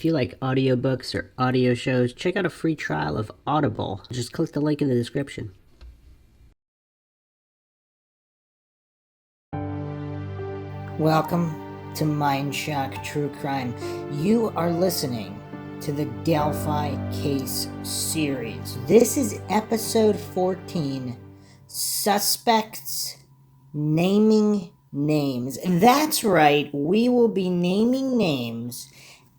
you like audiobooks or audio shows, check out a free trial of Audible. Just click the link in the description. Welcome to Mindshock True Crime. You are listening to the Delphi Case series. This is episode 14, Suspects Naming Names. That's right, we will be naming names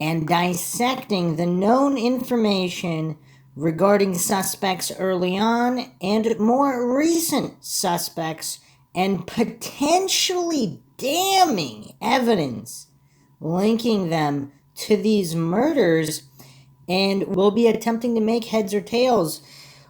and dissecting the known information regarding suspects early on and more recent suspects and potentially damning evidence linking them to these murders, and we'll be attempting to make heads or tails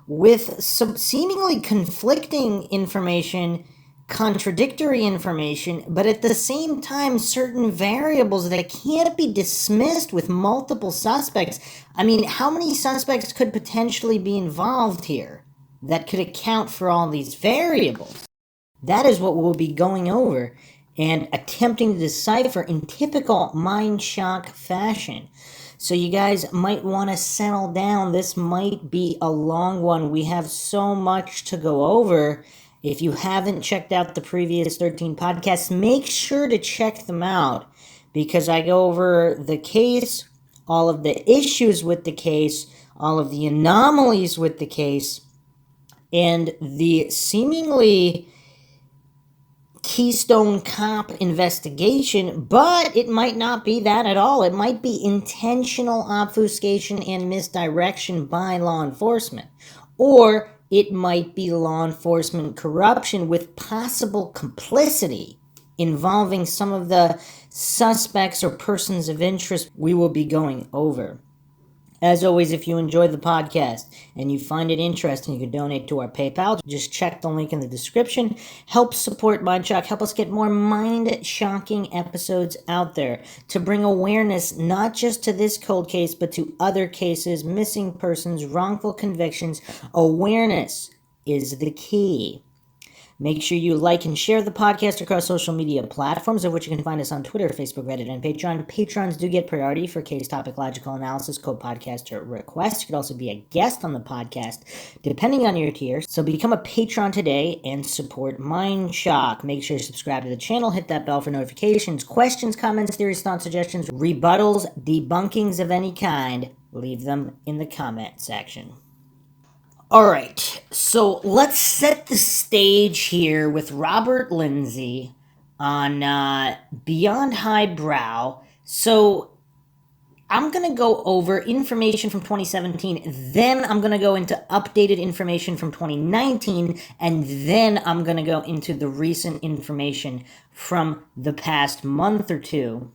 with some seemingly conflicting information, contradictory information, but at the same time certain variables that can't be dismissed with multiple suspects. I mean, how many suspects could potentially be involved here that could account for all these variables? That is what we'll be going over and attempting to decipher in typical Mindshock fashion. So you guys might want to settle down. This might be a long one. We have so much to go over. If you haven't checked out the previous 13 podcasts, make sure to check them out, because I go over the case, all of the issues with the case, all of the anomalies with the case, and the seemingly Keystone Cop investigation, but it might not be that at all. It might be intentional obfuscation and misdirection by law enforcement. Or it might be law enforcement corruption with possible complicity involving some of the suspects or persons of interest we will be going over. As always, if you enjoy the podcast and you find it interesting, you can donate to our PayPal. Just check the link in the description. Help support Mindshock. Help us get more mind-shocking episodes out there to bring awareness not just to this cold case, but to other cases, missing persons, wrongful convictions. Awareness is the key. Make sure you like and share the podcast across social media platforms, of which you can find us on Twitter, Facebook, Reddit, and Patreon. Patrons do get priority for case topic logical analysis, co-podcaster requests. You could also be a guest on the podcast, depending on your tier. So become a patron today and support Mindshock. Make sure you subscribe to the channel, hit that bell for notifications. Questions, comments, theories, thoughts, suggestions, rebuttals, debunkings of any kind, leave them in the comment section. Alright, so let's set the stage here with Robert Lindsay on Beyond Highbrow. So I'm going to go over information from 2017, then I'm going to go into updated information from 2019, and then I'm going to go into the recent information from the past month or two.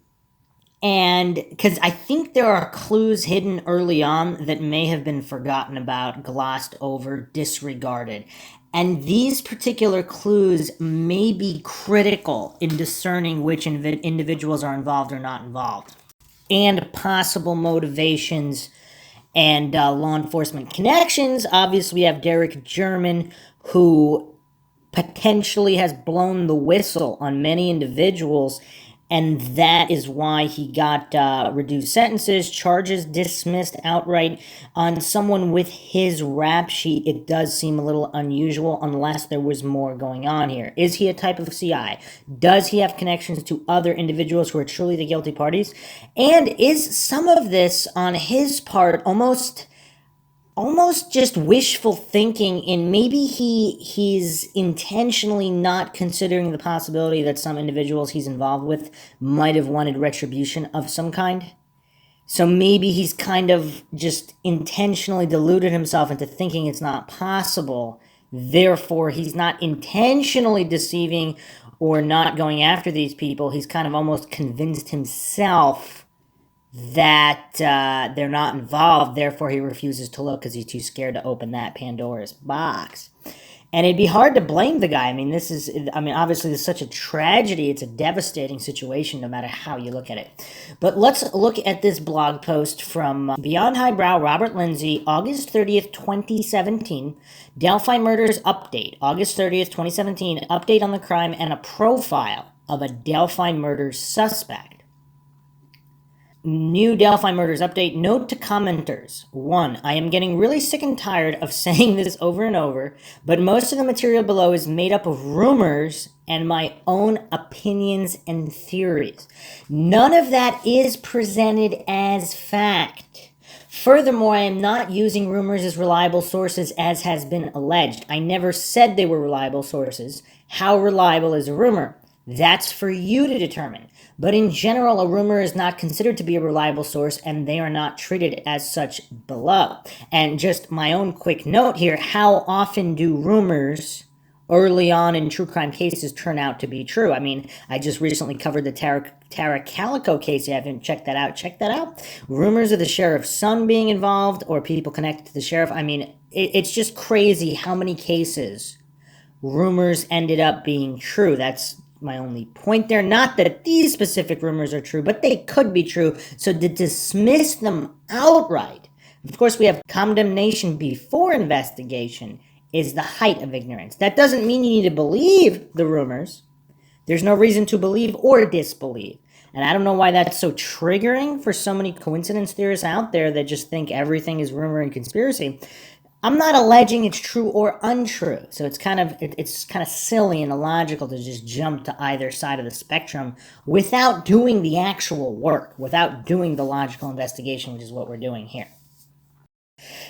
And because I think there are clues hidden early on that may have been forgotten about, glossed over, disregarded. And these particular clues may be critical in discerning which individuals are involved or not involved, and possible motivations and law enforcement connections. Obviously, we have Derek German, who potentially has blown the whistle on many individuals, and that is why he got reduced sentences, charges dismissed outright. On someone with his rap sheet, it does seem a little unusual unless there was more going on here. Is he a type of CI? Does he have connections to other individuals who are truly the guilty parties? And is some of this on his part almost just wishful thinking, and maybe he's intentionally not considering the possibility that some individuals he's involved with might have wanted retribution of some kind? So maybe he's kind of just intentionally deluded himself into thinking it's not possible. Therefore, he's not intentionally deceiving or not going after these people. He's kind of almost convinced himself that they're not involved, therefore he refuses to look because he's too scared to open that Pandora's box. And it'd be hard to blame the guy. Obviously this is such a tragedy. It's a devastating situation no matter how you look at it. But let's look at this blog post from Beyond Highbrow, Robert Lindsay, August 30th, 2017. Delphi Murders Update, August 30th, 2017. Update on the crime and a profile of a Delphi Murders suspect. New Delphi murders update. Note to commenters. 1. I am getting really sick and tired of saying this over and over, but most of the material below is made up of rumors and my own opinions and theories. None of that is presented as fact. Furthermore, I am not using rumors as reliable sources as has been alleged. I never said they were reliable sources. How reliable is a rumor? That's for you to determine. But in general, a rumor is not considered to be a reliable source, and they are not treated as such below. And just my own quick note here, how often do rumors early on in true crime cases turn out to be true? I mean, I just recently covered the Tara Calico case. If you haven't checked that out, check that out. Rumors of the sheriff's son being involved or people connected to the sheriff. I mean, it's just crazy how many cases rumors ended up being true. That's my only point there. Not that these specific rumors are true, but they could be true. So to dismiss them outright, of course, we have condemnation before investigation is the height of ignorance. That doesn't mean you need to believe the rumors. There's no reason to believe or disbelieve. And I don't know why that's so triggering for so many coincidence theorists out there that just think everything is rumor and conspiracy. I'm not alleging it's true or untrue, so it's kind of silly and illogical to just jump to either side of the spectrum without doing the actual work, without doing the logical investigation, which is what we're doing here.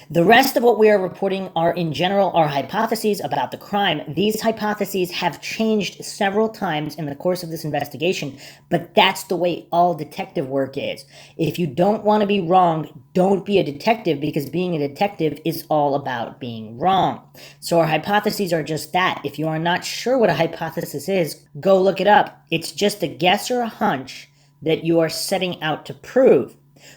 The rest of what we are reporting are, in general, our hypotheses about the crime. These hypotheses have changed several times in the course of this investigation, but that's the way all detective work is. If you don't want to be wrong, don't be a detective, because being a detective is all about being wrong. So our hypotheses are just that. If you are not sure what a hypothesis is, go look it up. It's just a guess or a hunch that you are setting out to prove.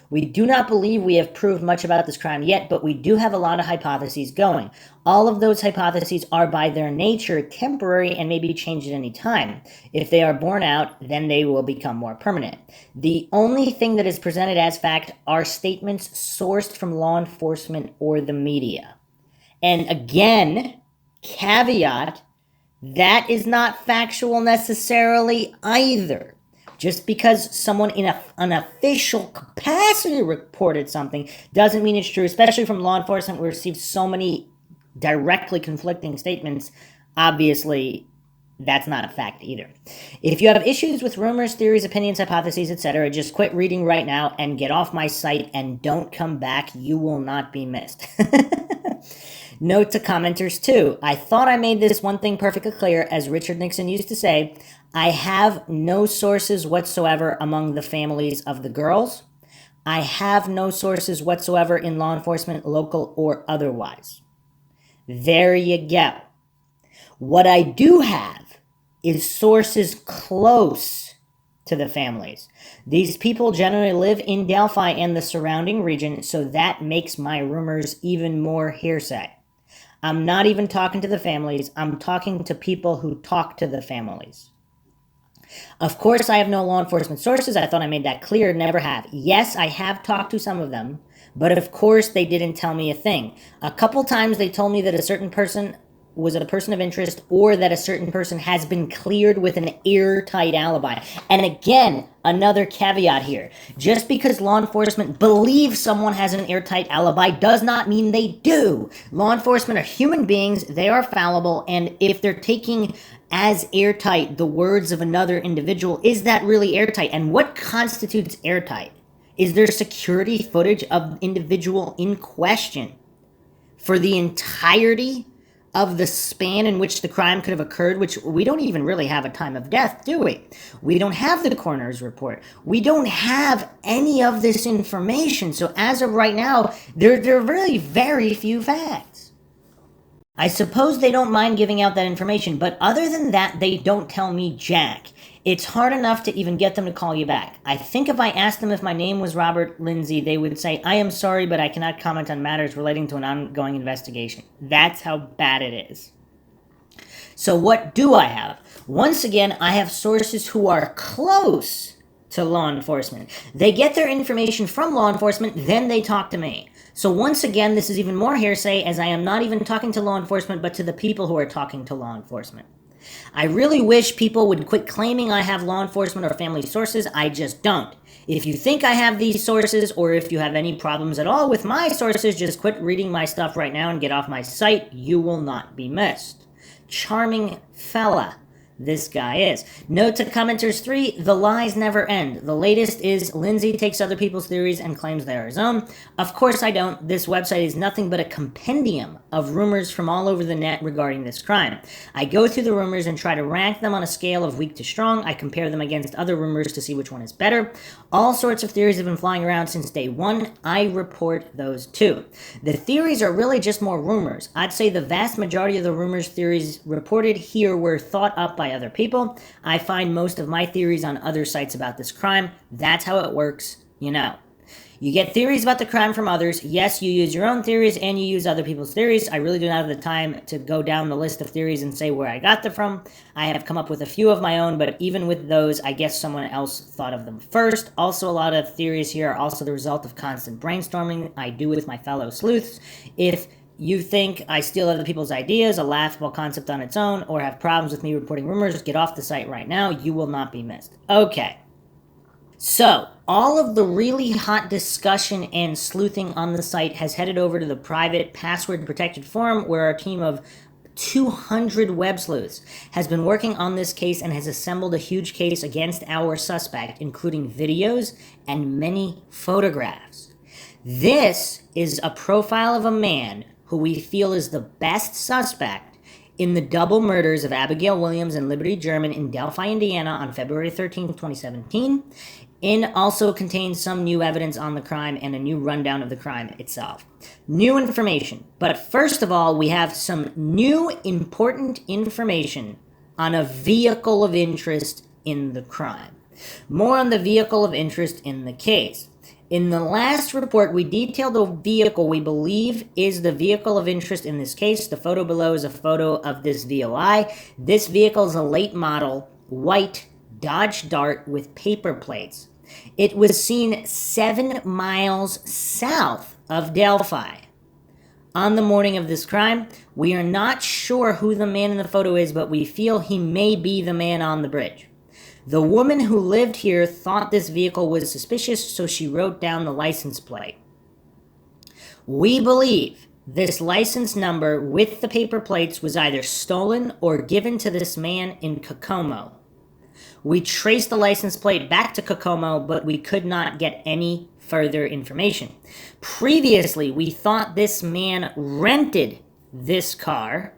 We do not believe we have proved much about this crime yet, but we do have a lot of hypotheses going. All of those hypotheses are by their nature temporary and may be changed at any time. If they are borne out, then they will become more permanent. The only thing that is presented as fact are statements sourced from law enforcement or the media. And again, caveat, that is not factual necessarily either. Just because someone in an official capacity reported something doesn't mean it's true, especially from law enforcement. We receive so many directly conflicting statements. Obviously, that's not a fact either. If you have issues with rumors, theories, opinions, hypotheses, etc., just quit reading right now and get off my site and don't come back. You will not be missed. Note to commenters too. I thought I made this one thing perfectly clear. As Richard Nixon used to say, I have no sources whatsoever among the families of the girls. I have no sources whatsoever in law enforcement, local or otherwise. There you go. What I do have is sources close to the families. These people generally live in Delphi and the surrounding region, so that makes my rumors even more hearsay. I'm not even talking to the families. I'm talking to people who talk to the families. Of course, I have no law enforcement sources. I thought I made that clear. Never have. Yes, I have talked to some of them, but of course they didn't tell me a thing. A couple times they told me that a certain person was a person of interest or that a certain person has been cleared with an airtight alibi. And again, another caveat here. Just because law enforcement believes someone has an airtight alibi does not mean they do. Law enforcement are human beings. They are fallible. And if they're taking as airtight the words of another individual, is that really airtight? And what constitutes airtight? Is there security footage of the individual in question for the entirety of the span in which the crime could have occurred, which we don't even really have a time of death, do we? We don't have the coroner's report. We don't have any of this information. So as of right now, there are really very few facts. I suppose they don't mind giving out that information, but other than that, they don't tell me jack. It's hard enough to even get them to call you back. I think if I asked them if my name was Robert Lindsay, they would say, I am sorry, but I cannot comment on matters relating to an ongoing investigation. That's how bad it is. So what do I have? Once again, I have sources who are close to law enforcement. They get their information from law enforcement, then they talk to me. So once again, this is even more hearsay, as I am not even talking to law enforcement, but to the people who are talking to law enforcement. I really wish people would quit claiming I have law enforcement or family sources. I just don't. If you think I have these sources, or if you have any problems at all with my sources, just quit reading my stuff right now and get off my site. You will not be missed. Charming fella this guy is. Note to commenters 3, the lies never end. The latest is Lindsay takes other people's theories and claims they are his own. Of course I don't. This website is nothing but a compendium of rumors from all over the net regarding this crime. I go through the rumors and try to rank them on a scale of weak to strong. I compare them against other rumors to see which one is better. All sorts of theories have been flying around since day one. I report those too. The theories are really just more rumors. I'd say the vast majority of the rumors theories reported here were thought up by other people. I find most of my theories on other sites about this crime. That's how it works, you know. You get theories about the crime from others. Yes, you use your own theories and you use other people's theories. I really do not have the time to go down the list of theories and say where I got them from. I have come up with a few of my own, but even with those, I guess someone else thought of them first. Also, a lot of theories here are also the result of constant brainstorming I do with my fellow sleuths. If you think I steal other people's ideas, a laughable concept on its own, or have problems with me reporting rumors, get off the site right now. You will not be missed. Okay. So, all of the really hot discussion and sleuthing on the site has headed over to the private, password-protected forum where our team of 200 web sleuths has been working on this case and has assembled a huge case against our suspect, including videos and many photographs. This is a profile of a man who we feel is the best suspect in the double murders of Abigail Williams and Liberty German in Delphi, Indiana on February 13, 2017. It also contains some new evidence on the crime and a new rundown of the crime itself. New information. But first of all, we have some new important information on a vehicle of interest in the crime. More on the vehicle of interest in the case. In the last report, we detailed the vehicle we believe is the vehicle of interest in this case. The photo below is a photo of this VOI. This vehicle is a late model, white Dodge Dart with paper plates. It was seen 7 miles south of Delphi. On the morning of this crime, we are not sure who the man in the photo is, but we feel he may be the man on the bridge. The woman who lived here thought this vehicle was suspicious, so she wrote down the license plate. We believe this license number with the paper plates was either stolen or given to this man in Kokomo. We traced the license plate back to Kokomo, but we could not get any further information. Previously, we thought this man rented this car.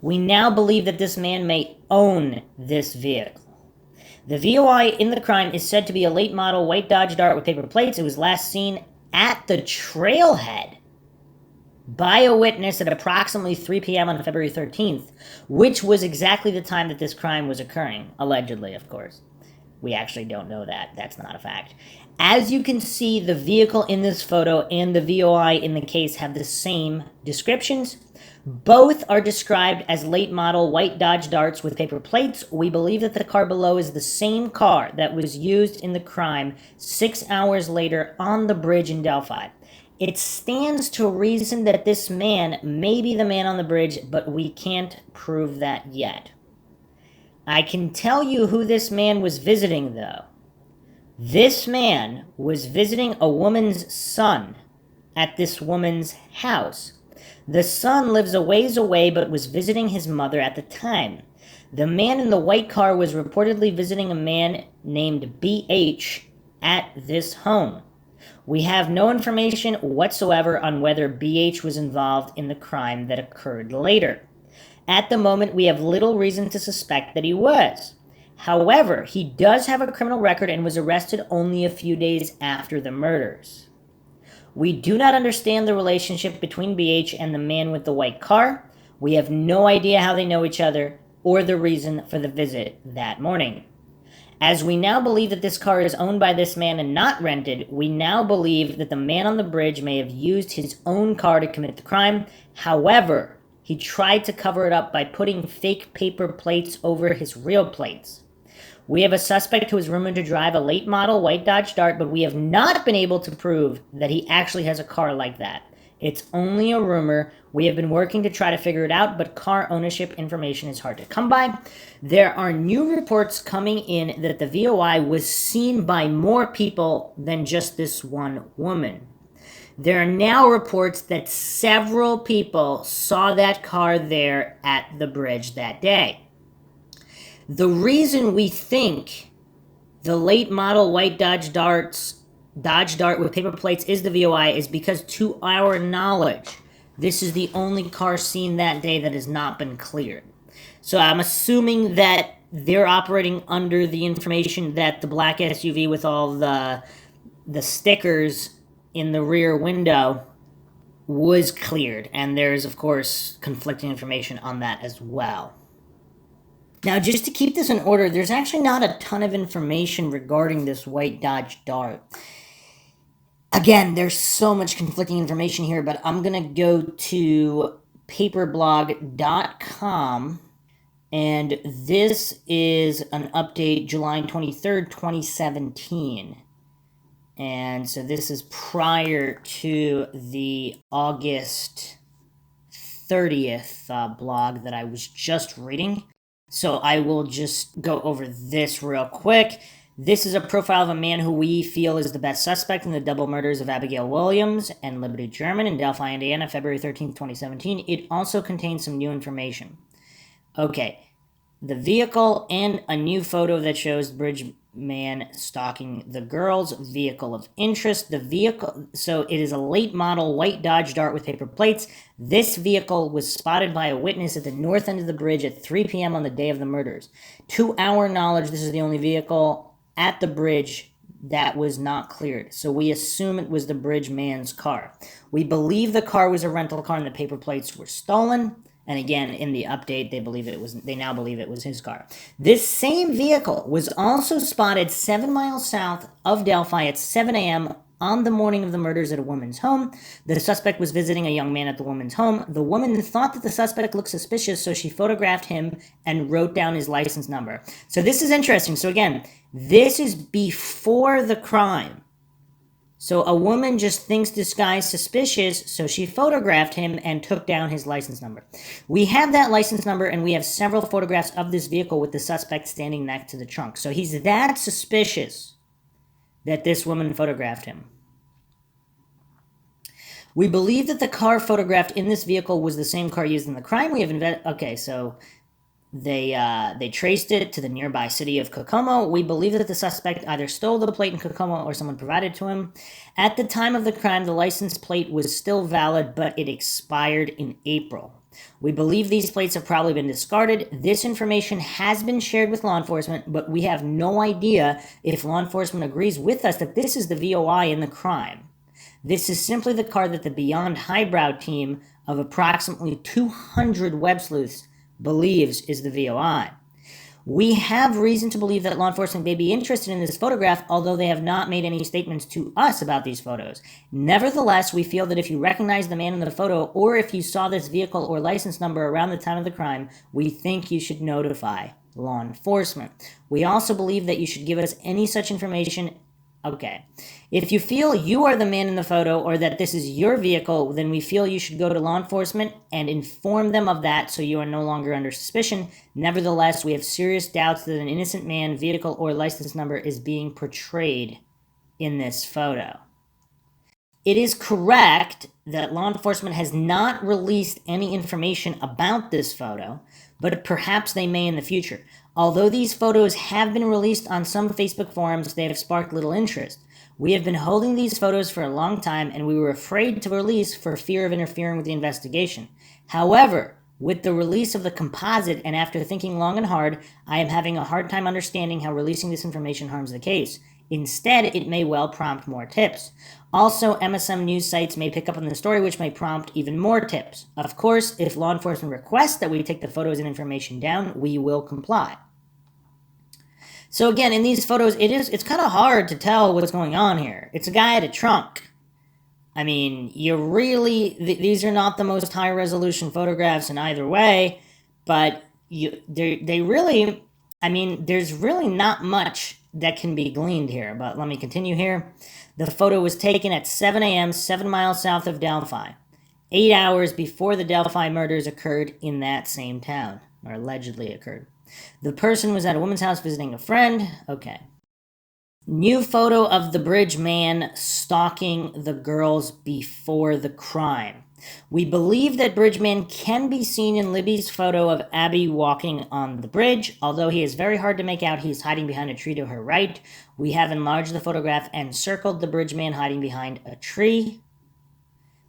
We now believe that this man may own this vehicle. The VOI in the crime is said to be a late model white Dodge Dart with paper plates. It was last seen at the trailhead by a witness at approximately 3 p.m. on February 13th, which was exactly the time that this crime was occurring. Allegedly, of course. We actually don't know that. That's not a fact. As you can see, the vehicle in this photo and the VOI in the case have the same descriptions. Both are described as late model white Dodge Darts with paper plates. We believe that the car below is the same car that was used in the crime 6 hours later on the bridge in Delphi. It stands to reason that this man may be the man on the bridge, but we can't prove that yet. I can tell you who this man was visiting, though. This man was visiting a woman's son at this woman's house. The son lives a ways away, but was visiting his mother at the time. The man in the white car was reportedly visiting a man named BH at this home. We have no information whatsoever on whether BH was involved in the crime that occurred later. At the moment, we have little reason to suspect that he was. However, he does have a criminal record and was arrested only a few days after the murders. We do not understand the relationship between BH and the man with the white car. We have no idea how they know each other or the reason for the visit that morning. As we now believe that this car is owned by this man and not rented, we now believe that the man on the bridge may have used his own car to commit the crime. However, he tried to cover it up by putting fake paper plates over his real plates. We have a suspect who is rumored to drive a late model white Dodge Dart, but we have not been able to prove that he actually has a car like that. It's only a rumor. We have been working to try to figure it out, but car ownership information is hard to come by. There are new reports coming in that the VOI was seen by more people than just this one woman. There are now reports that several people saw that car there at the bridge that day. The reason we think the late model white Dodge Dart with paper plates is the VOI is because, to our knowledge, this is the only car seen that day that has not been cleared. So I'm assuming that they're operating under the information that the black SUV with all the stickers in the rear window was cleared. And there's, of course, conflicting information on that as well. Now, just to keep this in order, there's actually not a ton of information regarding this white Dodge Dart. Again, there's so much conflicting information here, but I'm going to go to paperblog.com, and this is an update July 23rd, 2017. And so this is prior to the August 30th blog that I was just reading. So I will just go over this real quick. This is a profile of a man who we feel is the best suspect in the double murders of Abigail Williams and Liberty German in Delphi, Indiana, February 13th, 2017. It also contains some new information. Okay, the vehicle and a new photo that shows the bridge man stalking the girl's vehicle of interest. The vehicle, so it is a late model white Dodge Dart with paper plates. This vehicle was spotted by a witness at the north end of the bridge at 3 p.m. on the day of the murders. To our knowledge, this is the only vehicle at the bridge that was not cleared. So we assume it was the bridge man's car. We believe the car was a rental car and the paper plates were stolen. And again, in the update, they now believe it was his car. This same vehicle was also spotted 7 miles south of Delphi at 7 a.m. on the morning of the murders at a woman's home. The suspect was visiting a young man at the woman's home. The woman thought that the suspect looked suspicious, so she photographed him and wrote down his license number. So this is interesting. So again, this is before the crime. So a woman just thinks this guy's suspicious, so she photographed him and took down his license number. We have that license number, and we have several photographs of this vehicle with the suspect standing next to the trunk. So he's that suspicious that this woman photographed him. We believe that the car photographed in this vehicle was the same car used in the crime. We have okay, so they traced it to the nearby city of Kokomo. We believe that the suspect either stole the plate in Kokomo or someone provided it to him. At the time of the crime, the license plate was still valid, but it expired in April. We believe these plates have probably been discarded. This information has been shared with law enforcement, but we have no idea if law enforcement agrees with us that this is the VOI in the crime. This is simply the car that the Beyond Highbrow team of approximately 200 web sleuths believes is the VOI. We have reason to believe that law enforcement may be interested in this photograph, although they have not made any statements to us about these photos. Nevertheless, we feel that if you recognize the man in the photo, or if you saw this vehicle or license number around the time of the crime, we think you should notify law enforcement. We also believe that you should give us any such information. Okay. If you feel you are the man in the photo or that this is your vehicle, then we feel you should go to law enforcement and inform them of that so you are no longer under suspicion. Nevertheless, we have serious doubts that an innocent man, vehicle, or license number is being portrayed in this photo. It is correct that law enforcement has not released any information about this photo, but perhaps they may in the future. Although these photos have been released on some Facebook forums, they have sparked little interest. We have been holding these photos for a long time, and we were afraid to release for fear of interfering with the investigation. However, with the release of the composite, and after thinking long and hard, I am having a hard time understanding how releasing this information harms the case. Instead, it may well prompt more tips. Also, MSM news sites may pick up on the story, which may prompt even more tips. Of course, if law enforcement requests that we take the photos and information down, we will comply. So again, in these photos, it's kind of hard to tell what's going on here. It's a guy at a trunk. I mean, these are not the most high-resolution photographs in either way, but there's really not much that can be gleaned here. But let me continue here. The photo was taken at 7 a.m., 7 miles south of Delphi. 8 hours before the Delphi murders occurred in that same town, or allegedly occurred. The person was at a woman's house visiting a friend. Okay. New photo of the bridge man stalking the girls before the crime. We believe that Bridgeman can be seen in Libby's photo of Abby walking on the bridge. Although he is very hard to make out, he is hiding behind a tree to her right. We have enlarged the photograph and circled the Bridgeman hiding behind a tree.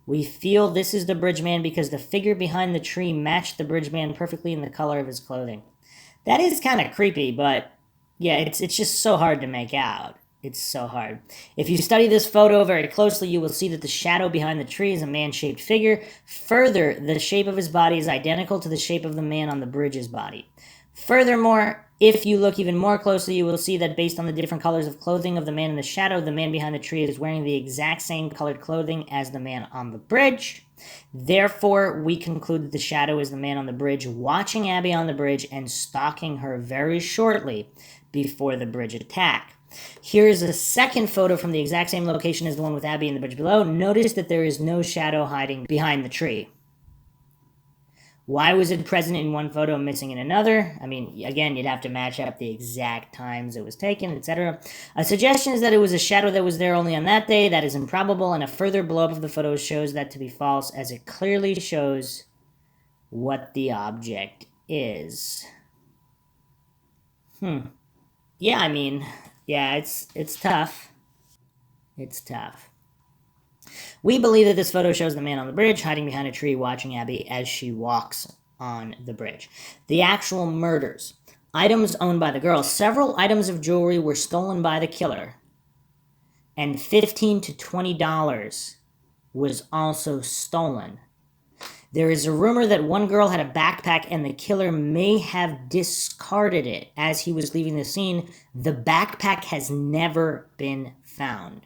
We feel this is the Bridgeman because the figure behind the tree matched the Bridgeman perfectly in the color of his clothing. That is kind of creepy, but yeah, it's just so hard to make out. It's so hard. If you study this photo very closely, you will see that the shadow behind the tree is a man-shaped figure. Further, the shape of his body is identical to the shape of the man on the bridge's body. Furthermore, if you look even more closely, you will see that based on the different colors of clothing of the man in the shadow, the man behind the tree is wearing the exact same colored clothing as the man on the bridge. Therefore, we conclude that the shadow is the man on the bridge watching Abby on the bridge and stalking her very shortly before the bridge attack. Here's a second photo from the exact same location as the one with Abby in the bridge below. Notice that there is no shadow hiding behind the tree. Why was it present in one photo and missing in another? I mean, again, you'd have to match up the exact times it was taken, etc. A suggestion is that it was a shadow that was there only on that day. That is improbable, and a further blow-up of the photo shows that to be false, as it clearly shows what the object is. Yeah, I mean, yeah, it's tough. It's tough. We believe that this photo shows the man on the bridge hiding behind a tree watching Abby as she walks on the bridge. The actual murders. Items owned by the girls. Several items of jewelry were stolen by the killer. And $15 to $20 was also stolen. There is a rumor that one girl had a backpack and the killer may have discarded it as he was leaving the scene. The backpack has never been found.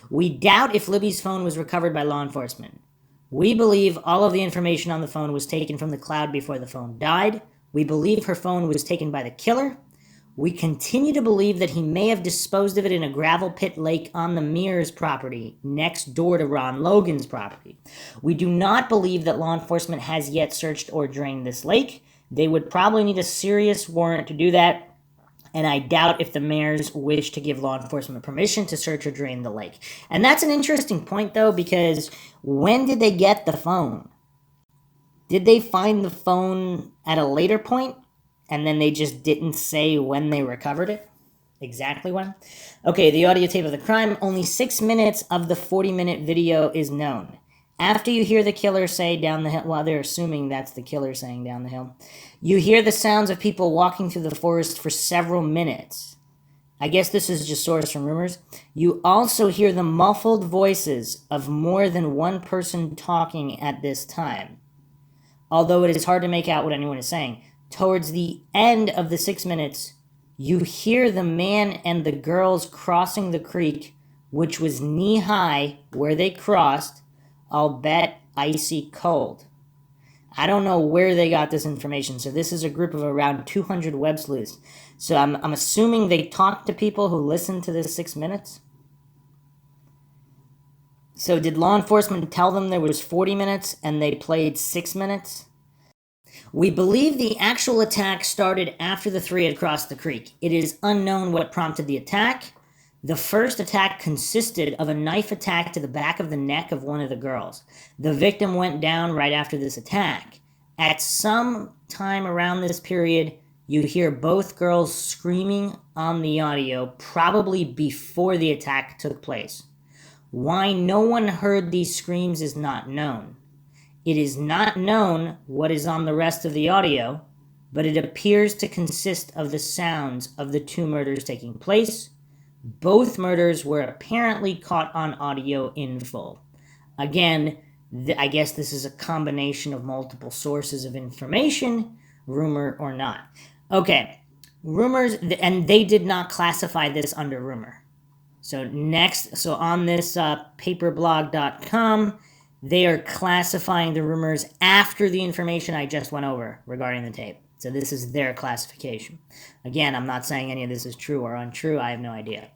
We doubt if Libby's phone was recovered by law enforcement. We believe all of the information on the phone was taken from the cloud before the phone died. We believe her phone was taken by the killer. We continue to believe that he may have disposed of it in a gravel pit lake on the Mears property, next door to Ron Logan's property. We do not believe that law enforcement has yet searched or drained this lake. They would probably need a serious warrant to do that, and I doubt if the mayors wish to give law enforcement permission to search or drain the lake. And that's an interesting point, though, because when did they get the phone? Did they find the phone at a later point, and then they just didn't say when they recovered it? Exactly when? Okay, the audio tape of the crime. Only 6 minutes of the 40-minute video is known. After you hear the killer say down the hill, well, they're assuming that's the killer saying down the hill, you hear the sounds of people walking through the forest for several minutes. I guess this is just sourced from rumors. You also hear the muffled voices of more than one person talking at this time. Although it is hard to make out what anyone is saying. Towards the end of the 6 minutes, you hear the man and the girls crossing the creek, which was knee-high where they crossed, I'll bet icy cold. I don't know where they got this information. So this is a group of around 200 web sleuths. So I'm assuming they talked to people who listened to this 6 minutes. So did law enforcement tell them there was 40 minutes and they played 6 minutes? We believe the actual attack started after the three had crossed the creek. It is unknown what prompted the attack. The first attack consisted of a knife attack to the back of the neck of one of the girls. The victim went down right after this attack. At some time around this period, you hear both girls screaming on the audio, probably before the attack took place. Why no one heard these screams is not known. It is not known what is on the rest of the audio, but it appears to consist of the sounds of the two murders taking place. Both murders were apparently caught on audio in full. Again, I guess this is a combination of multiple sources of information, rumor or not. Okay, rumors, and they did not classify this under rumor. So next, so on this paperblog.com, they are classifying the rumors after the information I just went over regarding the tape. So this is their classification. Again, I'm not saying any of this is true or untrue. I have no idea.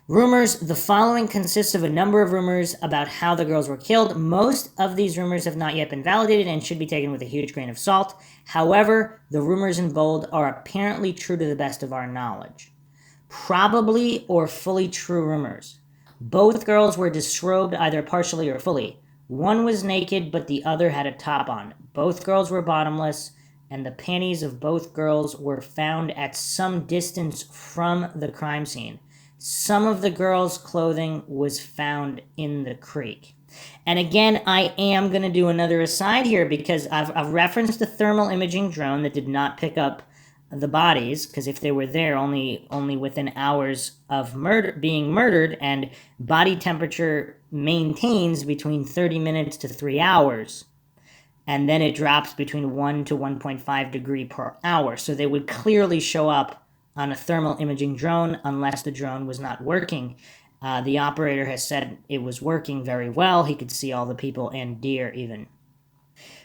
Rumors. The following consists of a number of rumors about how the girls were killed. Most of these rumors have not yet been validated and should be taken with a huge grain of salt. However, the rumors in bold are apparently true to the best of our knowledge. Probably or fully true rumors. Both girls were disrobed either partially or fully. One was naked, but the other had a top on. Both girls were bottomless, and the panties of both girls were found at some distance from the crime scene. Some of the girls' clothing was found in the creek. And again, I am going to do another aside here because I've referenced the thermal imaging drone that did not pick up the bodies, because if they were there only within hours of being murdered, and body temperature maintains between 30 minutes to 3 hours, and then it drops between 1 to 1.5 degree per hour. So they would clearly show up on a thermal imaging drone unless the drone was not working. The operator has said it was working very well. He could see all the people and deer even.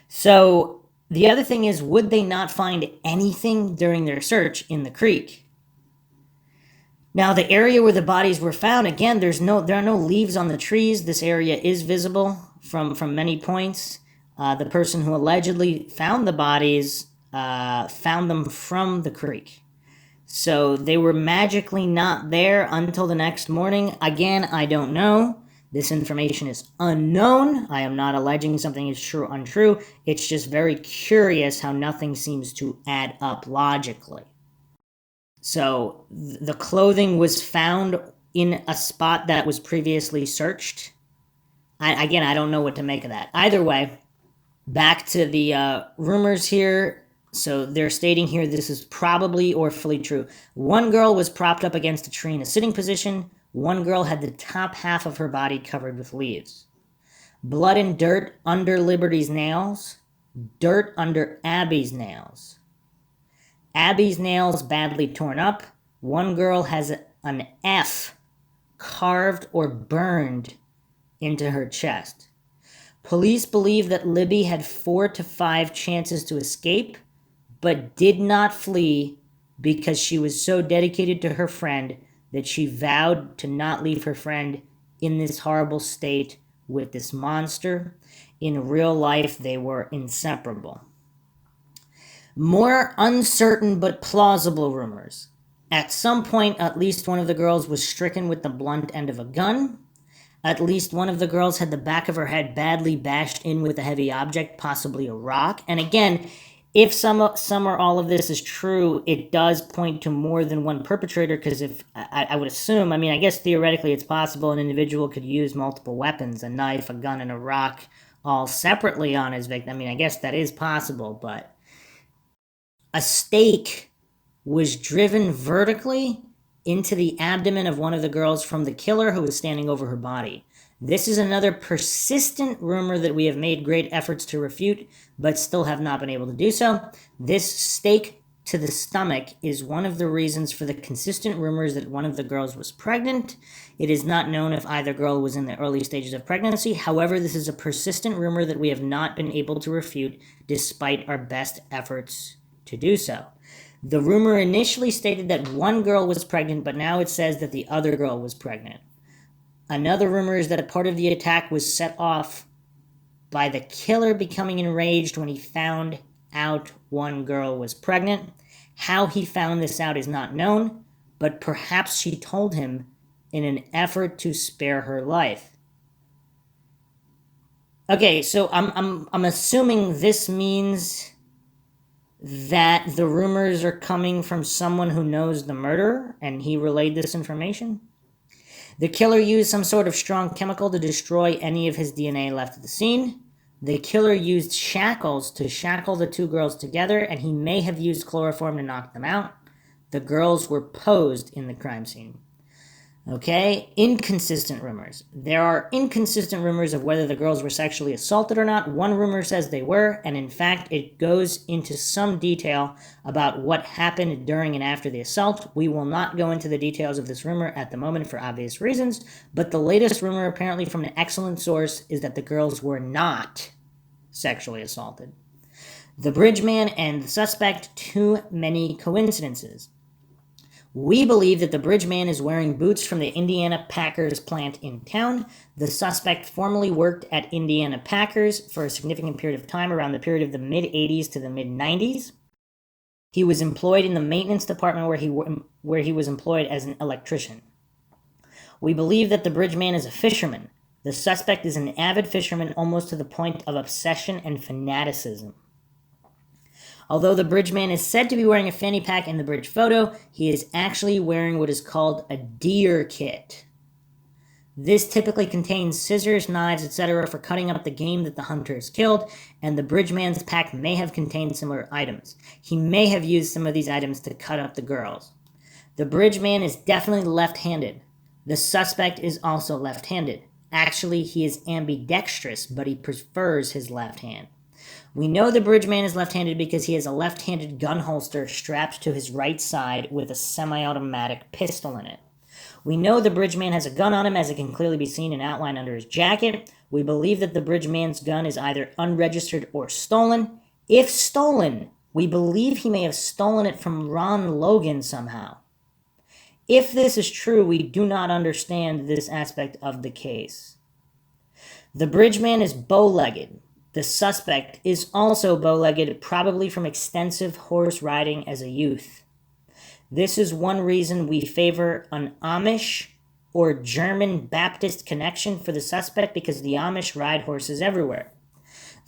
So the other thing is, would they not find anything during their search in the creek? Now, the area where the bodies were found, again, there are no leaves on the trees. This area is visible from many points. The person who allegedly found the bodies found them from the creek. So they were magically not there until the next morning. Again, I don't know. This information is unknown. I am not alleging something is true or untrue. It's just very curious how nothing seems to add up logically. So the clothing was found in a spot that was previously searched. I don't know what to make of that. Either way, back to the rumors here. So they're stating here this is probably or fully true. One girl was propped up against a tree in a sitting position. One girl had the top half of her body covered with leaves. Blood and dirt under Liberty's nails. Dirt under Abby's nails. Abby's nails badly torn up. One girl has an F carved or burned into her chest. Police believe that Libby had 4 to 5 chances to escape, but did not flee because she was so dedicated to her friend that she vowed to not leave her friend in this horrible state with this monster. In real life, they were inseparable. More uncertain but plausible rumors. At some point, at least one of the girls was stricken with the blunt end of a gun. At least one of the girls had the back of her head badly bashed in with a heavy object, possibly a rock. And again, if some or all of this is true, it does point to more than one perpetrator, because if I would assume, I guess theoretically it's possible an individual could use multiple weapons, a knife, a gun, and a rock, all separately on his victim. I guess that is possible, but a stake was driven vertically into the abdomen of one of the girls from the killer who was standing over her body. This is another persistent rumor that we have made great efforts to refute, but still have not been able to do so. This stake to the stomach is one of the reasons for the consistent rumors that one of the girls was pregnant. It is not known if either girl was in the early stages of pregnancy. However, this is a persistent rumor that we have not been able to refute despite our best efforts to do so. The rumor initially stated that one girl was pregnant, but now it says that the other girl was pregnant. Another rumor is that a part of the attack was set off by the killer becoming enraged when he found out one girl was pregnant. How he found this out is not known, but perhaps she told him in an effort to spare her life. Okay, so I'm assuming this means that the rumors are coming from someone who knows the murderer and he relayed this information. The killer used some sort of strong chemical to destroy any of his DNA left at the scene. The killer used shackles to shackle the two girls together, and he may have used chloroform to knock them out. The girls were posed in the crime scene. Okay, inconsistent rumors. There are inconsistent rumors of whether the girls were sexually assaulted or not. One rumor says they were, and in fact, it goes into some detail about what happened during and after the assault. We will not go into the details of this rumor at the moment for obvious reasons, but the latest rumor, apparently from an excellent source, is that the girls were not sexually assaulted. The bridge man and the suspect, too many coincidences. We believe that the bridge man is wearing boots from the Indiana Packers plant in town. The suspect formerly worked at Indiana Packers for a significant period of time, around the period of the mid-'80s to the mid-'90s. He was employed in the maintenance department where he was employed as an electrician. We believe that the bridge man is a fisherman. The suspect is an avid fisherman, almost to the point of obsession and fanaticism. Although the bridge man is said to be wearing a fanny pack in the bridge photo, he is actually wearing what is called a deer kit. This typically contains scissors, knives, etc. for cutting up the game that the hunter has killed, and the bridge man's pack may have contained similar items. He may have used some of these items to cut up the girls. The bridge man is definitely left-handed. The suspect is also left-handed. Actually, he is ambidextrous, but he prefers his left hand. We know the bridge man is left-handed because he has a left-handed gun holster strapped to his right side with a semi-automatic pistol in it. We know the bridge man has a gun on him, as it can clearly be seen and outlined under his jacket. We believe that the bridge man's gun is either unregistered or stolen. If stolen, we believe he may have stolen it from Ron Logan somehow. If this is true, we do not understand this aspect of the case. The bridge man is bow-legged. The suspect is also bow-legged, probably from extensive horse riding as a youth. This is one reason we favor an Amish or German Baptist connection for the suspect, because the Amish ride horses everywhere.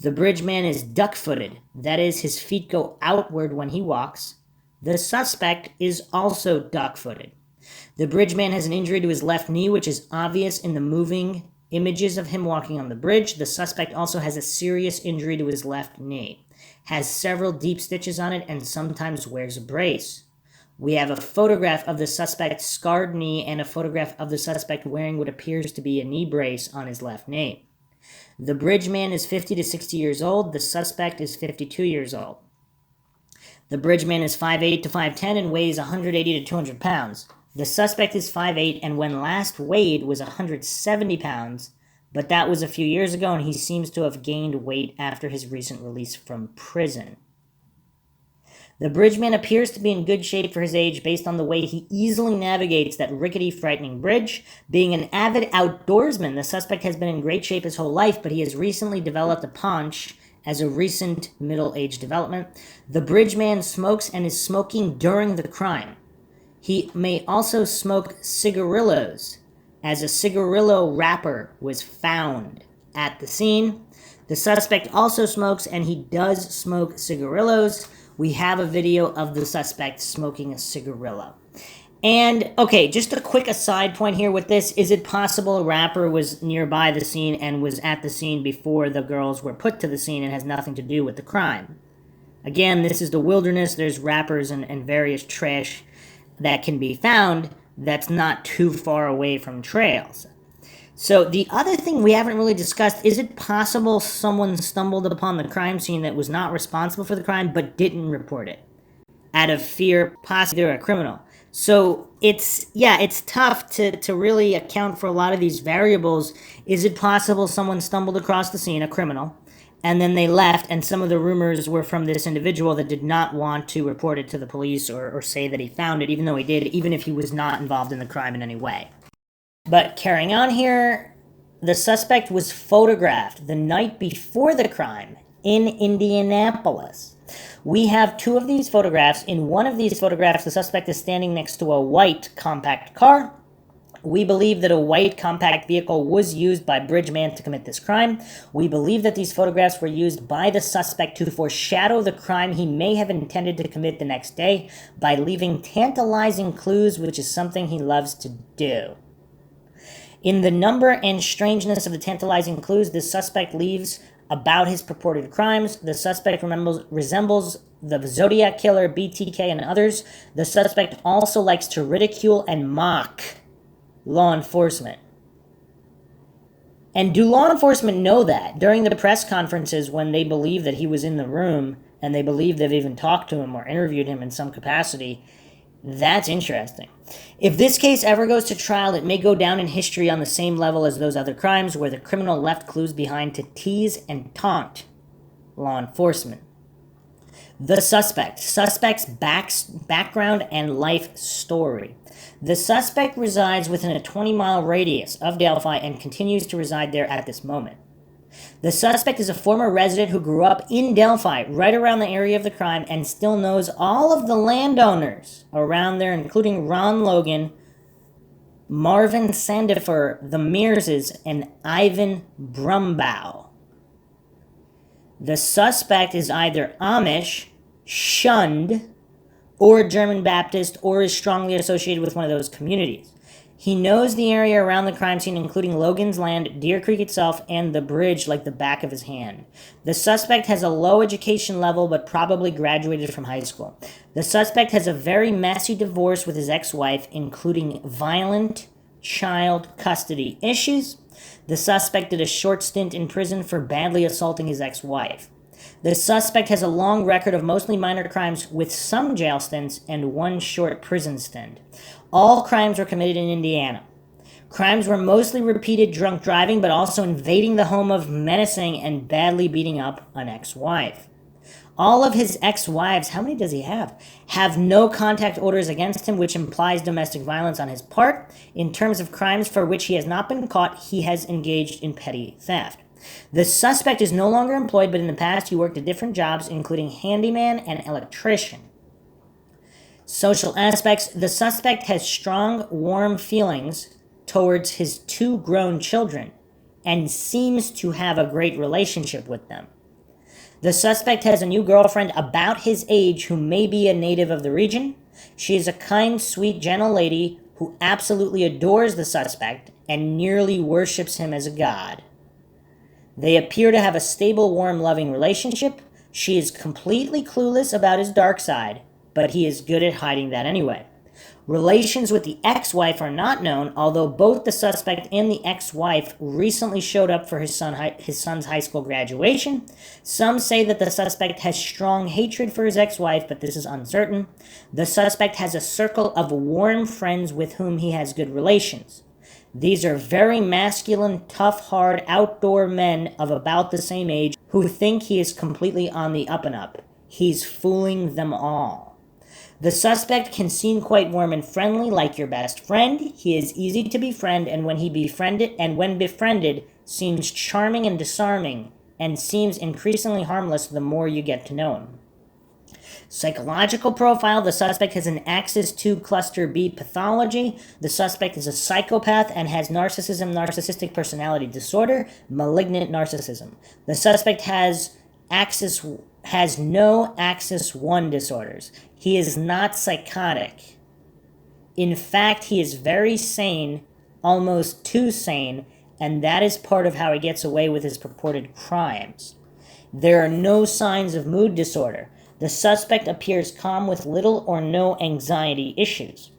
The bridge man is duck-footed, that is, his feet go outward when he walks. The suspect is also duck-footed. The bridge man has an injury to his left knee, which is obvious in the moving images of him walking on the bridge. The suspect also has a serious injury to his left knee, has several deep stitches on it, and sometimes wears a brace. We have a photograph of the suspect's scarred knee and a photograph of the suspect wearing what appears to be a knee brace on his left knee. The bridge man is 50 to 60 years old. The suspect is 52 years old. The bridge man is 5'8 to 5'10 and weighs 180 to 200 pounds. The suspect is 5'8 and when last weighed was 170 pounds, but that was a few years ago, and he seems to have gained weight after his recent release from prison. The bridge man appears to be in good shape for his age based on the way he easily navigates that rickety, frightening bridge. Being an avid outdoorsman, the suspect has been in great shape his whole life, but he has recently developed a paunch as a recent middle-age development. The bridge man smokes and is smoking during the crime. He may also smoke cigarillos, as a cigarillo wrapper was found at the scene. The suspect also smokes, and he does smoke cigarillos. We have a video of the suspect smoking a cigarillo. And, okay, just a quick aside point here with this. Is it possible a rapper was nearby the scene and was at the scene before the girls were put to the scene and has nothing to do with the crime? Again, this is the wilderness. There's rappers and various trash that can be found that's not too far away from trails. So the other thing we haven't really discussed, is it possible someone stumbled upon the crime scene that was not responsible for the crime but didn't report it out of fear, possibly they're a criminal? So it's tough to really account for a lot of these variables. Is it possible someone stumbled across the scene, a criminal, and then they left, and some of the rumors were from this individual that did not want to report it to the police or say that he found it, even though he did, even if he was not involved in the crime in any way? But carrying on here, the suspect was photographed the night before the crime in Indianapolis. We have two of these photographs. In one of these photographs, the suspect is standing next to a white compact car. We believe that a white compact vehicle was used by Bridgeman to commit this crime. We believe that these photographs were used by the suspect to foreshadow the crime he may have intended to commit the next day by leaving tantalizing clues, which is something he loves to do. In the number and strangeness of the tantalizing clues the suspect leaves about his purported crimes, the suspect resembles the Zodiac Killer, BTK, and others. The suspect also likes to ridicule and mock law enforcement. And do law enforcement know that? During the press conferences, when they believe that he was in the room, and they believe they've even talked to him or interviewed him in some capacity, that's interesting. If this case ever goes to trial, it may go down in history on the same level as those other crimes, where the criminal left clues behind to tease and taunt law enforcement. The suspect. Suspect's background and life story. The suspect resides within a 20-mile radius of Delphi and continues to reside there at this moment. The suspect is a former resident who grew up in Delphi, right around the area of the crime, and still knows all of the landowners around there, including Ron Logan, Marvin Sandifer, the Mearses, and Ivan Brumbaugh. The suspect is either Amish, shunned, or German Baptist, or is strongly associated with one of those communities. He knows the area around the crime scene, including Logan's Land, Deer Creek itself, and the bridge like the back of his hand. The suspect has a low education level, but probably graduated from high school. The suspect has a very messy divorce with his ex-wife, including violent child custody issues. The suspect did a short stint in prison for badly assaulting his ex-wife. The suspect has a long record of mostly minor crimes with some jail stints and one short prison stint. All crimes were committed in Indiana. Crimes were mostly repeated drunk driving, but also invading the home of menacing and badly beating up an ex-wife. All of his ex-wives, how many does he have no contact orders against him, which implies domestic violence on his part. In terms of crimes for which he has not been caught, he has engaged in petty theft. The suspect is no longer employed, but in the past he worked at different jobs, including handyman and electrician. Social aspects. The suspect has strong, warm feelings towards his 2 grown children and seems to have a great relationship with them. The suspect has a new girlfriend about his age who may be a native of the region. She is a kind, sweet, gentle lady who absolutely adores the suspect and nearly worships him as a god. They appear to have a stable, warm, loving relationship. She is completely clueless about his dark side, but he is good at hiding that anyway. Relations with the ex-wife are not known, although both the suspect and the ex-wife recently showed up for his son's high school graduation. Some say that the suspect has strong hatred for his ex-wife, but this is uncertain. The suspect has a circle of warm friends with whom he has good relations. These are very masculine, tough, hard, outdoor men of about the same age who think he is completely on the up and up. He's fooling them all. The suspect can seem quite warm and friendly, like your best friend. He is easy to befriend, and when befriended, seems charming and disarming, and seems increasingly harmless the more you get to know him. Psychological profile. The suspect has an Axis 2 cluster B pathology. The suspect is a psychopath and has narcissistic personality disorder, malignant narcissism. The suspect has no Axis 1 disorders. He is not psychotic. In fact, he is very sane, almost too sane, and that is part of how he gets away with his purported crimes. There are no signs of mood disorder. The suspect appears calm with little or no anxiety issues.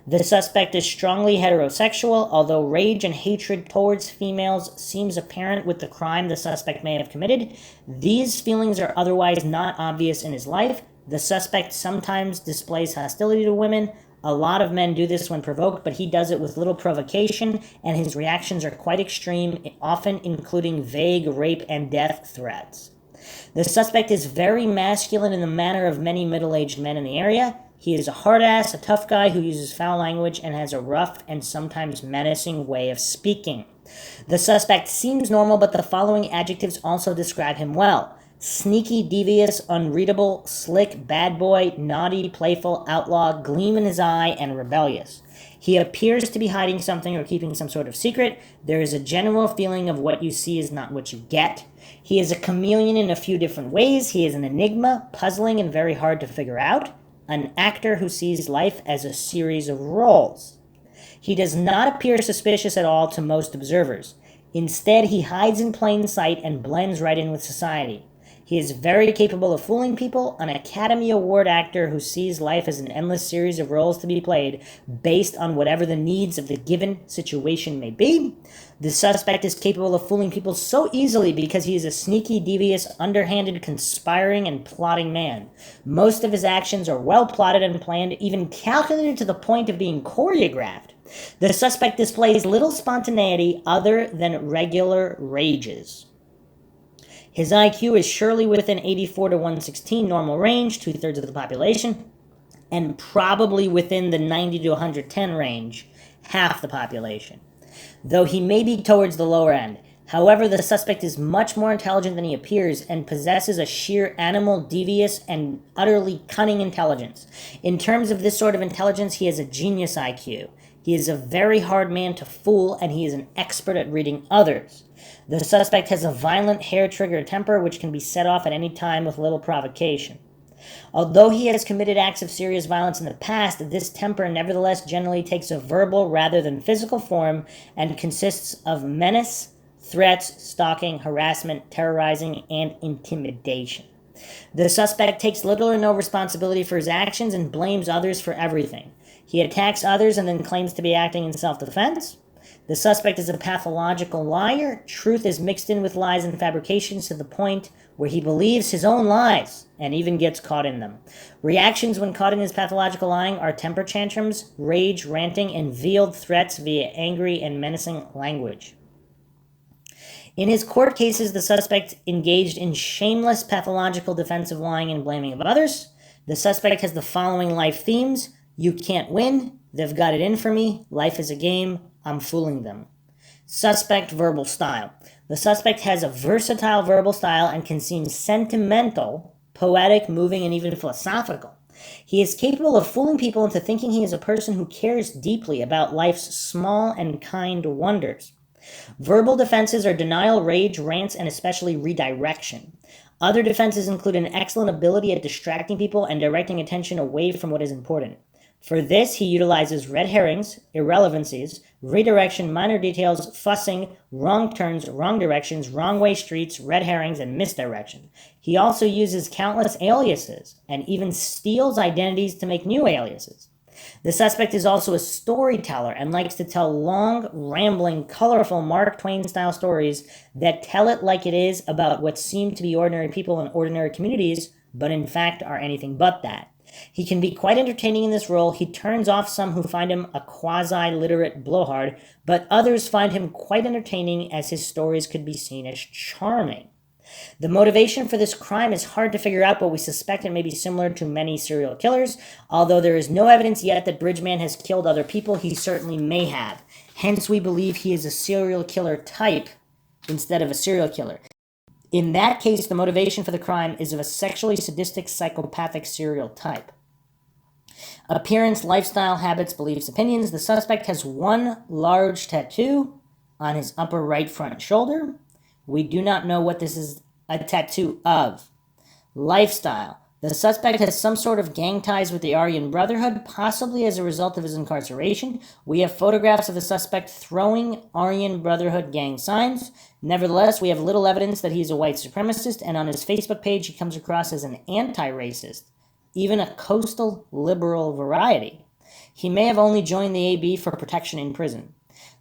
The suspect is strongly heterosexual, although rage and hatred towards females seems apparent with the crime the suspect may have committed. These feelings are otherwise not obvious in his life. The suspect sometimes displays hostility to women. A lot of men do this when provoked, but he does it with little provocation, and his reactions are quite extreme, often including vague rape and death threats. The suspect is very masculine in the manner of many middle-aged men in the area. He is a hard ass, a tough guy who uses foul language and has a rough and sometimes menacing way of speaking. The suspect seems normal, but the following adjectives also describe him well. Sneaky, devious, unreadable, slick, bad boy, naughty, playful, outlaw, gleam in his eye, and rebellious. He appears to be hiding something or keeping some sort of secret. There is a general feeling of what you see is not what you get. He is a chameleon in a few different ways. He is an enigma, puzzling and very hard to figure out. An actor who sees life as a series of roles. He does not appear suspicious at all to most observers. Instead, he hides in plain sight and blends right in with society. He is very capable of fooling people, an Academy Award actor who sees life as an endless series of roles to be played based on whatever the needs of the given situation may be. The suspect is capable of fooling people so easily because he is a sneaky, devious, underhanded, conspiring, and plotting man. Most of his actions are well plotted and planned, even calculated to the point of being choreographed. The suspect displays little spontaneity other than regular rages. His IQ is surely within 84 to 116 normal range, 2/3 of the population, and probably within the 90 to 110 range, half the population, though he may be towards the lower end. However, the suspect is much more intelligent than he appears and possesses a sheer animal, devious, and utterly cunning intelligence. In terms of this sort of intelligence, he has a genius IQ. He is a very hard man to fool, and he is an expert at reading others. The suspect has a violent hair-trigger temper which can be set off at any time with little provocation. Although he has committed acts of serious violence in the past, this temper nevertheless generally takes a verbal rather than physical form and consists of menace, threats, stalking, harassment, terrorizing, and intimidation. The suspect takes little or no responsibility for his actions and blames others for everything. He attacks others and then claims to be acting in self-defense. The suspect is a pathological liar. Truth is mixed in with lies and fabrications to the point where he believes his own lies and even gets caught in them. Reactions when caught in his pathological lying are temper tantrums, rage, ranting, and veiled threats via angry and menacing language. In his court cases, the suspect engaged in shameless pathological defensive lying and blaming of others. The suspect has the following life themes: you can't win, they've got it in for me, life is a game, I'm fooling them. Suspect verbal style. The suspect has a versatile verbal style and can seem sentimental, poetic, moving, and even philosophical. He is capable of fooling people into thinking he is a person who cares deeply about life's small and kind wonders. Verbal defenses are denial, rage, rants, and especially redirection. Other defenses include an excellent ability at distracting people and directing attention away from what is important. For this, he utilizes red herrings, irrelevancies, redirection, minor details, fussing, wrong turns, wrong directions, wrong way streets, red herrings, and misdirection. He also uses countless aliases and even steals identities to make new aliases. The suspect is also a storyteller and likes to tell long, rambling, colorful Mark Twain-style stories that tell it like it is about what seem to be ordinary people in ordinary communities, but in fact are anything but that. He can be quite entertaining in this role. He turns off some who find him a quasi-literate blowhard, but others find him quite entertaining as his stories could be seen as charming. The motivation for this crime is hard to figure out, but we suspect it may be similar to many serial killers. Although there is no evidence yet that Bridgman has killed other people, he certainly may have. Hence, we believe he is a serial killer type instead of a serial killer. In that case, the motivation for the crime is of a sexually sadistic, psychopathic serial type. Appearance, lifestyle, habits, beliefs, opinions. The suspect has one large tattoo on his upper right front shoulder. We do not know what this is a tattoo of. Lifestyle. The suspect has some sort of gang ties with the Aryan Brotherhood, possibly as a result of his incarceration. We have photographs of the suspect throwing Aryan Brotherhood gang signs. Nevertheless, we have little evidence that he is a white supremacist, and on his Facebook page he comes across as an anti-racist, even a coastal liberal variety. He may have only joined the AB for protection in prison.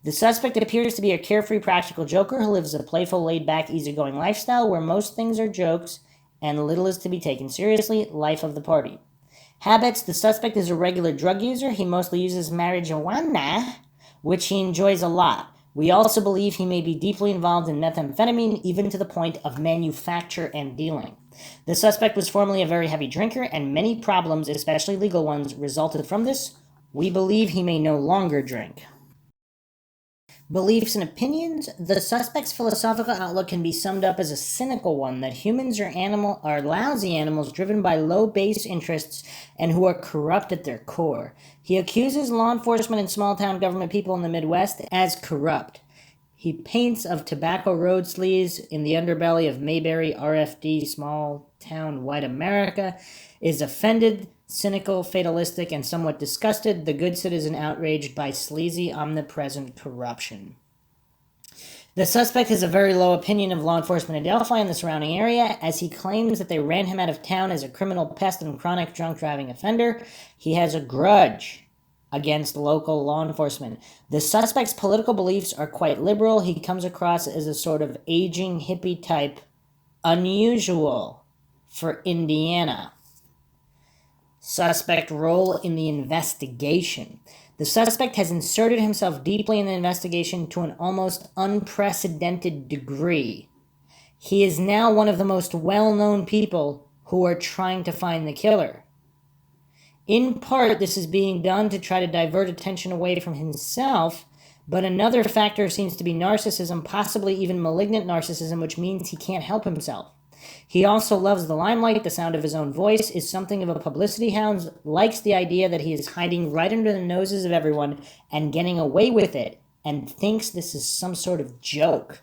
The suspect appears to be a carefree, practical joker who lives a playful, laid-back, easygoing lifestyle where most things are jokes and little is to be taken seriously, life of the party. Habits. The suspect is a regular drug user. He mostly uses marijuana, which he enjoys a lot. We also believe he may be deeply involved in methamphetamine, even to the point of manufacture and dealing. The suspect was formerly a very heavy drinker, and many problems, especially legal ones, resulted from this. We believe he may no longer drink. Beliefs and opinions. The suspect's philosophical outlook can be summed up as a cynical one that humans are lousy animals driven by low base interests and who are corrupt at their core. He accuses law enforcement and small-town government people in the Midwest as corrupt. He paints of tobacco road sleeves in the underbelly of Mayberry RFD small-town white America, is offended, cynical, fatalistic, and somewhat disgusted, the good citizen outraged by sleazy, omnipresent corruption. The suspect has a very low opinion of law enforcement in Delphi and the surrounding area, as he claims that they ran him out of town as a criminal pest and chronic drunk driving offender. He has a grudge against local law enforcement. The suspect's political beliefs are quite liberal. He comes across as a sort of aging hippie type, unusual for Indiana. Suspect role in the investigation. The suspect has inserted himself deeply in the investigation to an almost unprecedented degree. He is now one of the most well-known people who are trying to find the killer. In part, this is being done to try to divert attention away from himself, but another factor seems to be narcissism, possibly even malignant narcissism, which means he can't help himself. He also loves the limelight, the sound of his own voice, is something of a publicity hound, likes the idea that he is hiding right under the noses of everyone and getting away with it, and thinks this is some sort of joke.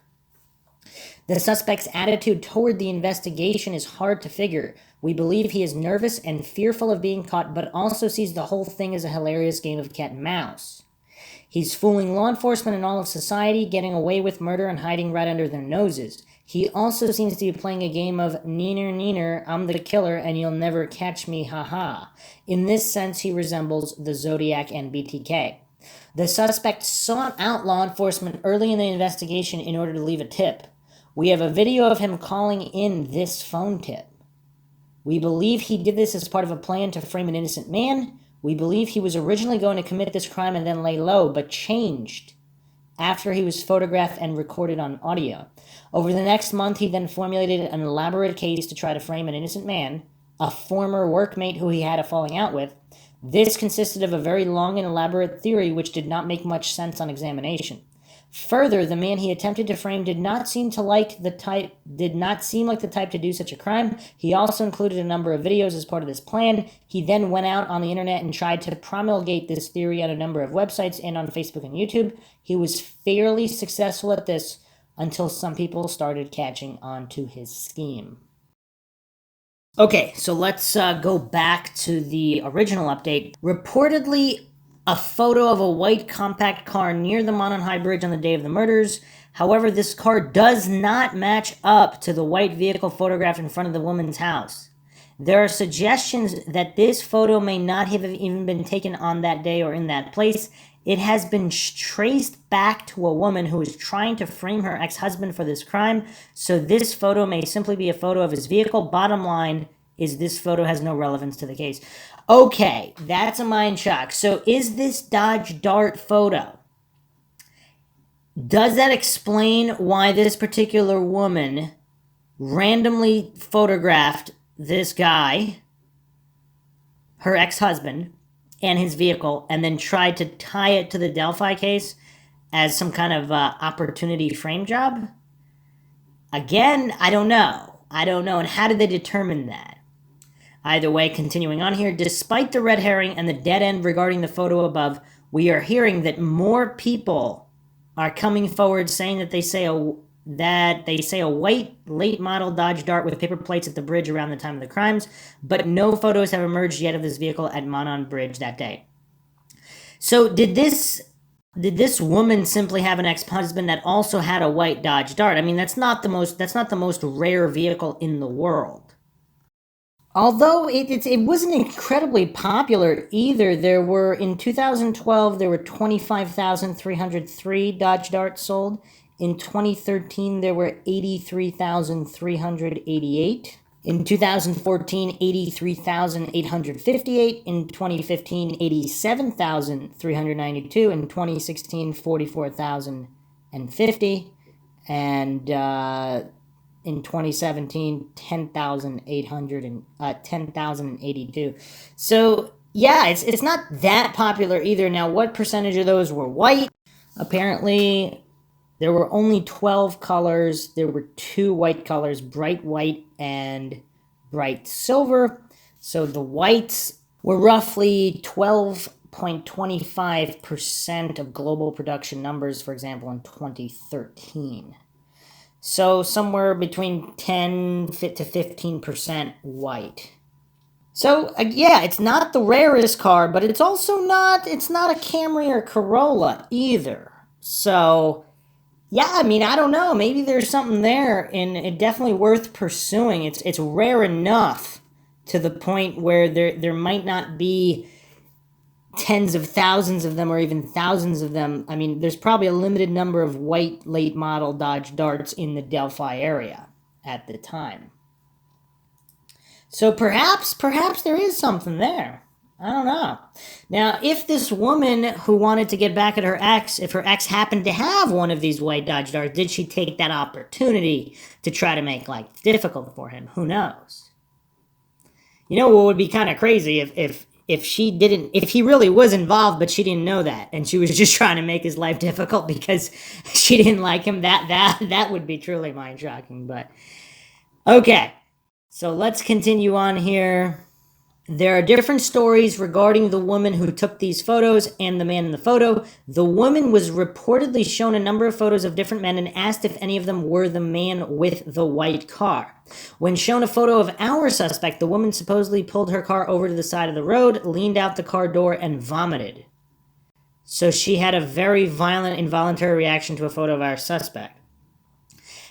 The suspect's attitude toward the investigation is hard to figure. We believe he is nervous and fearful of being caught, but also sees the whole thing as a hilarious game of cat and mouse. He's fooling law enforcement and all of society, getting away with murder and hiding right under their noses. He also seems to be playing a game of neener neener, I'm the killer and you'll never catch me, haha. In this sense, he resembles the Zodiac and BTK. The suspect sought out law enforcement early in the investigation in order to leave a tip. We have a video of him calling in this phone tip. We believe he did this as part of a plan to frame an innocent man. We believe he was originally going to commit this crime and then lay low, but changed after he was photographed and recorded on audio. Over the next month, he then formulated an elaborate case to try to frame an innocent man, a former workmate who he had a falling out with. This consisted of a very long and elaborate theory which did not make much sense on examination. Further, the man he attempted to frame did not seem like the type to do such a crime. He also included a number of videos as part of this plan. He then went out on the internet and tried to promulgate this theory on a number of websites and on Facebook and YouTube. He was fairly successful at this until some people started catching on to his scheme. Okay, so let's go back to the original update. Reportedly, a photo of a white compact car near the Monon High Bridge on the day of the murders. However, this car does not match up to the white vehicle photographed in front of the woman's house. There are suggestions that this photo may not have even been taken on that day or in that place. It has been traced back to a woman who is trying to frame her ex-husband for this crime, so this photo may simply be a photo of his vehicle. Bottom line is this photo has no relevance to the case. Okay, that's a mind shock. So is this Dodge Dart photo? Does that explain why this particular woman randomly photographed this guy, her ex-husband, and his vehicle, and then tried to tie it to the Delphi case as some kind of opportunity frame job? Again, I don't know. And how did they determine that? Either way, continuing on here, despite the red herring and the dead end regarding the photo above, we are hearing that more people are coming forward saying that they say a white late model Dodge Dart with paper plates at the bridge around the time of the crimes, but no photos have emerged yet of this vehicle at Monon Bridge that day. So did this woman simply have an ex-husband that also had a white Dodge Dart? I mean, that's not the most rare vehicle in the world. Although it wasn't incredibly popular either. In 2012, there were 25,303 Dodge Darts sold. In 2013, there were 83,388. In 2014, 83,858. In 2015, 87,392. In 2016, 44,050. And in 2017, 10,082. So yeah, it's not that popular either. Now, what percentage of those were white? Apparently, there were only 12 colors. There were 2 white colors, bright white and bright silver. So the whites were roughly 12.25% of global production numbers, for example, in 2013. So somewhere between 10 to 15% white. So yeah, it's not the rarest car, but it's also not a Camry or Corolla either. So yeah, I mean, I don't know. Maybe there's something there, and it's definitely worth pursuing. It's rare enough to the point where there might not be tens of thousands of them or even thousands of them. I mean, there's probably a limited number of white late model Dodge Darts in the Delphi area at the time. So perhaps there is something there. I don't know. Now, if this woman who wanted to get back at her ex, if her ex happened to have one of these white Dodge Darts, did she take that opportunity to try to make life difficult for him? Who knows? You know what would be kind of crazy if she didn't, if he really was involved, but she didn't know that, and she was just trying to make his life difficult because she didn't like him. That would be truly mind shocking. But okay, so let's continue on here. There are different stories regarding the woman who took these photos and the man in the photo. The woman was reportedly shown a number of photos of different men and asked if any of them were the man with the white car. When shown a photo of our suspect, the woman supposedly pulled her car over to the side of the road, leaned out the car door, and vomited. So she had a very violent, involuntary reaction to a photo of our suspect.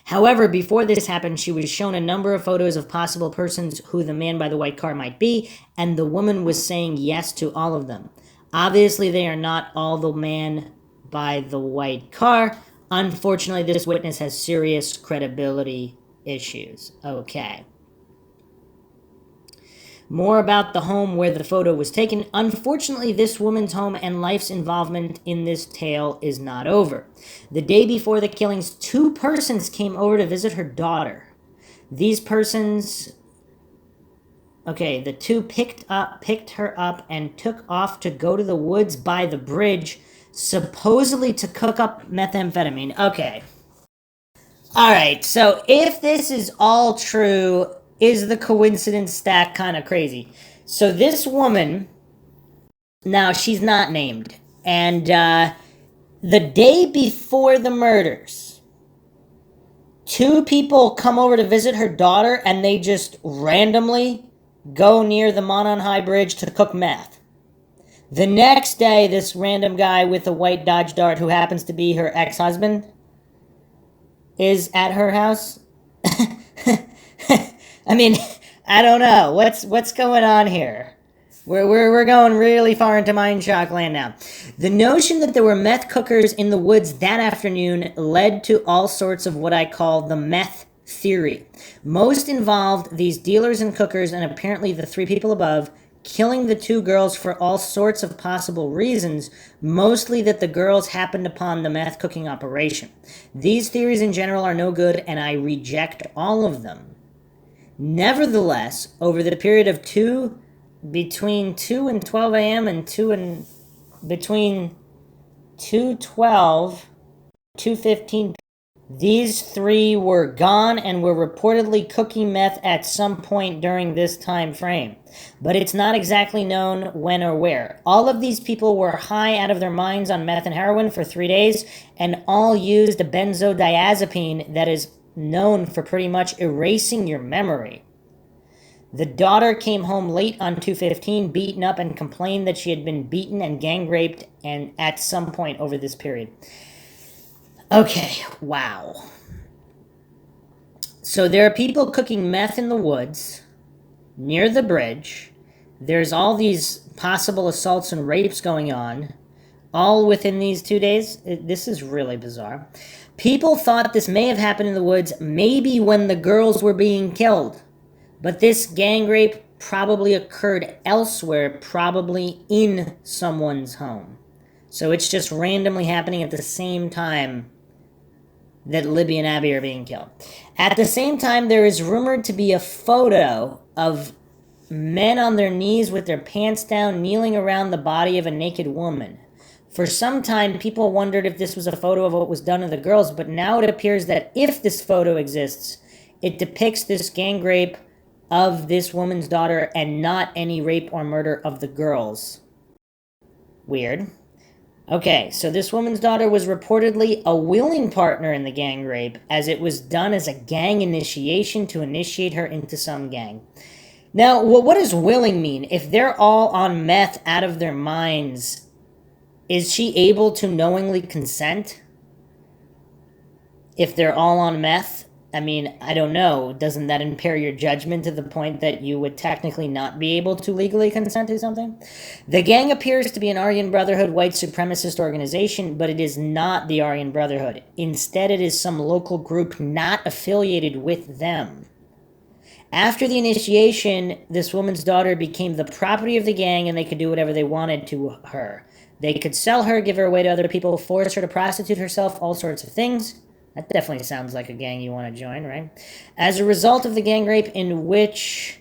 However, before this happened, she was shown a number of photos of possible persons who the man by the white car might be, and the woman was saying yes to all of them. Obviously, they are not all the man by the white car. Unfortunately, this witness has serious credibility issues. Okay. More about the home where the photo was taken. Unfortunately, this woman's home and life's involvement in this tale is not over. The day before the killings, 2 persons came over to visit her daughter. These persons... Okay, the 2 picked her up and took off to go to the woods by the bridge, supposedly to cook up methamphetamine. Okay. Alright, so if this is all true, is the coincidence stack kind of crazy? So this woman, now she's not named, and the day before the murders, 2 people come over to visit her daughter, and they just randomly go near the Monon High Bridge to cook meth. The next day, this random guy with a white Dodge Dart, who happens to be her ex-husband, is at her house. I mean, I don't know. What's going on here? We're going really far into Mindshock land now. The notion that there were meth cookers in the woods that afternoon led to all sorts of what I call the meth theory. Most involved these dealers and cookers, and apparently the 3 people above, killing the 2 girls for all sorts of possible reasons, mostly that the girls happened upon the meth cooking operation. These theories in general are no good, and I reject all of them. Nevertheless, over the period of between 2 and 12 a.m. and between 2:12, 2:15, these 3 were gone and were reportedly cooking meth at some point during this time frame. But it's not exactly known when or where. All of these people were high out of their minds on meth and heroin for 3 days, and all used a benzodiazepine that is known for pretty much erasing your memory. The daughter came home late on 2:15, beaten up, and complained that she had been beaten and gang raped and at some point over this period. Okay, wow. So there are people cooking meth in the woods near the bridge. There's all these possible assaults and rapes going on, all within these 2 days. This is really bizarre. People thought this may have happened in the woods, maybe when the girls were being killed. But this gang rape probably occurred elsewhere, probably in someone's home. So it's just randomly happening at the same time that Libby and Abby are being killed. At the same time, there is rumored to be a photo of men on their knees with their pants down, kneeling around the body of a naked woman. For some time, people wondered if this was a photo of what was done to the girls, but now it appears that if this photo exists, it depicts this gang rape of this woman's daughter and not any rape or murder of the girls. Weird. Okay, so this woman's daughter was reportedly a willing partner in the gang rape, as it was done as a gang initiation to initiate her into some gang. Now, what does willing mean? If they're all on meth out of their minds, is she able to knowingly consent? If they're all on meth? I mean, I don't know. Doesn't that impair your judgment to the point that you would technically not be able to legally consent to something? The gang appears to be an Aryan Brotherhood white supremacist organization, but it is not the Aryan Brotherhood. Instead, it is some local group not affiliated with them. After the initiation, this woman's daughter became the property of the gang and they could do whatever they wanted to her. They could sell her, give her away to other people, force her to prostitute herself, all sorts of things. That definitely sounds like a gang you want to join, right? As a result of the gang rape in which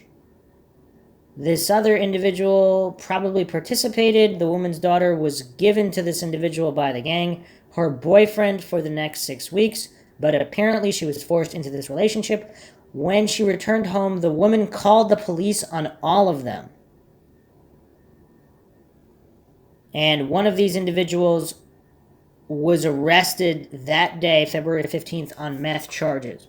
this other individual probably participated, the woman's daughter was given to this individual by the gang, her boyfriend for the next 6 weeks, but apparently she was forced into this relationship. When she returned home, the woman called the police on all of them. And one of these individuals was arrested that day, February 15th, on meth charges.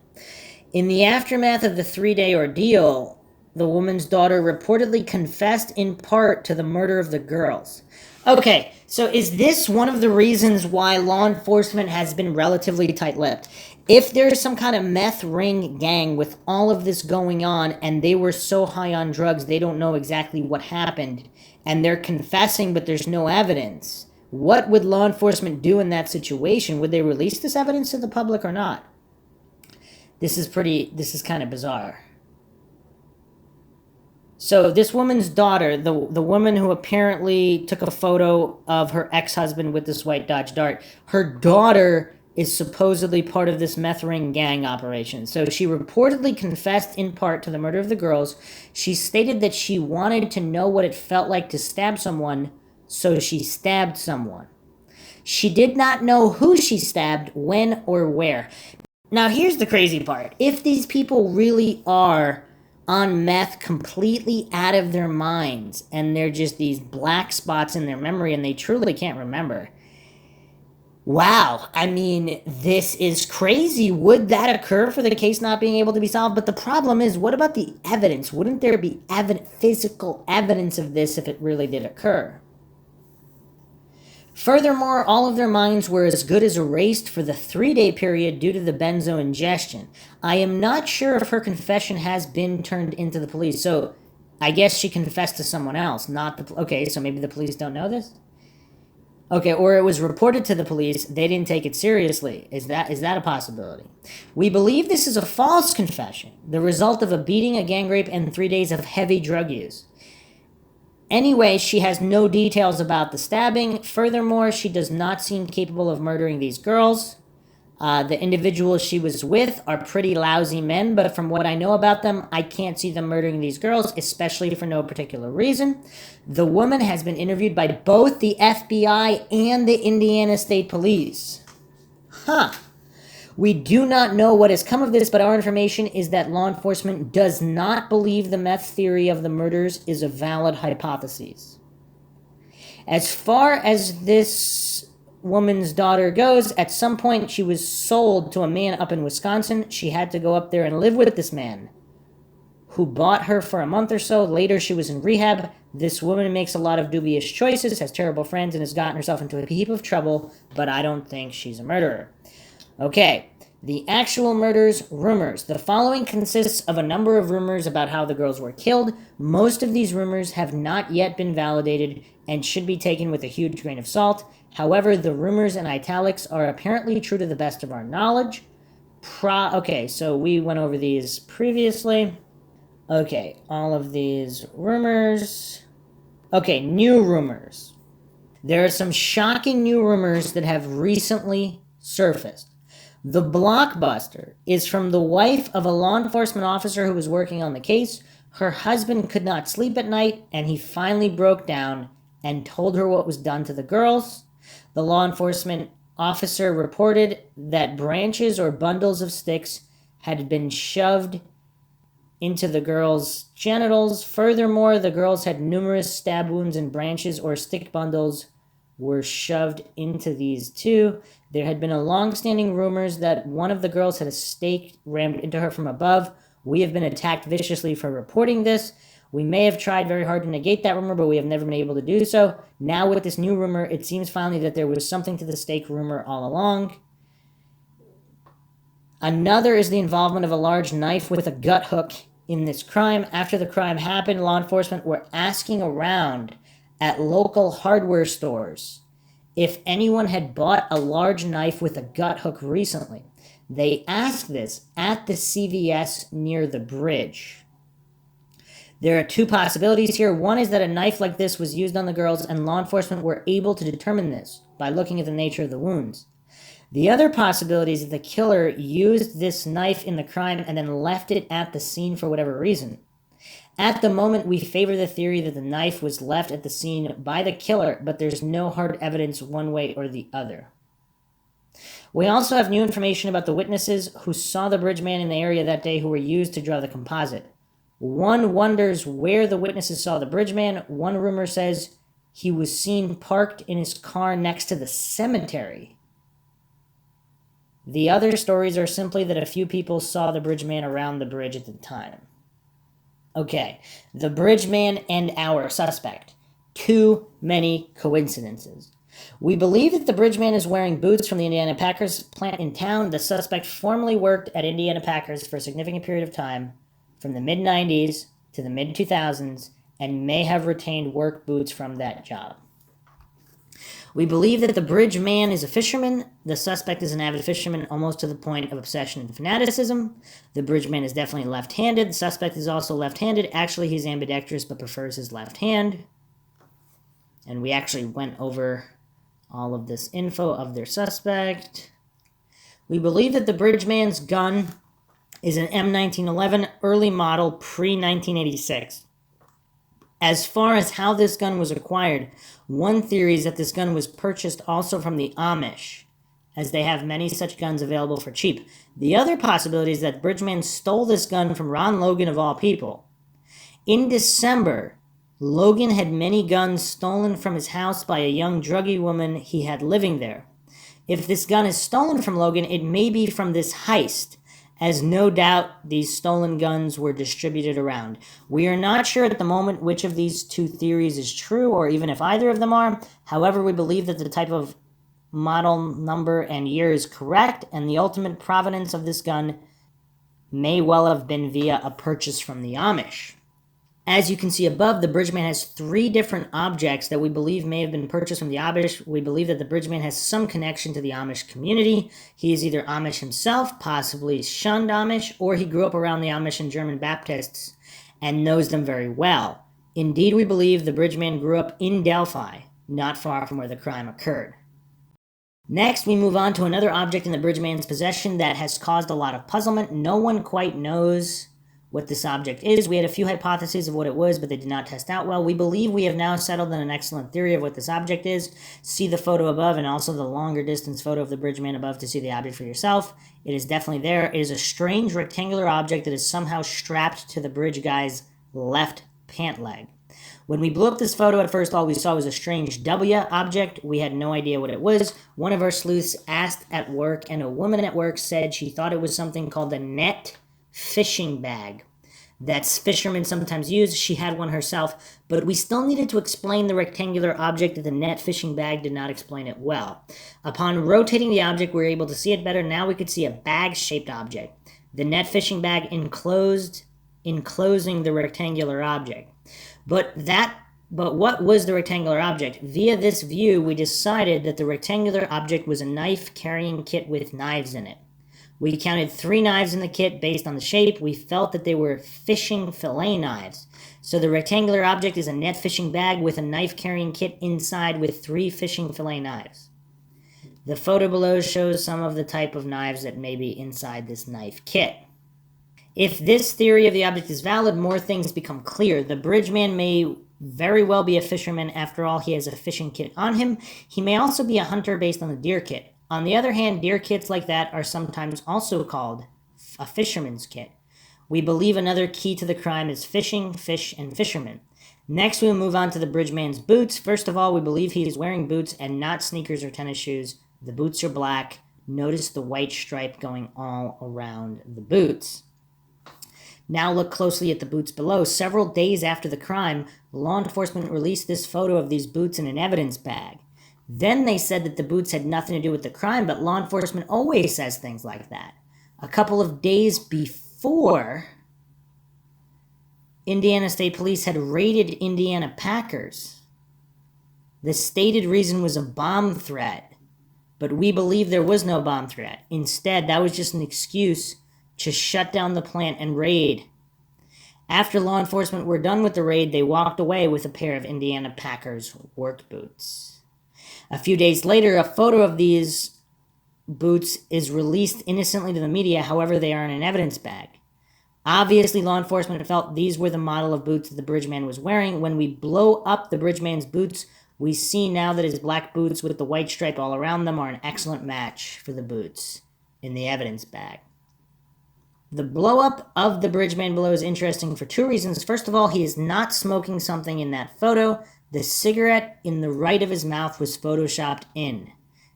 In the aftermath of the 3-day ordeal, the woman's daughter reportedly confessed in part to the murder of the girls. Okay, so is this one of the reasons why law enforcement has been relatively tight-lipped? If there's some kind of meth ring gang with all of this going on and they were so high on drugs they don't know exactly what happened and they're confessing but there's no evidence, what would law enforcement do in that situation? Would they release this evidence to the public or not? This is kind of bizarre. So this woman's daughter, the woman who apparently took a photo of her ex-husband with this white Dodge Dart, her daughter is supposedly part of this meth ring gang operation. So she reportedly confessed in part to the murder of the girls. She stated that she wanted to know what it felt like to stab someone, so she stabbed someone. She did not know who she stabbed, when, or where. Now here's the crazy part. If these people really are on meth completely out of their minds and they're just these black spots in their memory and they truly can't remember, wow, I mean, this is crazy. Would that occur for the case not being able to be solved? But the problem is, what about the evidence? Wouldn't there be physical evidence of this if it really did occur? Furthermore, all of their minds were as good as erased for the 3-day period due to the benzo ingestion. I am not sure if her confession has been turned into the police. So I guess she confessed to someone else, not the... Okay, so maybe the police don't know this? Okay, or it was reported to the police, they didn't take it seriously. Is that a possibility? We believe this is a false confession, the result of a beating, a gang rape, and 3 days of heavy drug use. Anyway, she has no details about the stabbing. Furthermore, she does not seem capable of murdering these girls. The individuals she was with are pretty lousy men, but from what I know about them, I can't see them murdering these girls, especially for no particular reason. The woman has been interviewed by both the FBI and the Indiana State Police. Huh. We do not know what has come of this, but our information is that law enforcement does not believe the meth theory of the murders is a valid hypothesis. As far as this woman's daughter goes, at some point she was sold to a man up in Wisconsin. She had to go up there and live with this man, who bought her for a month or so. Later she was in rehab. This woman makes a lot of dubious choices, has terrible friends, and has gotten herself into a heap of trouble, but I don't think she's a murderer. Okay, the actual murders, rumors. The following consists of a number of rumors about how the girls were killed. Most of these rumors have not yet been validated and should be taken with a huge grain of salt. However, the rumors in italics are apparently true to the best of our knowledge. Okay, so we went over these previously. Okay, all of these rumors. Okay, new rumors. There are some shocking new rumors that have recently surfaced. The blockbuster is from the wife of a law enforcement officer who was working on the case. Her husband could not sleep at night, and he finally broke down and told her what was done to the girls. The law enforcement officer reported that branches or bundles of sticks had been shoved into the girls' genitals. Furthermore, the girls had numerous stab wounds and branches or stick bundles were shoved into these too. There had been a long-standing rumors that one of the girls had a stake rammed into her from above. We have been attacked viciously for reporting this. We may have tried very hard to negate that rumor, but we have never been able to do so. Now with this new rumor, it seems finally that there was something to the stake rumor all along. Another is the involvement of a large knife with a gut hook in this crime. After the crime happened, law enforcement were asking around at local hardware stores if anyone had bought a large knife with a gut hook recently. They asked this at the CVS near the bridge. There are two possibilities here. One is that a knife like this was used on the girls, and law enforcement were able to determine this by looking at the nature of the wounds. The other possibility is that the killer used this knife in the crime and then left it at the scene for whatever reason. At the moment, we favor the theory that the knife was left at the scene by the killer, but there's no hard evidence one way or the other. We also have new information about the witnesses who saw the bridge man in the area that day who were used to draw the composite. One wonders where the witnesses saw the bridge man. One rumor says he was seen parked in his car next to the cemetery. The other stories are simply that a few people saw the bridge man around the bridge at the time. Okay, the bridge man and our suspect. Too many coincidences. We believe that the bridge man is wearing boots from the Indiana Packers plant in town. The suspect formerly worked at Indiana Packers for a significant period of time, from the mid-90s to the mid-2000s, and may have retained work boots from that job. We believe that the bridge man is a fisherman. The suspect is an avid fisherman, almost to the point of obsession and fanaticism. The bridge man is definitely left-handed. The suspect is also left-handed. Actually, he's ambidextrous but prefers his left hand. And we actually went over all of this info of their suspect. We believe that the bridge man's gun is an M1911 early model pre-1986. As far as how this gun was acquired, one theory is that this gun was purchased also from the Amish, as they have many such guns available for cheap. The other possibility is that Bridgman stole this gun from Ron Logan of all people. In December, Logan had many guns stolen from his house by a young druggy woman he had living there. If this gun is stolen from Logan, it may be from this heist, as no doubt these stolen guns were distributed around. We are not sure at the moment which of these two theories is true, or even if either of them are. However, we believe that the type of model number and year is correct, and the ultimate provenance of this gun may well have been via a purchase from the Amish. As you can see above, the Bridgman has 3 different objects that we believe may have been purchased from the Amish. We believe that the Bridgman has some connection to the Amish community. He is either Amish himself, possibly shunned Amish, or he grew up around the Amish and German Baptists and knows them very well. Indeed, we believe the Bridgman grew up in Delphi, not far from where the crime occurred. Next, we move on to another object in the Bridgman's possession that has caused a lot of puzzlement. No one quite knows what this object is. We had a few hypotheses of what it was, but they did not test out well. We believe we have now settled on an excellent theory of what this object is. See the photo above and also the longer distance photo of the Bridgman above to see the object for yourself. It is definitely there. It is a strange rectangular object that is somehow strapped to the bridge guy's left pant leg. When we blew up this photo, at first all we saw was a strange W object. We had no idea what it was. One of our sleuths asked at work, and a woman at work said she thought it was something called a net fishing bag that fishermen sometimes use. She had one herself, but we still needed to explain the rectangular object that the net fishing bag did not explain it well. Upon rotating the object, we were able to see it better. Now we could see a bag-shaped object. The net fishing bag enclosing the rectangular object. But what was the rectangular object? Via this view, we decided that the rectangular object was a knife-carrying kit with knives in it. We counted 3 knives in the kit based on the shape. We felt that they were fishing fillet knives. So the rectangular object is a net fishing bag with a knife-carrying kit inside with 3 fishing fillet knives. The photo below shows some of the type of knives that may be inside this knife kit. If this theory of the object is valid, more things become clear. The Bridgman may very well be a fisherman. After all, he has a fishing kit on him. He may also be a hunter based on the deer kit. On the other hand, deer kits like that are sometimes also called a fisherman's kit. We believe another key to the crime is fishing, fish, and fisherman. Next, we'll move on to the Bridgman's boots. First of all, we believe he is wearing boots and not sneakers or tennis shoes. The boots are black. Notice the white stripe going all around the boots. Now look closely at the boots below. Several days after the crime, law enforcement released this photo of these boots in an evidence bag. Then they said that the boots had nothing to do with the crime, but law enforcement always says things like that. A couple of days before, Indiana State Police had raided Indiana Packers. The stated reason was a bomb threat, but we believe there was no bomb threat. Instead, that was just an excuse to shut down the plant and raid. After law enforcement were done with the raid, they walked away with a pair of Indiana Packers work boots. A few days later, a photo of these boots is released innocently to the media. However, they are in an evidence bag. Obviously, law enforcement felt these were the model of boots that the bridgeman was wearing. When we blow up the bridgeman's boots, we see now that his black boots with the white stripe all around them are an excellent match for the boots in the evidence bag. The blow-up of the bridgeman below is interesting for two reasons. First of all, he is not smoking something in that photo. The cigarette in the right of his mouth was photoshopped in.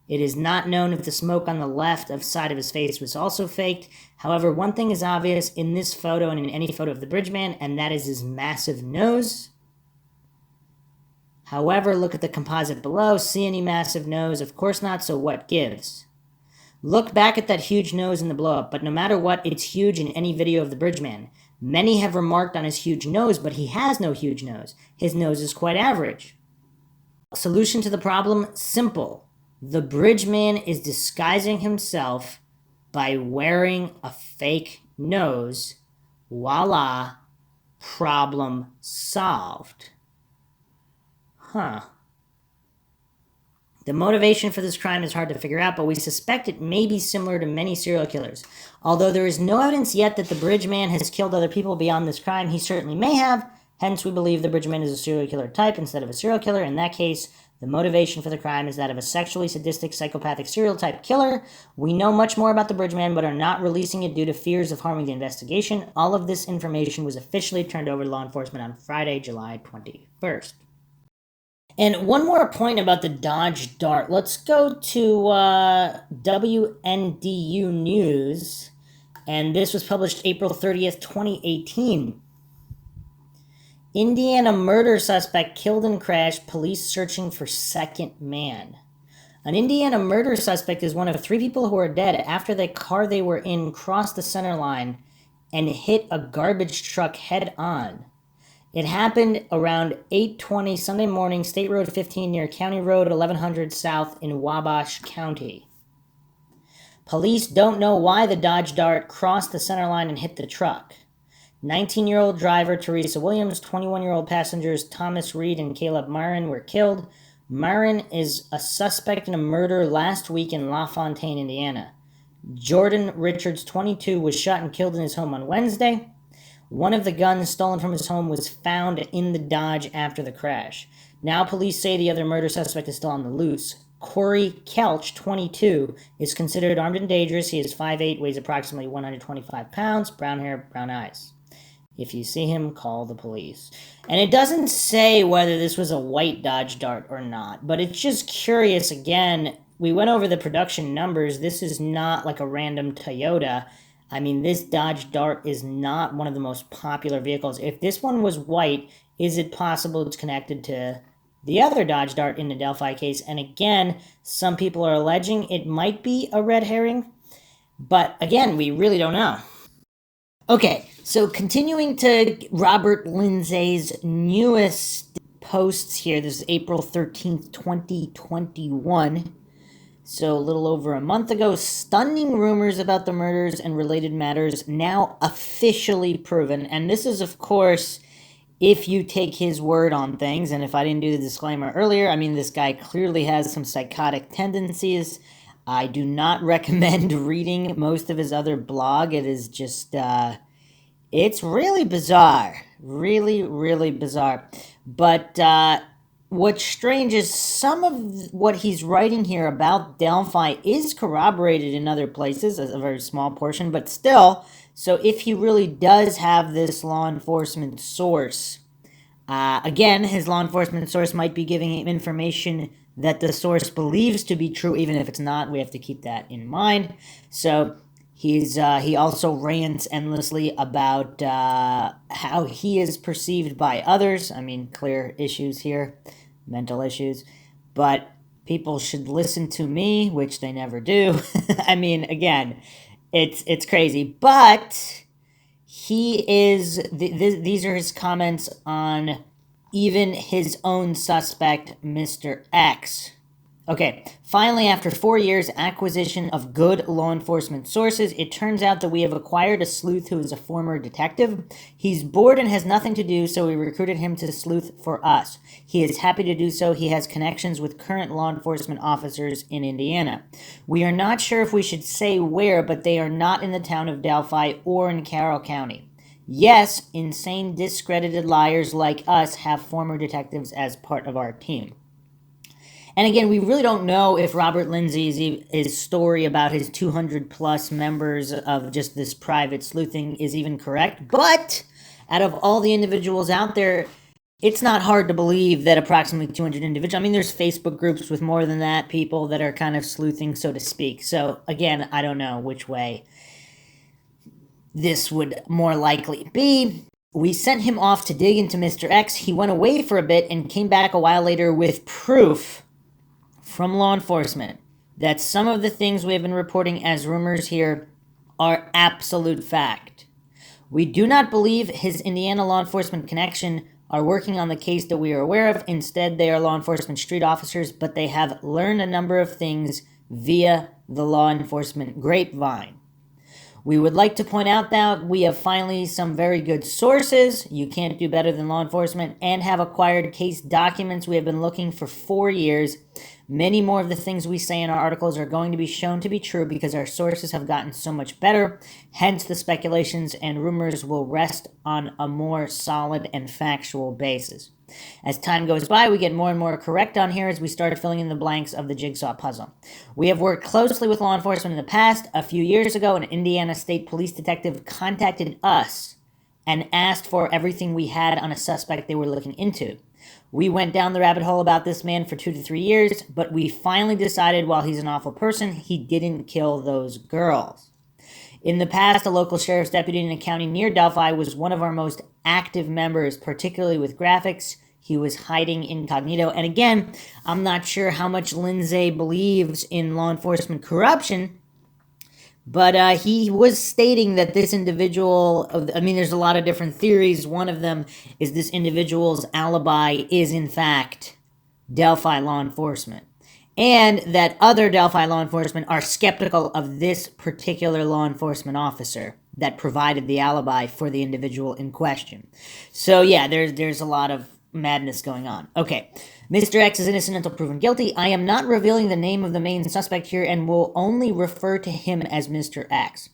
It is not known if the smoke on the left of side of his face was also faked. However, one thing is obvious in this photo and in any photo of the bridgeman, and that is his massive nose. However, look at the composite below. See any massive nose? Of course not, so what gives? Look back at that huge nose in the blow-up, but no matter what, it's huge in any video of the bridgeman. Many have remarked on his huge nose, but he has no huge nose. His nose is quite average. Solution to the problem? Simple. The bridgeman is disguising himself by wearing a fake nose. Voila. Problem solved. The motivation for this crime is hard to figure out, but we suspect it may be similar to many serial killers. Although there is no evidence yet that the bridgeman has killed other people beyond this crime, he certainly may have. Hence, we believe the bridgeman is a serial killer type instead of a serial killer. In that case, the motivation for the crime is that of a sexually sadistic, psychopathic serial type killer. We know much more about the bridgeman, but are not releasing it due to fears of harming the investigation. All of this information was officially turned over to law enforcement on Friday, July 21st. And one more point about the Dodge Dart. Let's go to WNDU News, and this was published April 30th, 2018. Indiana murder suspect killed in crash, police searching for second man. An Indiana murder suspect is one of three people who are dead after the car they were in crossed the center line and hit a garbage truck head on. It happened around 8:20 Sunday morning, State Road 15 near County Road 1100 South in Wabash County. Police don't know why the Dodge Dart crossed the center line and hit the truck. 19-year-old driver Teresa Williams, 21-year-old passengers Thomas Reed and Caleb Myron were killed. Myron is a suspect in a murder last week in LaFontaine, Indiana. Jordan Richards, 22, was shot and killed in his home on Wednesday. One of the guns stolen from his home was found in the Dodge after the crash. Now police say the other murder suspect is still on the loose. Corey Kelch, 22, is considered armed and dangerous. He is 5'8", weighs approximately 125 pounds, brown hair, brown eyes. If you see him, call the police. And it doesn't say whether this was a white Dodge Dart or not, but it's just curious. Again, we went over the production numbers. This is not like a random Toyota. I mean, this Dodge Dart is not one of the most popular vehicles. If this one was white, is it possible it's connected to the other Dodge Dart in the Delphi case? And again, some people are alleging it might be a red herring. But again, we really don't know. Okay, so continuing to Robert Lindsay's newest posts here. This is April 13th, 2021. So a little over a month ago, stunning rumors about the murders and related matters now officially proven. And this is, of course, if you take his word on things. And if I didn't do the disclaimer earlier, I mean, this guy clearly has some psychotic tendencies. I do not recommend reading most of his other blog. It is just, it's really bizarre. Really, really bizarre. But, what's strange is some of what he's writing here about Delphi is corroborated in other places, a very small portion, but still. So if he really does have this law enforcement source, again, his law enforcement source might be giving him information that the source believes to be true, even if it's not. We have to keep that in mind. So he also rants endlessly about how he is perceived by others. I mean, clear issues here. Mental issues, but people should listen to me, which they never do. I mean, again, it's crazy, but he is, these are his comments on even his own suspect, Mr. X. Okay, finally, after 4 years acquisition of good law enforcement sources, it turns out that we have acquired a sleuth who is a former detective. He's bored and has nothing to do, so we recruited him to sleuth for us. He is happy to do so. He has connections with current law enforcement officers in Indiana. We are not sure if we should say where, but they are not in the town of Delphi or in Carroll County. Yes, insane, discredited liars like us have former detectives as part of our team. And again, we really don't know if Robert Lindsay's story about his 200 plus members of just this private sleuthing is even correct. But out of all the individuals out there, it's not hard to believe that approximately 200 individuals. I mean, there's Facebook groups with more than that, people that are kind of sleuthing, so to speak. So again, I don't know which way this would more likely be. We sent him off to dig into Mr. X. He went away for a bit and came back a while later with proof from law enforcement that some of the things we have been reporting as rumors here are absolute fact. We do not believe his Indiana law enforcement connection are working on the case that we are aware of. Instead, they are law enforcement street officers, but they have learned a number of things via the law enforcement grapevine. We would like to point out that we have finally some very good sources. You can't do better than law enforcement, and have acquired case documents we have been looking for 4 years. Many more of the things we say in our articles are going to be shown to be true because our sources have gotten so much better. Hence, the speculations and rumors will rest on a more solid and factual basis. As time goes by, we get more and more correct on here as we start filling in the blanks of the jigsaw puzzle. We have worked closely with law enforcement in the past. A few years ago, an Indiana State Police detective contacted us and asked for everything we had on a suspect they were looking into. We went down the rabbit hole about this man for 2 to 3 years, but we finally decided while he's an awful person, he didn't kill those girls. In the past, a local sheriff's deputy in a county near Delphi was one of our most active members, particularly with graphics. He was hiding incognito. And again, I'm not sure how much Lindsay believes in law enforcement corruption, but he was stating that this individual, I mean, there's a lot of different theories. One of them is this individual's alibi is, in fact, Delphi law enforcement. And that other Delphi law enforcement are skeptical of this particular law enforcement officer that provided the alibi for the individual in question. So yeah, there's a lot of madness going on. Okay, Mr. X is innocent until proven guilty. I am not revealing the name of the main suspect here and will only refer to him as Mr. X.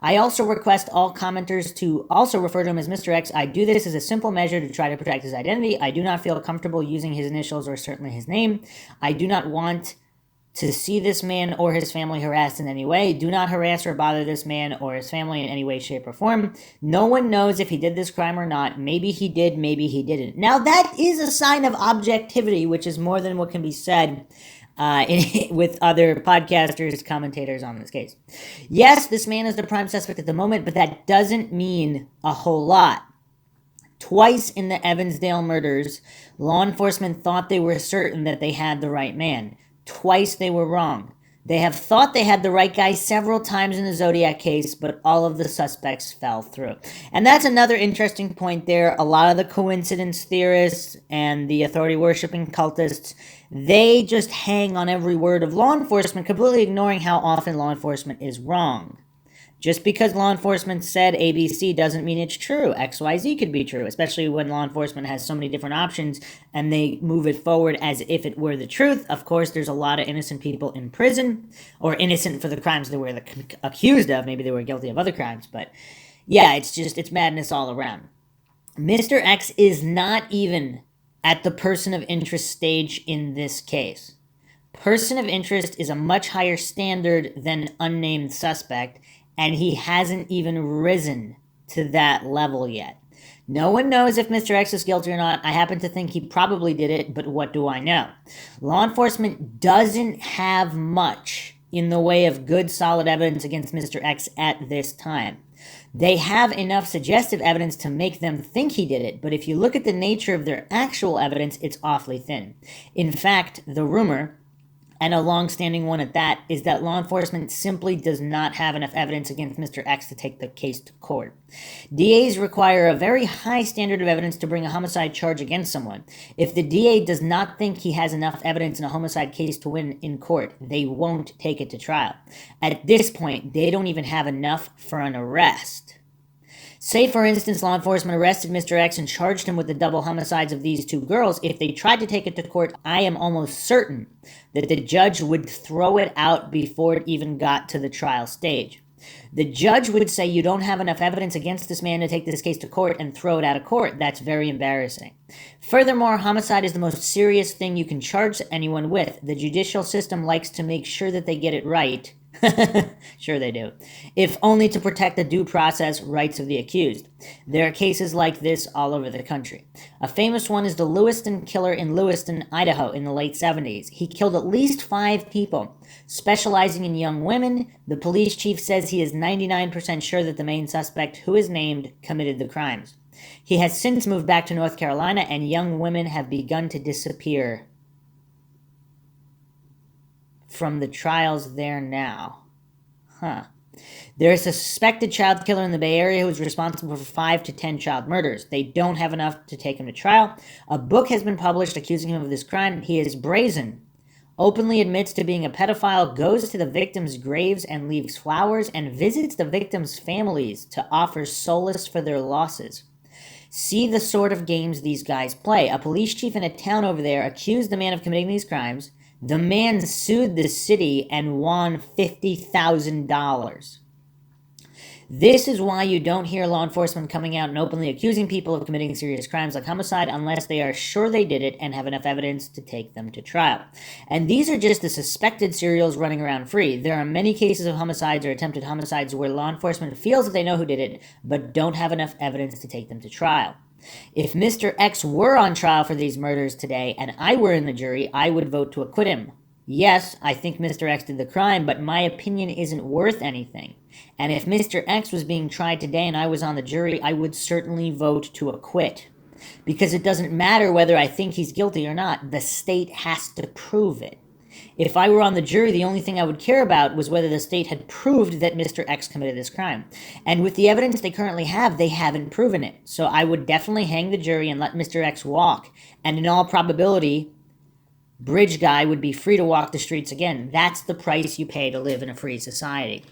I also request all commenters to also refer to him as Mr. X. I do this as a simple measure to try to protect his identity. I do not feel comfortable using his initials or certainly his name. I do not want to see this man or his family harassed in any way. Do not harass or bother this man or his family in any way, shape, or form. No one knows if he did this crime or not. Maybe he did, maybe he didn't. Now, that is a sign of objectivity, which is more than what can be said with other podcasters, commentators on this case. Yes, this man is the prime suspect at the moment, but that doesn't mean a whole lot. Twice in the Evansdale murders, law enforcement thought they were certain that they had the right man. Twice they were wrong. They have thought they had the right guy several times in the Zodiac case, but all of the suspects fell through. And that's another interesting point there. A lot of the coincidence theorists and the authority-worshipping cultists, they just hang on every word of law enforcement, completely ignoring how often law enforcement is wrong. Just because law enforcement said ABC doesn't mean it's true. XYZ could be true, especially when law enforcement has so many different options and they move it forward as if it were the truth. Of course, there's a lot of innocent people in prison, or innocent for the crimes they were accused of. Maybe they were guilty of other crimes, but yeah, it's madness all around. Mr. X is not even at the person of interest stage in this case. Person of interest is a much higher standard than unnamed suspect, and he hasn't even risen to that level yet. No one knows if Mr. X is guilty or not. I happen to think he probably did it, but what do I know? Law enforcement doesn't have much in the way of good, solid evidence against Mr. X at this time. They have enough suggestive evidence to make them think he did it, but if you look at the nature of their actual evidence, it's awfully thin. In fact, the rumor and a long-standing one at that, is that law enforcement simply does not have enough evidence against Mr. X to take the case to court. DAs require a very high standard of evidence to bring a homicide charge against someone. If the DA does not think he has enough evidence in a homicide case to win in court, they won't take it to trial. At this point, they don't even have enough for an arrest. Say, for instance, law enforcement arrested Mr. X and charged him with the double homicides of these two girls. If they tried to take it to court, I am almost certain that the judge would throw it out before it even got to the trial stage. The judge would say, you don't have enough evidence against this man to take this case to court, and throw it out of court. That's very embarrassing. Furthermore, homicide is the most serious thing you can charge anyone with. The judicial system likes to make sure that they get it right. Sure they do. If only to protect the due process rights of the accused. There are cases like this all over the country. A famous one is the Lewiston killer in Lewiston, Idaho in the late 70s. He killed at least 5 people. Specializing in young women, the police chief says he is 99% sure that the main suspect, who is named, committed the crimes. He has since moved back to North Carolina, and young women have begun to disappear from the trials there now. There is a suspected child killer in the Bay Area who is responsible for 5 to 10 child murders. They don't have enough to take him to trial. A book has been published accusing him of this crime. He is brazen, openly admits to being a pedophile, goes to the victims' graves and leaves flowers, and visits the victims' families to offer solace for their losses. See the sort of games these guys play. A police chief in a town over there accused the man of committing these crimes. The man sued the city and won $50,000. This is why you don't hear law enforcement coming out and openly accusing people of committing serious crimes like homicide unless they are sure they did it and have enough evidence to take them to trial. And these are just the suspected serials running around free. There are many cases of homicides or attempted homicides where law enforcement feels that they know who did it, but don't have enough evidence to take them to trial. If Mr. X were on trial for these murders today and I were in the jury, I would vote to acquit him. Yes, I think Mr. X did the crime, but my opinion isn't worth anything. And if Mr. X was being tried today and I was on the jury, I would certainly vote to acquit. Because it doesn't matter whether I think he's guilty or not. The state has to prove it. If I were on the jury, the only thing I would care about was whether the state had proved that Mr. X committed this crime. And with the evidence they currently have, they haven't proven it. So I would definitely hang the jury and let Mr. X walk. And in all probability, Bridge Guy would be free to walk the streets again. That's the price you pay to live in a free society.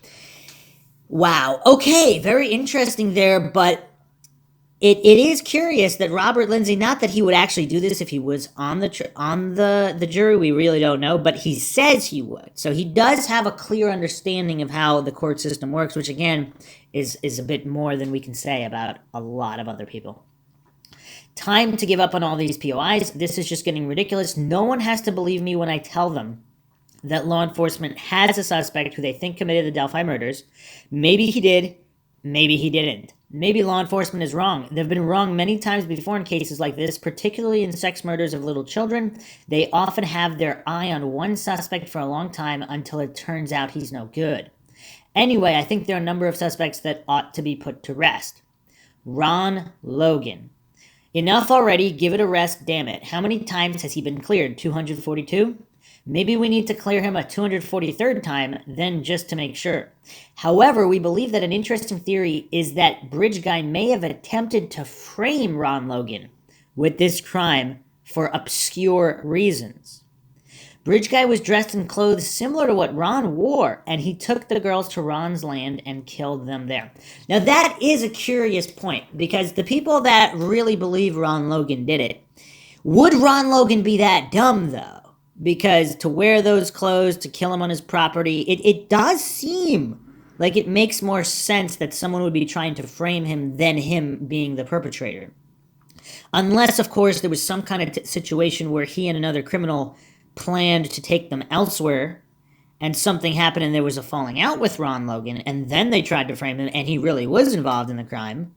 Wow. Okay, very interesting there, but it is curious that Robert Lindsay, not that he would actually do this if he was on the jury, we really don't know, but he says he would. So he does have a clear understanding of how the court system works, which again is a bit more than we can say about a lot of other people. Time to give up on all these POIs. This is just getting ridiculous. No one has to believe me when I tell them that law enforcement has a suspect who they think committed the Delphi murders. Maybe he did, maybe he didn't. Maybe law enforcement is wrong. They've been wrong many times before in cases like this, particularly in sex murders of little children. They often have their eye on one suspect for a long time until it turns out he's no good. Anyway, I think there are a number of suspects that ought to be put to rest. Ron Logan. Enough already, give it a rest, damn it. How many times has he been cleared? 242? Maybe we need to clear him a 243rd time, then just to make sure. However, we believe that an interesting theory is that Bridge Guy may have attempted to frame Ron Logan with this crime for obscure reasons. Bridge Guy was dressed in clothes similar to what Ron wore, and he took the girls to Ron's land and killed them there. Now that is a curious point, because the people that really believe Ron Logan did it, would Ron Logan be that dumb though? Because to wear those clothes, to kill him on his property, it does seem like it makes more sense that someone would be trying to frame him than him being the perpetrator. Unless, of course, there was some kind of situation where he and another criminal planned to take them elsewhere, and something happened and there was a falling out with Ron Logan, and then they tried to frame him, and he really was involved in the crime.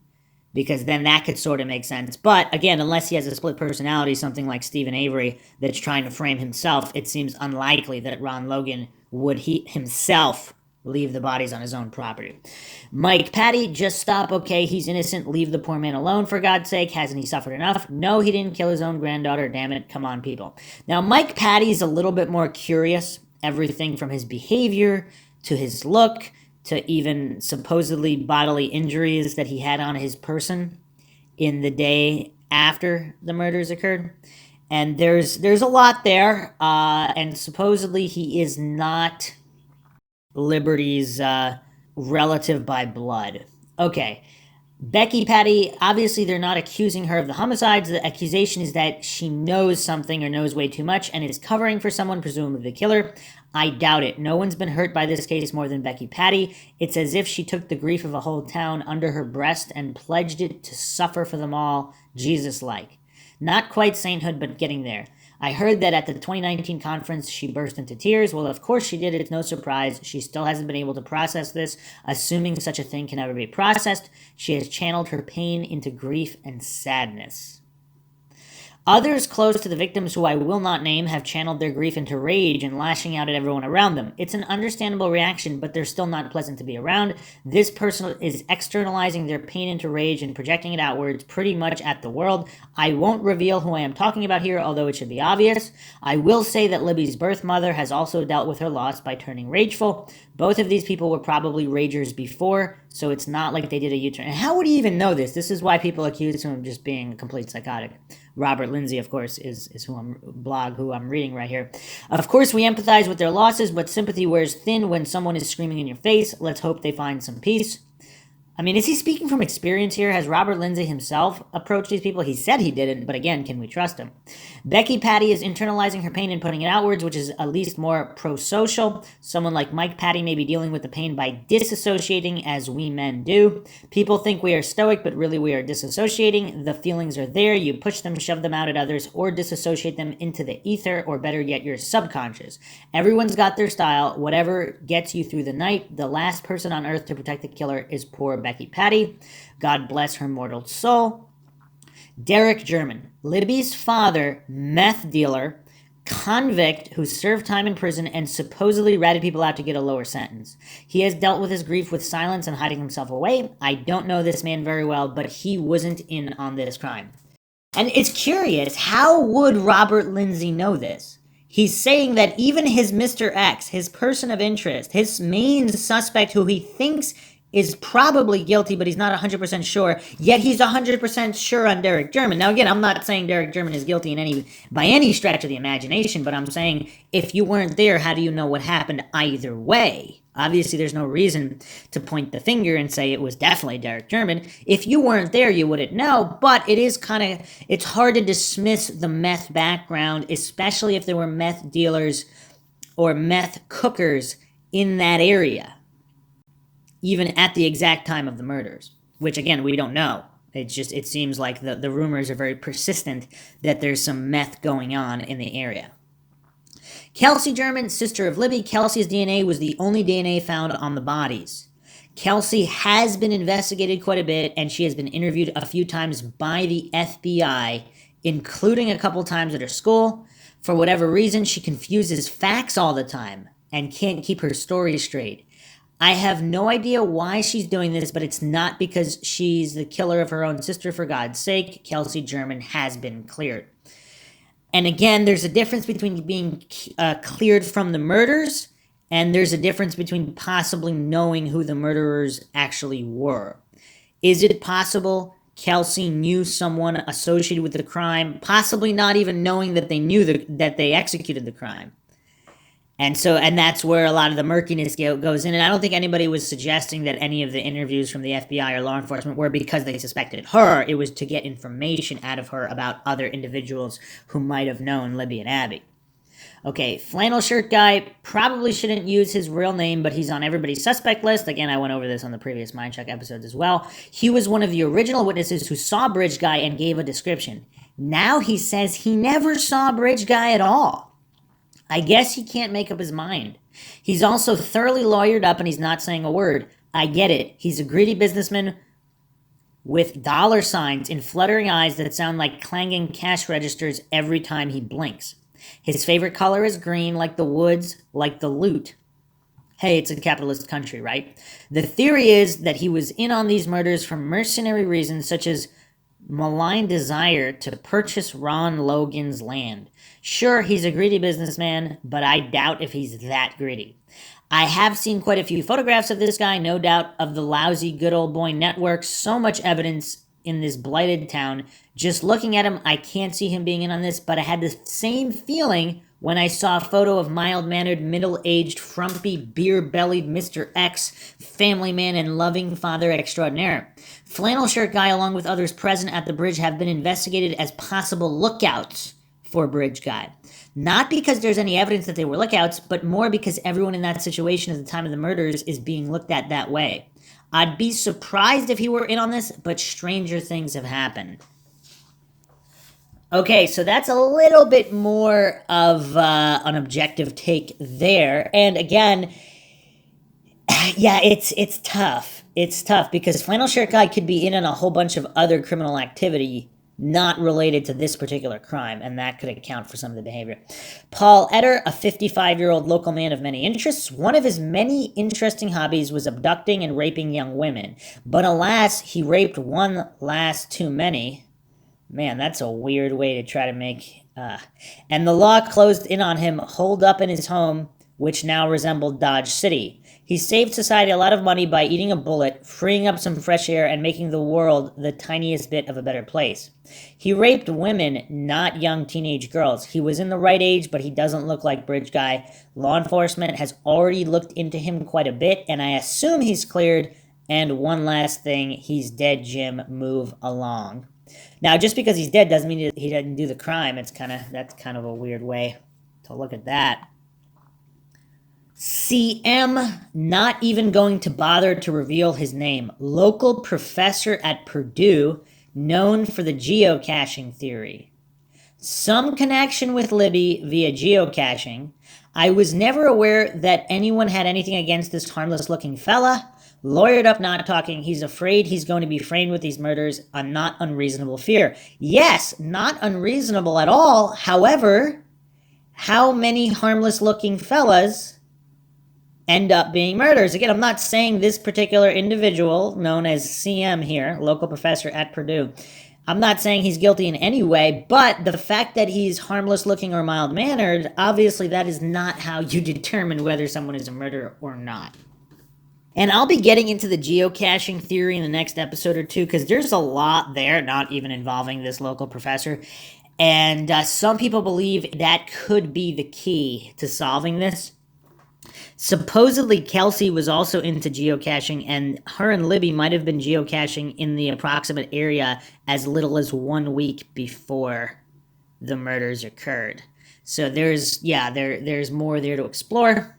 Because then that could sort of make sense. But again, unless he has a split personality, something like Stephen Avery that's trying to frame himself, it seems unlikely that Ron Logan would himself leave the bodies on his own property. Mike Patty, just stop. Okay, he's innocent. Leave the poor man alone, for God's sake. Hasn't he suffered enough? No, he didn't kill his own granddaughter. Damn it. Come on, people. Now, Mike Patty's a little bit more curious. Everything from his behavior to his look to even supposedly bodily injuries that he had on his person in the day after the murders occurred. And there's a lot there. And supposedly he is not Liberty's relative by blood. Okay. Becky Patty, obviously they're not accusing her of the homicides. The accusation is that she knows something or knows way too much and is covering for someone, presumably the killer. I doubt it. No one's been hurt by this case more than Becky Patty. It's as if she took the grief of a whole town under her breast and pledged it to suffer for them all, Jesus-like. Not quite sainthood, but getting there. I heard that at the 2019 conference, she burst into tears. Well, of course she did. It's no surprise. She still hasn't been able to process this, assuming such a thing can ever be processed. She has channeled her pain into grief and sadness. Others close to the victims, who I will not name, have channeled their grief into rage and lashing out at everyone around them. It's an understandable reaction, but they're still not pleasant to be around. This person is externalizing their pain into rage and projecting it outwards pretty much at the world. I won't reveal who I am talking about here, although it should be obvious. I will say that Libby's birth mother has also dealt with her loss by turning rageful. Both of these people were probably ragers before, so it's not like they did a U-turn. And how would he even know this? This is why people accuse him of just being a complete psychotic. Robert Lindsay, of course, is who I'm reading right here. Of course, we empathize with their losses, but sympathy wears thin when someone is screaming in your face. Let's hope they find some peace. I mean, is he speaking from experience here? Has Robert Lindsay himself approached these people? He said he didn't, but again, can we trust him? Becky Patty is internalizing her pain and putting it outwards, which is at least more pro-social. Someone like Mike Patty may be dealing with the pain by disassociating, as we men do. People think we are stoic, but really we are disassociating. The feelings are there. You push them, shove them out at others, or disassociate them into the ether, or better yet, your subconscious. Everyone's got their style. Whatever gets you through the night. The last person on earth to protect the killer is poor Becky Patty. God bless her mortal soul. Derek German, Libby's father, meth dealer, convict who served time in prison and supposedly ratted people out to get a lower sentence. He has dealt with his grief with silence and hiding himself away. I don't know this man very well, but he wasn't in on this crime. And it's curious, how would Robert Lindsay know this? He's saying that even his Mr. X, his person of interest, his main suspect who he thinks is probably guilty, but he's not 100% sure, yet he's 100% sure on Derek German. Now, again, I'm not saying Derek German is guilty by any stretch of the imagination, but I'm saying if you weren't there, how do you know what happened either way? Obviously, there's no reason to point the finger and say it was definitely Derek German. If you weren't there, you wouldn't know, but it is it's hard to dismiss the meth background, especially if there were meth dealers or meth cookers in that area, even at the exact time of the murders, which, again, we don't know. It seems like the rumors are very persistent that there's some meth going on in the area. Kelsey German, sister of Libby. Kelsey's DNA was the only DNA found on the bodies. Kelsey has been investigated quite a bit, and she has been interviewed a few times by the FBI, including a couple times at her school. For whatever reason, she confuses facts all the time and can't keep her story straight. I have no idea why she's doing this, but it's not because she's the killer of her own sister, for God's sake. Kelsey German has been cleared. And again, there's a difference between being cleared from the murders, and there's a difference between possibly knowing who the murderers actually were. Is it possible Kelsey knew someone associated with the crime, possibly not even knowing that they knew that they executed the crime? And that's where a lot of the murkiness goes in. And I don't think anybody was suggesting that any of the interviews from the FBI or law enforcement were because they suspected her. It was to get information out of her about other individuals who might have known Libby and Abby. Okay, flannel shirt guy probably shouldn't use his real name, but he's on everybody's suspect list. Again, I went over this on the previous Mindshock episodes as well. He was one of the original witnesses who saw Bridge Guy and gave a description. Now he says he never saw Bridge Guy at all. I guess he can't make up his mind. He's also thoroughly lawyered up and he's not saying a word. I get it. He's a greedy businessman with dollar signs in fluttering eyes that sound like clanging cash registers every time he blinks. His favorite color is green, like the woods, like the loot. Hey, it's a capitalist country, right? The theory is that he was in on these murders for mercenary reasons such as malign desire to purchase Ron Logan's land. Sure, he's a greedy businessman, but I doubt if he's that greedy. I have seen quite a few photographs of this guy, no doubt of the lousy good old boy network, so much evidence in this blighted town. Just looking at him, I can't see him being in on this, but I had the same feeling when I saw a photo of mild-mannered, middle-aged, frumpy, beer-bellied Mr. X, family man and loving father extraordinaire. Flannel shirt guy, along with others present at the bridge, have been investigated as possible lookouts for bridge guy. Not because there's any evidence that they were lookouts, but more because everyone in that situation at the time of the murders is being looked at that way. I'd be surprised if he were in on this, but stranger things have happened. Okay, so that's a little bit more of an objective take there. And again, yeah, it's tough. It's tough because Flannel Shirt Guy could be in on a whole bunch of other criminal activity not related to this particular crime, and that could account for some of the behavior. Paul Etter, a 55-year-old local man of many interests, one of his many interesting hobbies was abducting and raping young women. But alas, he raped one last too many. Man, that's a weird way to try to make... And the law closed in on him, holed up in his home, which now resembled Dodge City. He saved society a lot of money by eating a bullet, freeing up some fresh air, and making the world the tiniest bit of a better place. He raped women, not young teenage girls. He was in the right age, but he doesn't look like Bridge Guy. Law enforcement has already looked into him quite a bit, and I assume he's cleared. And one last thing, he's dead, Jim. Move along. Now, just because he's dead doesn't mean he didn't do the crime. That's kind of a weird way to look at that. CM not even going to bother to reveal his name. Local professor at Purdue, known for the geocaching theory. Some connection with Libby via geocaching. I was never aware that anyone had anything against this harmless-looking fella. Lawyered up, not talking. He's afraid he's going to be framed with these murders. A not unreasonable fear. Yes, not unreasonable at all. However, how many harmless-looking fellas end up being murders? Again, I'm not saying this particular individual, known as CM here, local professor at Purdue, I'm not saying he's guilty in any way, but the fact that he's harmless looking or mild mannered, obviously that is not how you determine whether someone is a murderer or not. And I'll be getting into the geocaching theory in the next episode or two, because there's a lot there, not even involving this local professor. And some people believe that could be the key to solving this. Supposedly, Kelsey was also into geocaching, and her and Libby might have been geocaching in the approximate area as little as 1 week before the murders occurred. So there's more there to explore.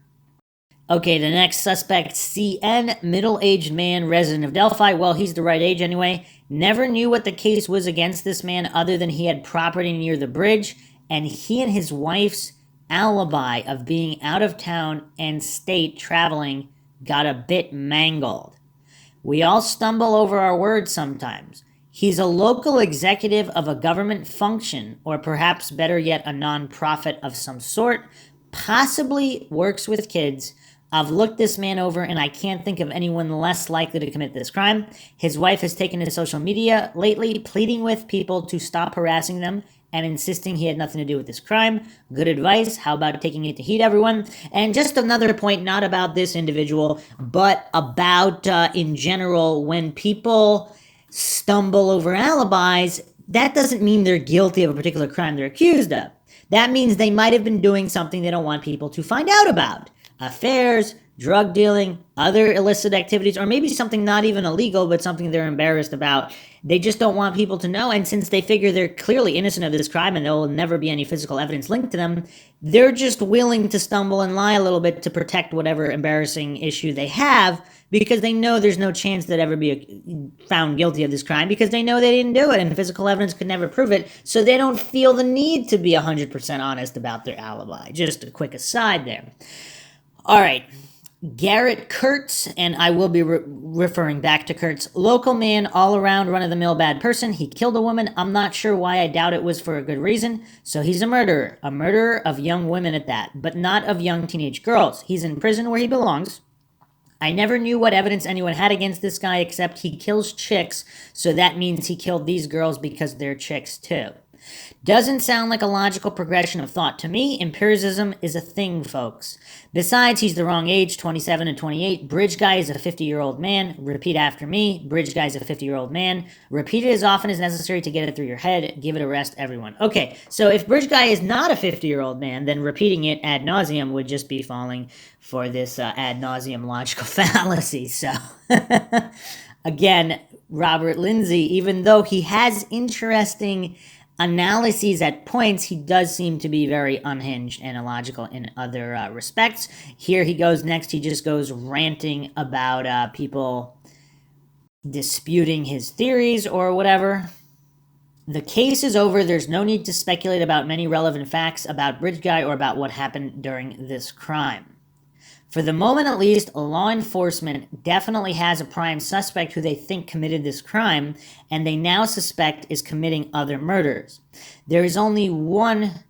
Okay, the next suspect, CN, middle-aged man, resident of Delphi. Well, he's the right age anyway. Never knew what the case was against this man other than he had property near the bridge, and he and his wife's alibi of being out of town and state traveling got a bit mangled. We all stumble over our words sometimes. He's a local executive of a government function, or perhaps better yet, a non-profit of some sort, possibly works with kids. I've looked this man over and I can't think of anyone less likely to commit this crime. His wife has taken to social media lately, pleading with people to stop harassing them and insisting he had nothing to do with this crime. Good advice. How about taking it to heat, everyone? And just another point, not about this individual, but about in general, when people stumble over alibis, that doesn't mean they're guilty of a particular crime they're accused of. That means they might have been doing something they don't want people to find out about. Affairs, drug dealing, other illicit activities, or maybe something not even illegal, but something they're embarrassed about. They just don't want people to know, and since they figure they're clearly innocent of this crime and there will never be any physical evidence linked to them, they're just willing to stumble and lie a little bit to protect whatever embarrassing issue they have, because they know there's no chance they'd ever be found guilty of this crime, because they know they didn't do it and physical evidence could never prove it, so they don't feel the need to be 100% honest about their alibi. Just a quick aside there. All right, Garrett Kurtz, and I will be referring back to Kurtz, local man, all around run-of-the-mill bad person. He killed a woman. I'm not sure why. I doubt it was for a good reason. So he's a murderer of young women at that, but not of young teenage girls. He's in prison where he belongs. I never knew what evidence anyone had against this guy except he kills chicks, so that means he killed these girls because they're chicks too. Doesn't sound like a logical progression of thought to me. Empiricism is a thing, folks. Besides, he's the wrong age, 27 and 28. Bridge guy is a 50-year-old man. Repeat after me. Bridge guy is a 50-year-old man. Repeat it as often as necessary to get it through your head. Give it a rest, everyone. Okay, so if bridge guy is not a 50-year-old man, then repeating it ad nauseum would just be falling for this ad nauseum logical fallacy. So, again, Robert Lindsay, even though he has interesting analyses at points, he does seem to be very unhinged and illogical in other respects. Here he goes next. He just goes ranting about people disputing his theories or whatever. The case is over. There's no need to speculate about many relevant facts about Bridge Guy or about what happened during this crime. For the moment, at least, law enforcement definitely has a prime suspect who they think committed this crime, and they now suspect is committing other murders. There is only one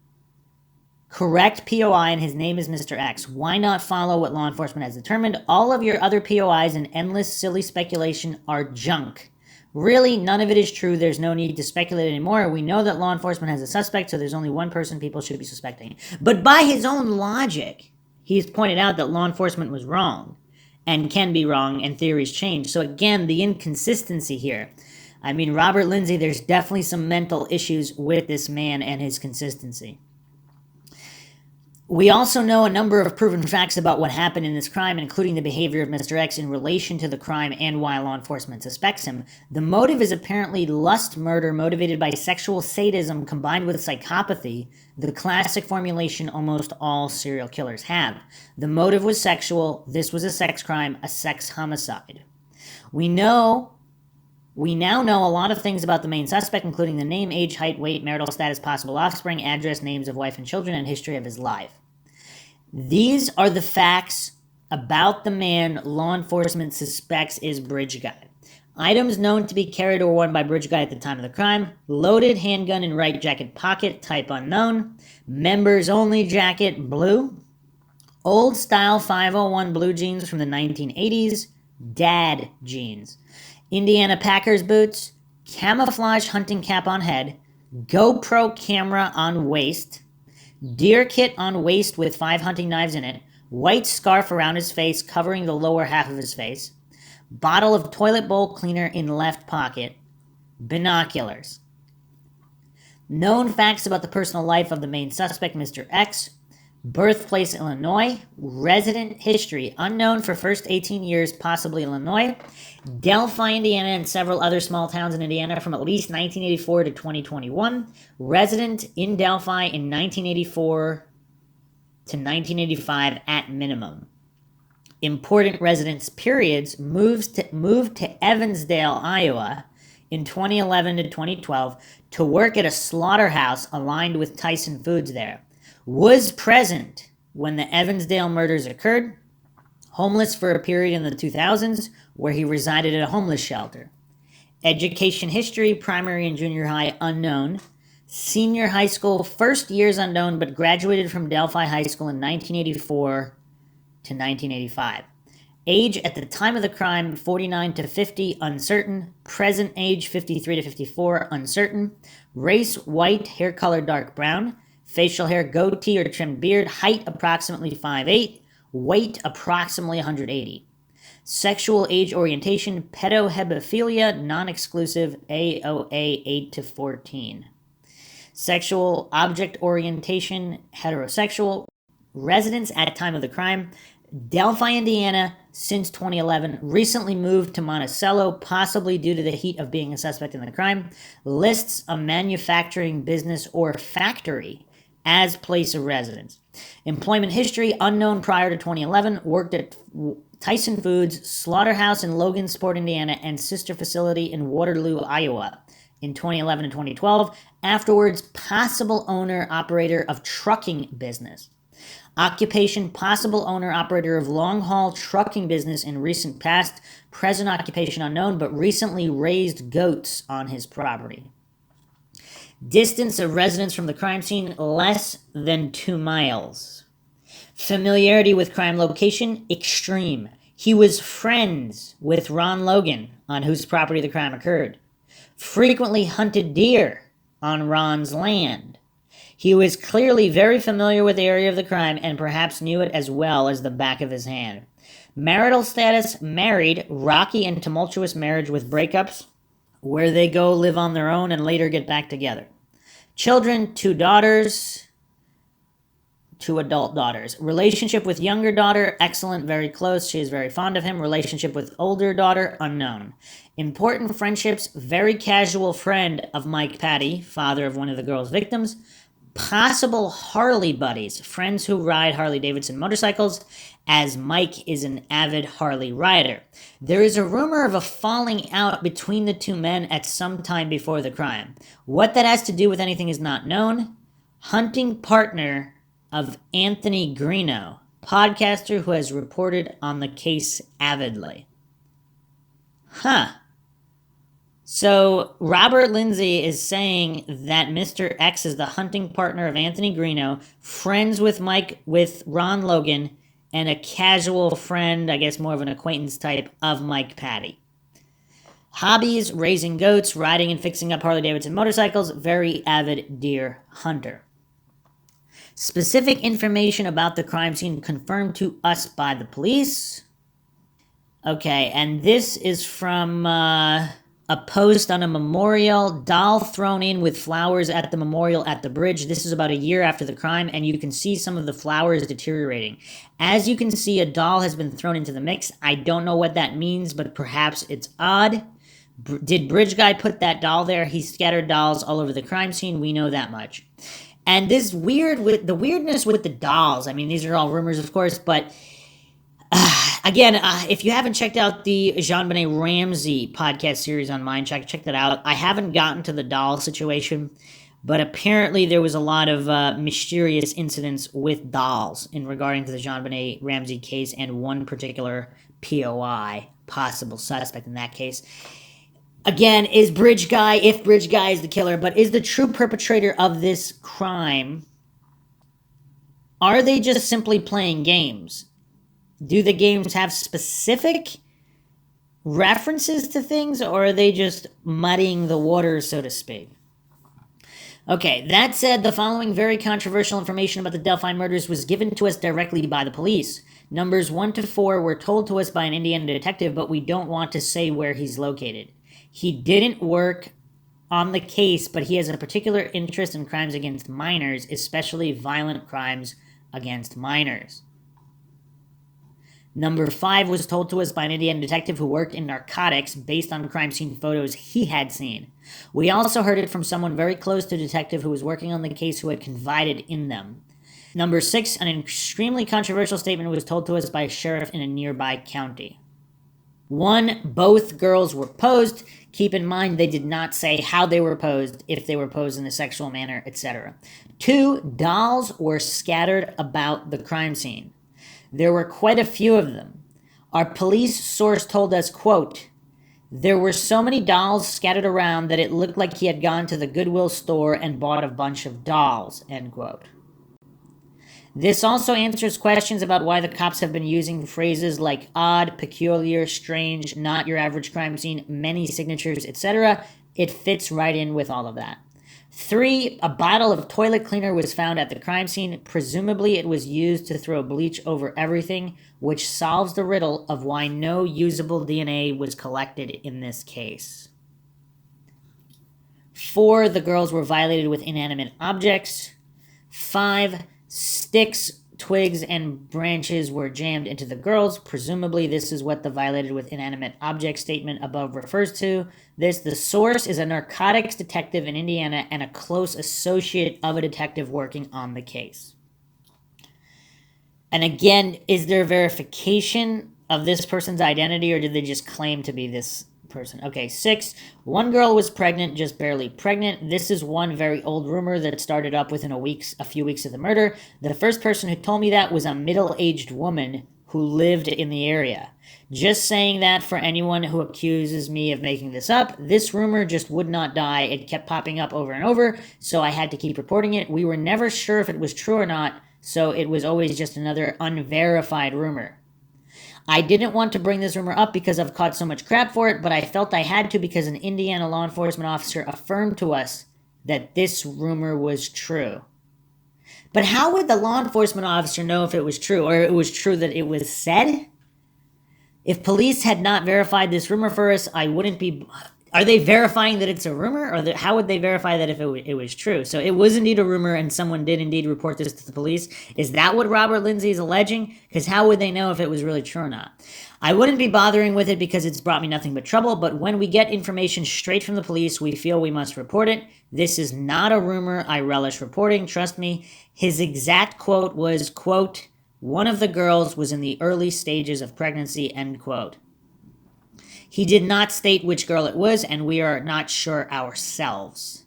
correct POI, and his name is Mr. X. Why not follow what law enforcement has determined? All of your other POIs and endless silly speculation are junk. Really, none of it is true. There's no need to speculate anymore. We know that law enforcement has a suspect, so there's only one person people should be suspecting. But by his own logic, he's pointed out that law enforcement was wrong and can be wrong and theories change. So again, the inconsistency here. I mean, Robert Lindsay, there's definitely some mental issues with this man and his consistency. We also know a number of proven facts about what happened in this crime, including the behavior of Mr. X in relation to the crime and why law enforcement suspects him. The motive is apparently lust murder motivated by sexual sadism combined with psychopathy, the classic formulation almost all serial killers have. The motive was sexual. This was a sex crime, a sex homicide. We now know a lot of things about the main suspect, including the name, age, height, weight, marital status, possible offspring, address, names of wife and children, and history of his life. These are the facts about the man law enforcement suspects is Bridge Guy. Items known to be carried or worn by Bridge Guy at the time of the crime: loaded handgun in right jacket pocket, type unknown, members only jacket, blue, old style 501 blue jeans from the 1980s, dad jeans, Indiana Packers boots, camouflage hunting cap on head, GoPro camera on waist, deer kit on waist with 5 hunting knives in it, white scarf around his face covering the lower half of his face, bottle of toilet bowl cleaner in left pocket, binoculars. Known facts about the personal life of the main suspect, Mr. X: birthplace, Illinois. Resident history, unknown for first 18 years, possibly Illinois. Delphi, Indiana, and several other small towns in Indiana from at least 1984 to 2021. Resident in Delphi in 1984 to 1985 at minimum. Important residence periods: moved to Evansdale, Iowa in 2011 to 2012 to work at a slaughterhouse aligned with Tyson Foods there. Was present when the Evansdale murders occurred. Homeless for a period in the 2000s where he resided at a homeless shelter. Education history: primary and junior high unknown. Senior high school first years unknown, but graduated from Delphi High School in 1984 to 1985. Age at the time of the crime, 49 to 50, uncertain. Present age, 53 to 54, uncertain. Race, white, hair color dark brown. Facial hair, goatee or trimmed beard. Height, approximately 5'8". Weight, approximately 180. Sexual age orientation, pedohebophilia, non-exclusive, AOA 8 to 14. Sexual object orientation, heterosexual. Residence at time of the crime, Delphi, Indiana, since 2011. Recently moved to Monticello, possibly due to the heat of being a suspect in the crime. Lists a manufacturing business or factory as place of residence. Employment history, unknown prior to 2011. Worked at Tyson Foods, slaughterhouse in Logansport, Indiana, and sister facility in Waterloo, Iowa in 2011 and 2012. Afterwards, possible owner, operator of trucking business. Occupation, possible owner, operator of long-haul trucking business in recent past. Present occupation unknown, but recently raised goats on his property. Distance of residence from the crime scene, less than 2 miles. Familiarity with crime location, extreme. He was friends with Ron Logan, on whose property the crime occurred. Frequently hunted deer on Ron's land. He was clearly very familiar with the area of the crime and perhaps knew it as well as the back of his hand. Marital status, married, rocky and tumultuous marriage with breakups, where they go live on their own and later get back together. Children, 2 daughters, 2 adult daughters. Relationship with younger daughter, excellent, very close. She is very fond of him. Relationship with older daughter, unknown. Important friendships, very casual friend of Mike Patty, father of one of the girl's victims. Possible Harley buddies, friends who ride Harley-Davidson motorcycles, as Mike is an avid Harley rider. There is a rumor of a falling out between the 2 men at some time before the crime. What that has to do with anything is not known. Hunting partner of Anthony Greeno, podcaster who has reported on the case avidly. So Robert Lindsay is saying that Mr. X is the hunting partner of Anthony Greeno, friends with Ron Logan, and a casual friend, I guess more of an acquaintance type, of Mike Patty. Hobbies, raising goats, riding and fixing up Harley-Davidson motorcycles, very avid deer hunter. Specific information about the crime scene confirmed to us by the police. Okay, and this is from a post on a memorial, doll thrown in with flowers at the memorial at the bridge. This is about a year after the crime, and you can see some of the flowers deteriorating. As you can see, a doll has been thrown into the mix. I don't know what that means, but perhaps it's odd. Did Bridge Guy put that doll there? He scattered dolls all over the crime scene. We know that much. And this weirdness with the dolls, I mean, these are all rumors, of course, but again, if you haven't checked out the JonBenet Ramsey podcast series on Mindshock, check that out. I haven't gotten to the doll situation, but apparently there was a lot of mysterious incidents with dolls in regarding to the JonBenet Ramsey case and one particular POI, possible suspect in that case. Again, if Bridge Guy is the killer, but is the true perpetrator of this crime, are they just simply playing games? Do the games have specific references to things, or are they just muddying the waters, so to speak? Okay, that said, the following very controversial information about the Delphi murders was given to us directly by the police. Numbers 1 to 4 were told to us by an Indiana detective, but we don't want to say where he's located. He didn't work on the case, but he has a particular interest in crimes against minors, especially violent crimes against minors. Number 5 was told to us by an Indiana detective who worked in narcotics based on crime scene photos he had seen. We also heard it from someone very close to a detective who was working on the case who had confided in them. Number 6, an extremely controversial statement was told to us by a sheriff in a nearby county. 1, both girls were posed. Keep in mind they did not say how they were posed, if they were posed in a sexual manner, etc. 2, dolls were scattered about the crime scene. There were quite a few of them. Our police source told us, quote, there were so many dolls scattered around that it looked like he had gone to the Goodwill store and bought a bunch of dolls, end quote. This also answers questions about why the cops have been using phrases like odd, peculiar, strange, not your average crime scene, many signatures, etc. It fits right in with all of that. 3, a bottle of toilet cleaner was found at the crime scene. Presumably it was used to throw bleach over everything, which solves the riddle of why no usable DNA was collected in this case. 4, the girls were violated with inanimate objects. 5, sticks, twigs, and branches were jammed into the girls. Presumably this is what the violated with inanimate object statement above refers to. The source is a narcotics detective in Indiana and a close associate of a detective working on the case. And again, is there verification of this person's identity, or did they just claim to be this person. Okay, 6. One girl was pregnant, just barely pregnant. This is one very old rumor that started up within a few weeks of the murder. The first person who told me that was a middle-aged woman who lived in the area. Just saying that for anyone who accuses me of making this up. This rumor just would not die. It kept popping up over and over, so I had to keep reporting it. We were never sure if it was true or not, so it was always just another unverified rumor. I didn't want to bring this rumor up because I've caught so much crap for it, but I felt I had to because an Indiana law enforcement officer affirmed to us that this rumor was true. But how would the law enforcement officer know if it was true, or it was true that it was said? If police had not verified this rumor for us, I wouldn't be... Are they verifying that it's a rumor? Or how would they verify that if it was true? So it was indeed a rumor and someone did indeed report this to the police. Is that what Robert Lindsay is alleging? Because how would they know if it was really true or not? I wouldn't be bothering with it because it's brought me nothing but trouble, but when we get information straight from the police, we feel we must report it. This is not a rumor I relish reporting, trust me. His exact quote was, quote, "One of the girls was in the early stages of pregnancy," end quote. He did not state which girl it was, and we are not sure ourselves.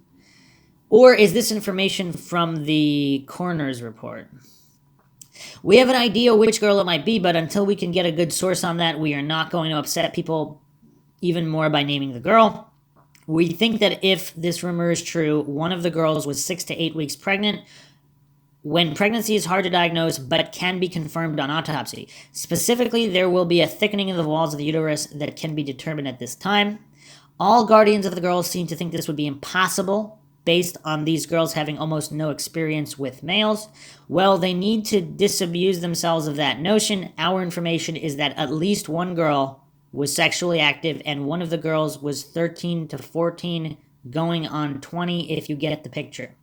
Or is this information from the coroner's report? We have an idea which girl it might be, but until we can get a good source on that, we are not going to upset people even more by naming the girl. We think that if this rumor is true, one of the girls was 6 to 8 weeks pregnant, when pregnancy is hard to diagnose but can be confirmed on autopsy. Specifically, there will be a thickening of the walls of the uterus that can be determined at this time. All guardians of the girls seem to think this would be impossible based on these girls having almost no experience with males. Well, they need to disabuse themselves of that notion. Our information is that at least one girl was sexually active and one of the girls was 13 to 14, going on 20 if you get the picture.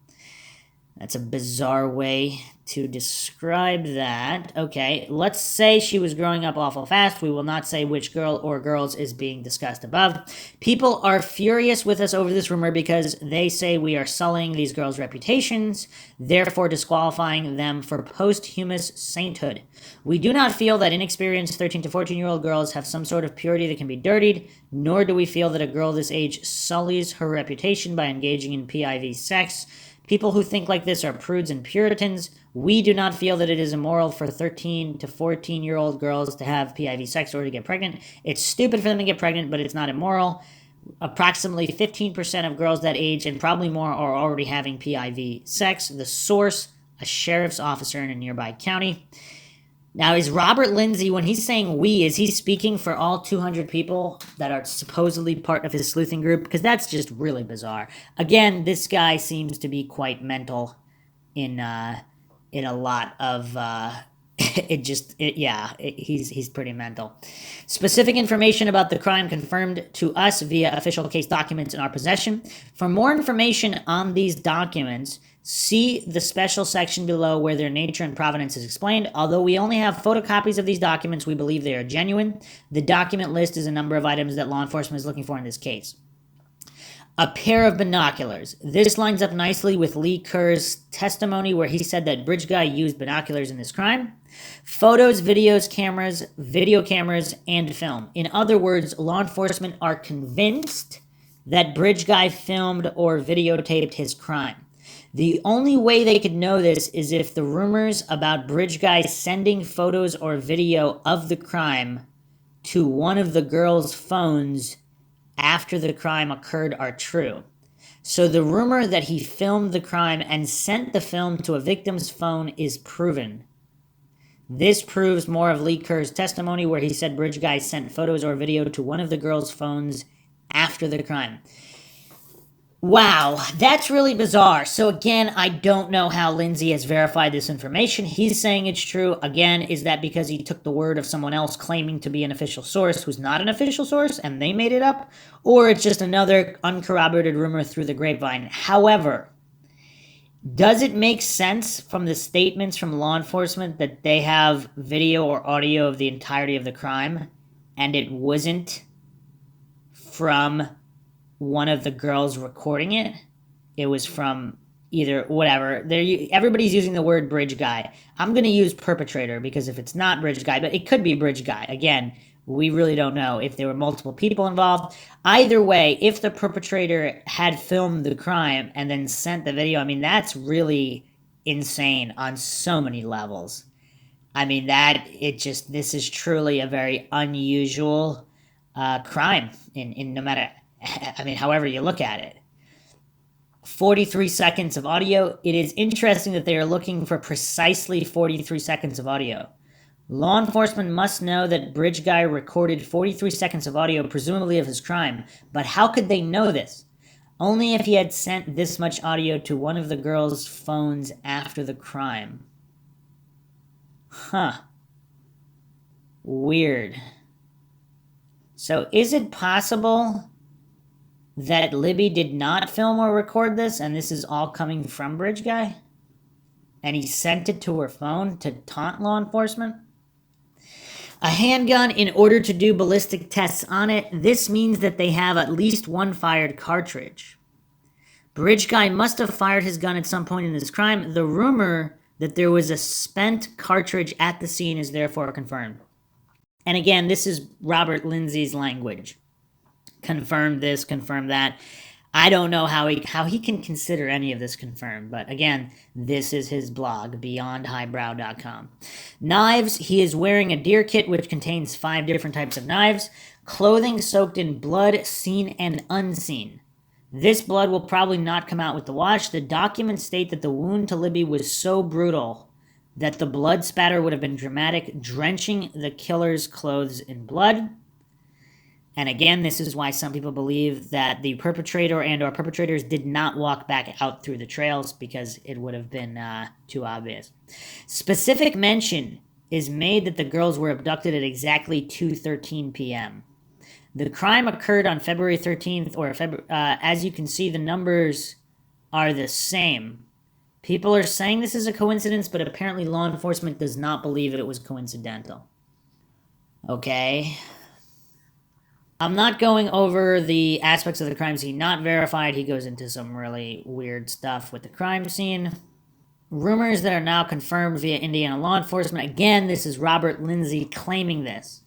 That's a bizarre way to describe that. Okay, let's say she was growing up awful fast. We will not say which girl or girls is being discussed above. People are furious with us over this rumor because they say we are sullying these girls' reputations, therefore disqualifying them for posthumous sainthood. We do not feel that inexperienced 13 to 14-year-old girls have some sort of purity that can be dirtied, nor do we feel that a girl this age sullies her reputation by engaging in PIV sex. People who think like this are prudes and Puritans. We do not feel that it is immoral for 13 to 14-year-old girls to have PIV sex or to get pregnant. It's stupid for them to get pregnant, but it's not immoral. Approximately 15% of girls that age, and probably more, are already having PIV sex. The source, a sheriff's officer in a nearby county. Now, is Robert Lindsay, when he's saying we, is he speaking for all 200 people that are supposedly part of his sleuthing group? Because that's just really bizarre. Again, this guy seems to be quite mental in a lot of... he's pretty mental. Specific information about the crime confirmed to us via official case documents in our possession. For more information on these documents, see the special section below where their nature and provenance is explained. Although we only have photocopies of these documents, we believe they are genuine. The document list is a number of items that law enforcement is looking for in this case. A pair of binoculars. This lines up nicely with Lee Kerr's testimony where he said that Bridge Guy used binoculars in this crime. Photos, videos, cameras, video cameras, and film. In other words, law enforcement are convinced that Bridge Guy filmed or videotaped his crime. The only way they could know this is if the rumors about Bridge Guy sending photos or video of the crime to one of the girls' phones after the crime occurred are true. So the rumor that he filmed the crime and sent the film to a victim's phone is proven. This proves more of Lee Kerr's testimony where he said Bridge Guy sent photos or video to one of the girls' phones after the crime. Wow, that's really bizarre. So again, I don't know how Lindsay has verified this information. He's saying it's true. Again, is that because he took the word of someone else claiming to be an official source who's not an official source and they made it up? Or it's just another uncorroborated rumor through the grapevine? However, does it make sense from the statements from law enforcement that they have video or audio of the entirety of the crime and it wasn't from one of the girls recording it? It was from either whatever. Everybody's using the word Bridge Guy. I'm going to use perpetrator because if it's not Bridge Guy, but it could be Bridge Guy. Again, We really don't know if there were multiple people involved. Either way, if the perpetrator had filmed the crime and then sent the video, I mean, that's really insane on so many levels. I mean, this is truly a very unusual crime in no matter, I mean, however you look at it. 43 seconds of audio. It is interesting that they are looking for precisely 43 seconds of audio. Law enforcement must know that Bridge Guy recorded 43 seconds of audio, presumably of his crime. But how could they know this? Only if he had sent this much audio to one of the girls' phones after the crime. Huh. Weird. So is it possible that Libby did not film or record this, and this is all coming from Bridge Guy? And he sent it to her phone to taunt law enforcement? A handgun in order to do ballistic tests on it. This means that they have at least one fired cartridge. Bridge Guy must have fired his gun at some point in this crime. The rumor that there was a spent cartridge at the scene is therefore confirmed. And again, this is Robert Lindsay's language. Confirm this, confirm that. I don't know how he can consider any of this confirmed, but again, this is his blog, beyondhighbrow.com. Knives, he is wearing a deer kit which contains 5 different types of knives. Clothing soaked in blood, seen and unseen. This blood will probably not come out with the wash. The documents state that the wound to Libby was so brutal that the blood spatter would have been dramatic, drenching the killer's clothes in blood. And again, this is why some people believe that the perpetrator and or perpetrators did not walk back out through the trails because it would have been too obvious. Specific mention is made that the girls were abducted at exactly 2:13 p.m. The crime occurred on February 13th, or as you can see, the numbers are the same. People are saying this is a coincidence, but apparently law enforcement does not believe it was coincidental. Okay. I'm not going over the aspects of the crime scene not verified. He goes into some really weird stuff with the crime scene. Rumors that are now confirmed via Indiana law enforcement. Again, this is Robert Lindsay claiming this.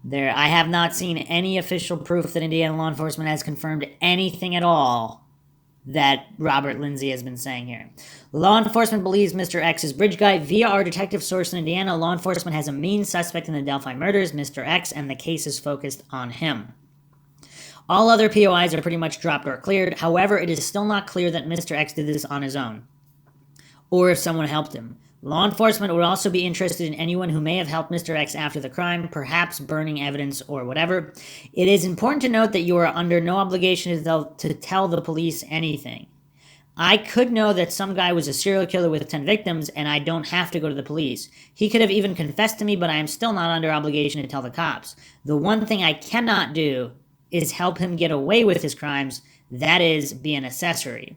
I have not seen any official proof that Indiana law enforcement has confirmed anything at all that Robert Lindsay has been saying here. Law enforcement believes Mr. X is Bridge Guy. Via our detective source in Indiana, law enforcement has a main suspect in the Delphi murders, Mr. X, and the case is focused on him. All other POIs are pretty much dropped or cleared. However, it is still not clear that Mr. X did this on his own, or if someone helped him. Law enforcement would also be interested in anyone who may have helped Mr. X after the crime, perhaps burning evidence or whatever. It is important to note that you are under no obligation to tell the police anything. I could know that some guy was a serial killer with 10 victims, and I don't have to go to the police. He could have even confessed to me, but I am still not under obligation to tell the cops. The one thing I cannot do is help him get away with his crimes, that is, be an accessory.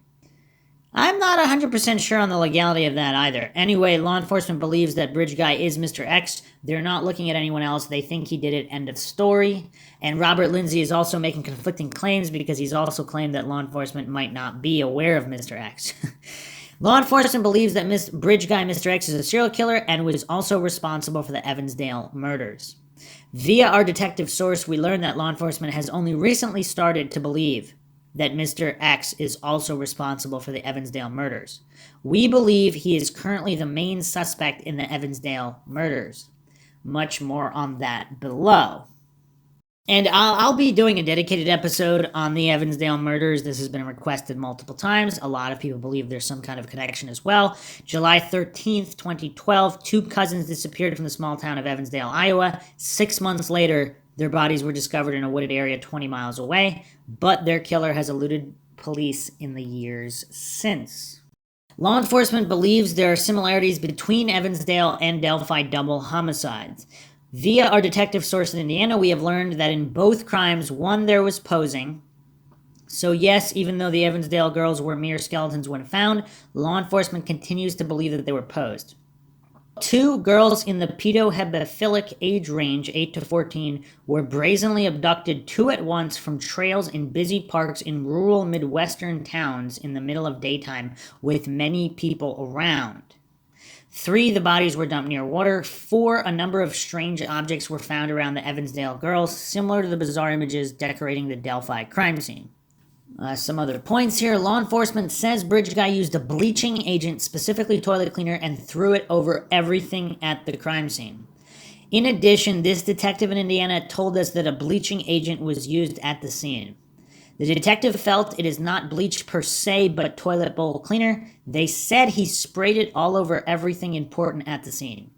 I'm not 100% sure on the legality of that either. Anyway, law enforcement believes that Bridge Guy is Mr. X. They're not looking at anyone else. They think he did it, end of story. And Robert Lindsay is also making conflicting claims because he's also claimed that law enforcement might not be aware of Mr. X. Law enforcement believes that Bridge Guy Mr. X is a serial killer and was also responsible for the Evansdale murders. Via our detective source, we learned that law enforcement has only recently started to believe that Mr. X is also responsible for the Evansdale murders. We believe he is currently the main suspect in the Evansdale murders. Much more on that below. And I'll be doing a dedicated episode on the Evansdale murders. This has been requested multiple times. A lot of people believe there's some kind of connection as well. July 13th, 2012, 2 cousins disappeared from the small town of Evansdale, Iowa. 6 months later, their bodies were discovered in a wooded area 20 miles away, but their killer has eluded police in the years since. Law enforcement believes there are similarities between Evansdale and Delphi double homicides. Via our detective source in Indiana, we have learned that in both crimes, one, there was posing. So yes, even though the Evansdale girls were mere skeletons when found, law enforcement continues to believe that they were posed. 2 girls in the pedohemophilic age range, 8 to 14, were brazenly abducted 2 at once from trails in busy parks in rural Midwestern towns in the middle of daytime with many people around. 3, the bodies were dumped near water. 4, a number of strange objects were found around the Evansdale girls, similar to the bizarre images decorating the Delphi crime scene. Some other points here. Law enforcement says Bridge Guy used a bleaching agent, specifically toilet cleaner, and threw it over everything at the crime scene. In addition, this detective in Indiana told us that a bleaching agent was used at the scene. The detective felt it is not bleach per se, but toilet bowl cleaner. They said he sprayed it all over everything important at the scene.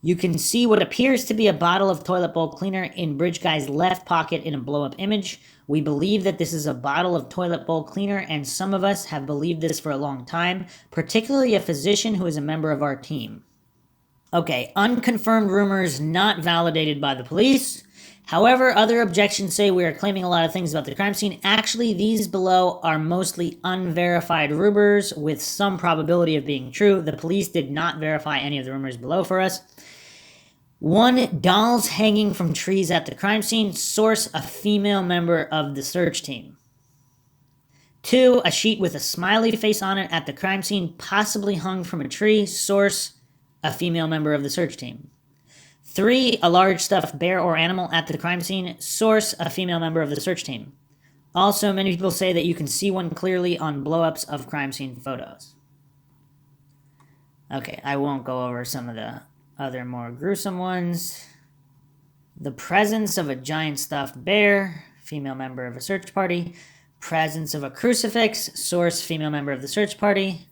You can see what appears to be a bottle of toilet bowl cleaner in Bridge Guy's left pocket in a blow-up image. We believe that this is a bottle of toilet bowl cleaner, and some of us have believed this for a long time, particularly a physician who is a member of our team. Okay, unconfirmed rumors not validated by the police. However, other objections say we are claiming a lot of things about the crime scene. Actually, these below are mostly unverified rumors with some probability of being true. The police did not verify any of the rumors below for us. 1, dolls hanging from trees at the crime scene. Source, a female member of the search team. 2, a sheet with a smiley face on it at the crime scene, possibly hung from a tree. Source, a female member of the search team. 3, a large stuffed bear or animal at the crime scene. Source, a female member of the search team. Also, many people say that you can see one clearly on blow-ups of crime scene photos. Okay, I won't go over some of the other more gruesome ones. The presence of a giant stuffed bear, female member of a search party. Presence of a crucifix, source, female member of the search party.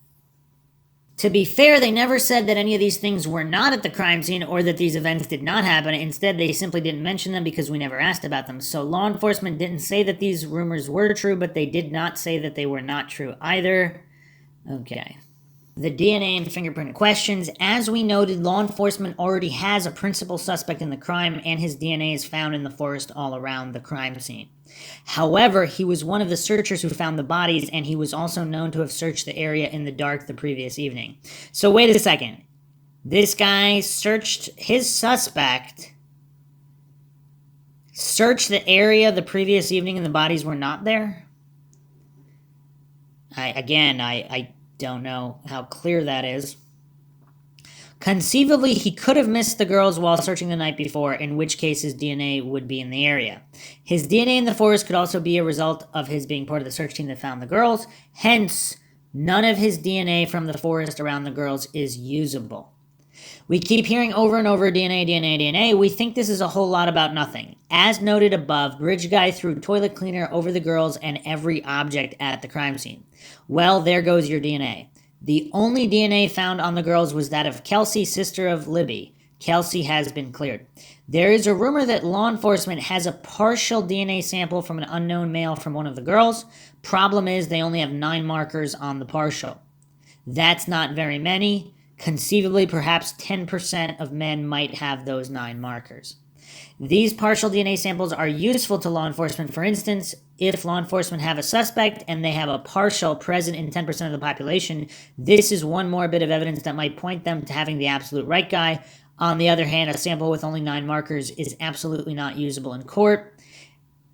To be fair, they never said that any of these things were not at the crime scene or that these events did not happen. Instead, they simply didn't mention them because we never asked about them. So law enforcement didn't say that these rumors were true, but they did not say that they were not true either. Okay. The DNA and fingerprint questions. As we noted, law enforcement already has a principal suspect in the crime, and his DNA is found in the forest all around the crime scene. However, he was one of the searchers who found the bodies, and he was also known to have searched the area in the dark the previous evening. So wait a second. This guy searched his suspect, searched the area the previous evening, and the bodies were not there? I don't know how clear that is. Conceivably, he could have missed the girls while searching the night before, in which case his DNA would be in the area. His DNA in the forest could also be a result of his being part of the search team that found the girls. Hence, none of his DNA from the forest around the girls is usable. We keep hearing over and over DNA, DNA, DNA. We think this is a whole lot about nothing. As noted above, Bridge Guy threw toilet cleaner over the girls and every object at the crime scene. Well, there goes your DNA. The only DNA found on the girls was that of Kelsey, sister of Libby. Kelsey has been cleared. There is a rumor that law enforcement has a partial DNA sample from an unknown male from one of the girls. Problem is, they only have 9 markers on the partial. That's not very many. Conceivably, perhaps 10% of men might have those 9 markers. These partial DNA samples are useful to law enforcement. For instance, if law enforcement have a suspect and they have a partial present in 10% of the population, this is one more bit of evidence that might point them to having the absolute right guy. On the other hand, a sample with only 9 markers is absolutely not usable in court.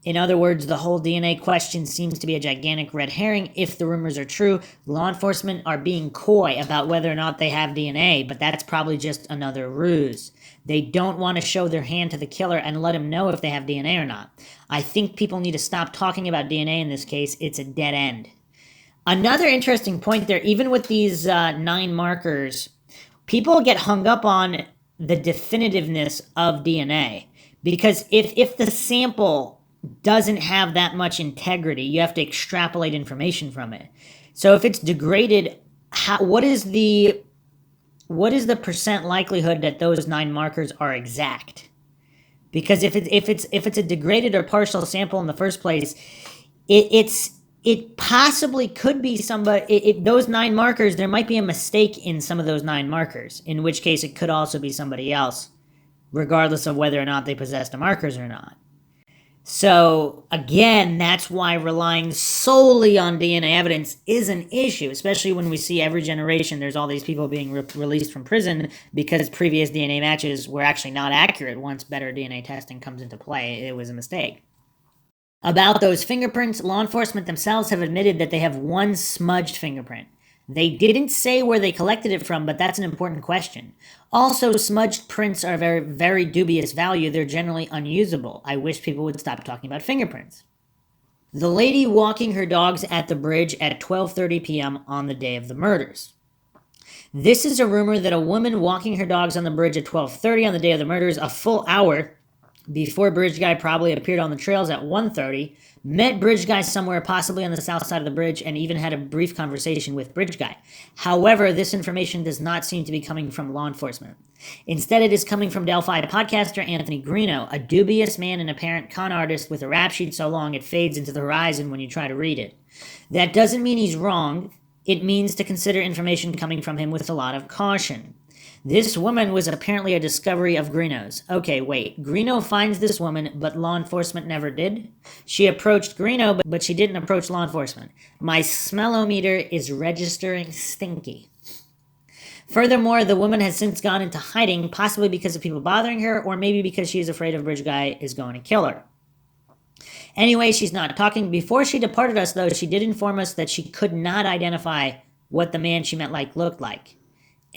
In other words, the whole DNA question seems to be a gigantic red herring. If the rumors are true, law enforcement are being coy about whether or not they have DNA, but that's probably just another ruse. They don't want to show their hand to the killer and let him know if they have DNA or not. I think people need to stop talking about DNA in this case. It's a dead end. Another interesting point there, even with these 9 markers, people get hung up on the definitiveness of DNA. Because if the sample doesn't have that much integrity, you have to extrapolate information from it. So if it's degraded, what is the percent likelihood that those 9 markers are exact? Because if it's a degraded or partial sample in the first place, it possibly could be somebody. Those 9 markers, there might be a mistake in some of those 9 markers, in which case it could also be somebody else, regardless of whether or not they possessed the markers or not. So, again, that's why relying solely on DNA evidence is an issue, especially when we see every generation there's all these people being released from prison because previous DNA matches were actually not accurate once better DNA testing comes into play. It was a mistake. About those fingerprints, law enforcement themselves have admitted that they have one smudged fingerprint. They didn't say where they collected it from, but that's an important question. Also, smudged prints are very, very dubious value. They're generally unusable. I wish people would stop talking about fingerprints. The lady walking her dogs at the bridge at 12:30 p.m. on the day of the murders. This is a rumor that a woman walking her dogs on the bridge at 12:30 on the day of the murders, a full hour before Bridge Guy probably appeared on the trails at 1:30, met Bridge Guy somewhere, possibly on the south side of the bridge, and even had a brief conversation with Bridge Guy. However, this information does not seem to be coming from law enforcement. Instead, it is coming from Delphi podcaster Anthony Greeno, a dubious man and apparent con artist with a rap sheet so long it fades into the horizon when you try to read it. That doesn't mean he's wrong. It means to consider information coming from him with a lot of caution. This woman was apparently a discovery of Greeno's. Okay, wait. Greeno finds this woman, but law enforcement never did? She approached Greeno, but she didn't approach law enforcement. My smellometer is registering stinky. Furthermore, the woman has since gone into hiding, possibly because of people bothering her, or maybe because she is afraid of Bridge Guy is going to kill her. Anyway, she's not talking. Before she departed us, though, she did inform us that she could not identify what the man she met looked like.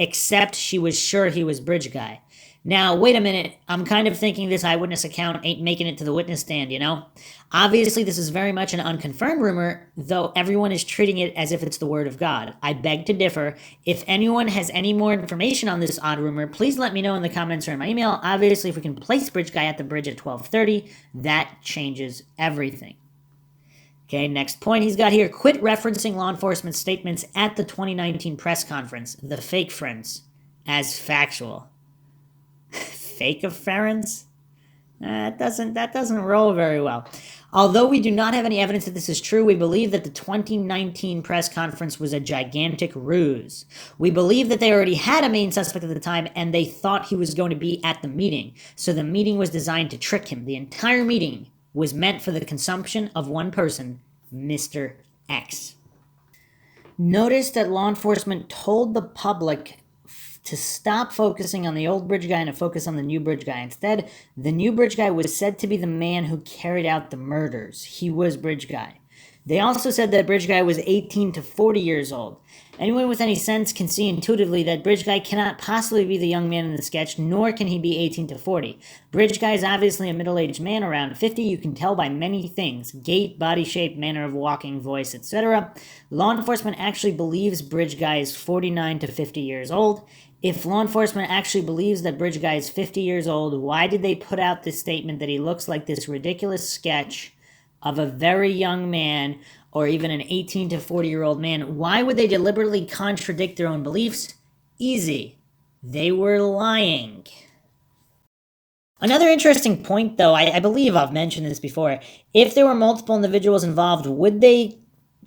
Except she was sure he was Bridge Guy. Now, wait a minute. I'm kind of thinking this eyewitness account ain't making it to the witness stand, you know? Obviously, this is very much an unconfirmed rumor, though everyone is treating it as if it's the word of God. I beg to differ. If anyone has any more information on this odd rumor, please let me know in the comments or in my email. Obviously, if we can place Bridge Guy at the bridge at 12:30, that changes everything. Okay, next point he's got here. Quit referencing law enforcement statements at the 2019 press conference, the fake friends, as factual. Fake afferents? That doesn't roll very well. Although we do not have any evidence that this is true, we believe that the 2019 press conference was a gigantic ruse. We believe that they already had a main suspect at the time, and they thought he was going to be at the meeting. So the meeting was designed to trick him. The entire meeting was meant for the consumption of one person, Mr. X. Notice that law enforcement told the public to stop focusing on the old Bridge Guy and to focus on the new Bridge Guy. Instead, the new Bridge Guy was said to be the man who carried out the murders. He was Bridge Guy. They also said that Bridge Guy was 18 to 40 years old. Anyone with any sense can see intuitively that Bridge Guy cannot possibly be the young man in the sketch, nor can he be 18 to 40. Bridge Guy is obviously a middle-aged man around 50. You can tell by many things: gait, body shape, manner of walking, voice, etc. Law enforcement actually believes Bridge Guy is 49 to 50 years old. If law enforcement actually believes that Bridge Guy is 50 years old, why did they put out this statement that he looks like this ridiculous sketch of a very young man, or even an 18 to 40-year-old man? Why would they deliberately contradict their own beliefs? Easy. They were lying. Another interesting point, though, I believe I've mentioned this before. If there were multiple individuals involved, would they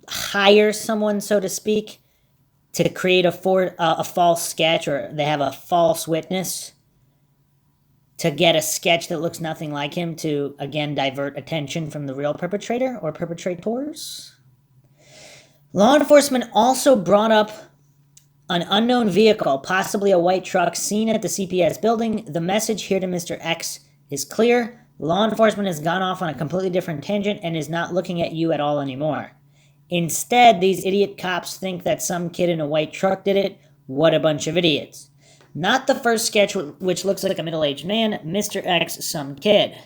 hire someone, so to speak, to create a false sketch, or they have a false witness to get a sketch that looks nothing like him to, again, divert attention from the real perpetrator or perpetrators? Law enforcement also brought up an unknown vehicle, possibly a white truck, seen at the CPS building. The message here to Mr. X is clear. Law enforcement has gone off on a completely different tangent and is not looking at you at all anymore. Instead, these idiot cops think that some kid in a white truck did it. What a bunch of idiots. Not the first sketch, which looks like a middle-aged man. Mr. X, some kid.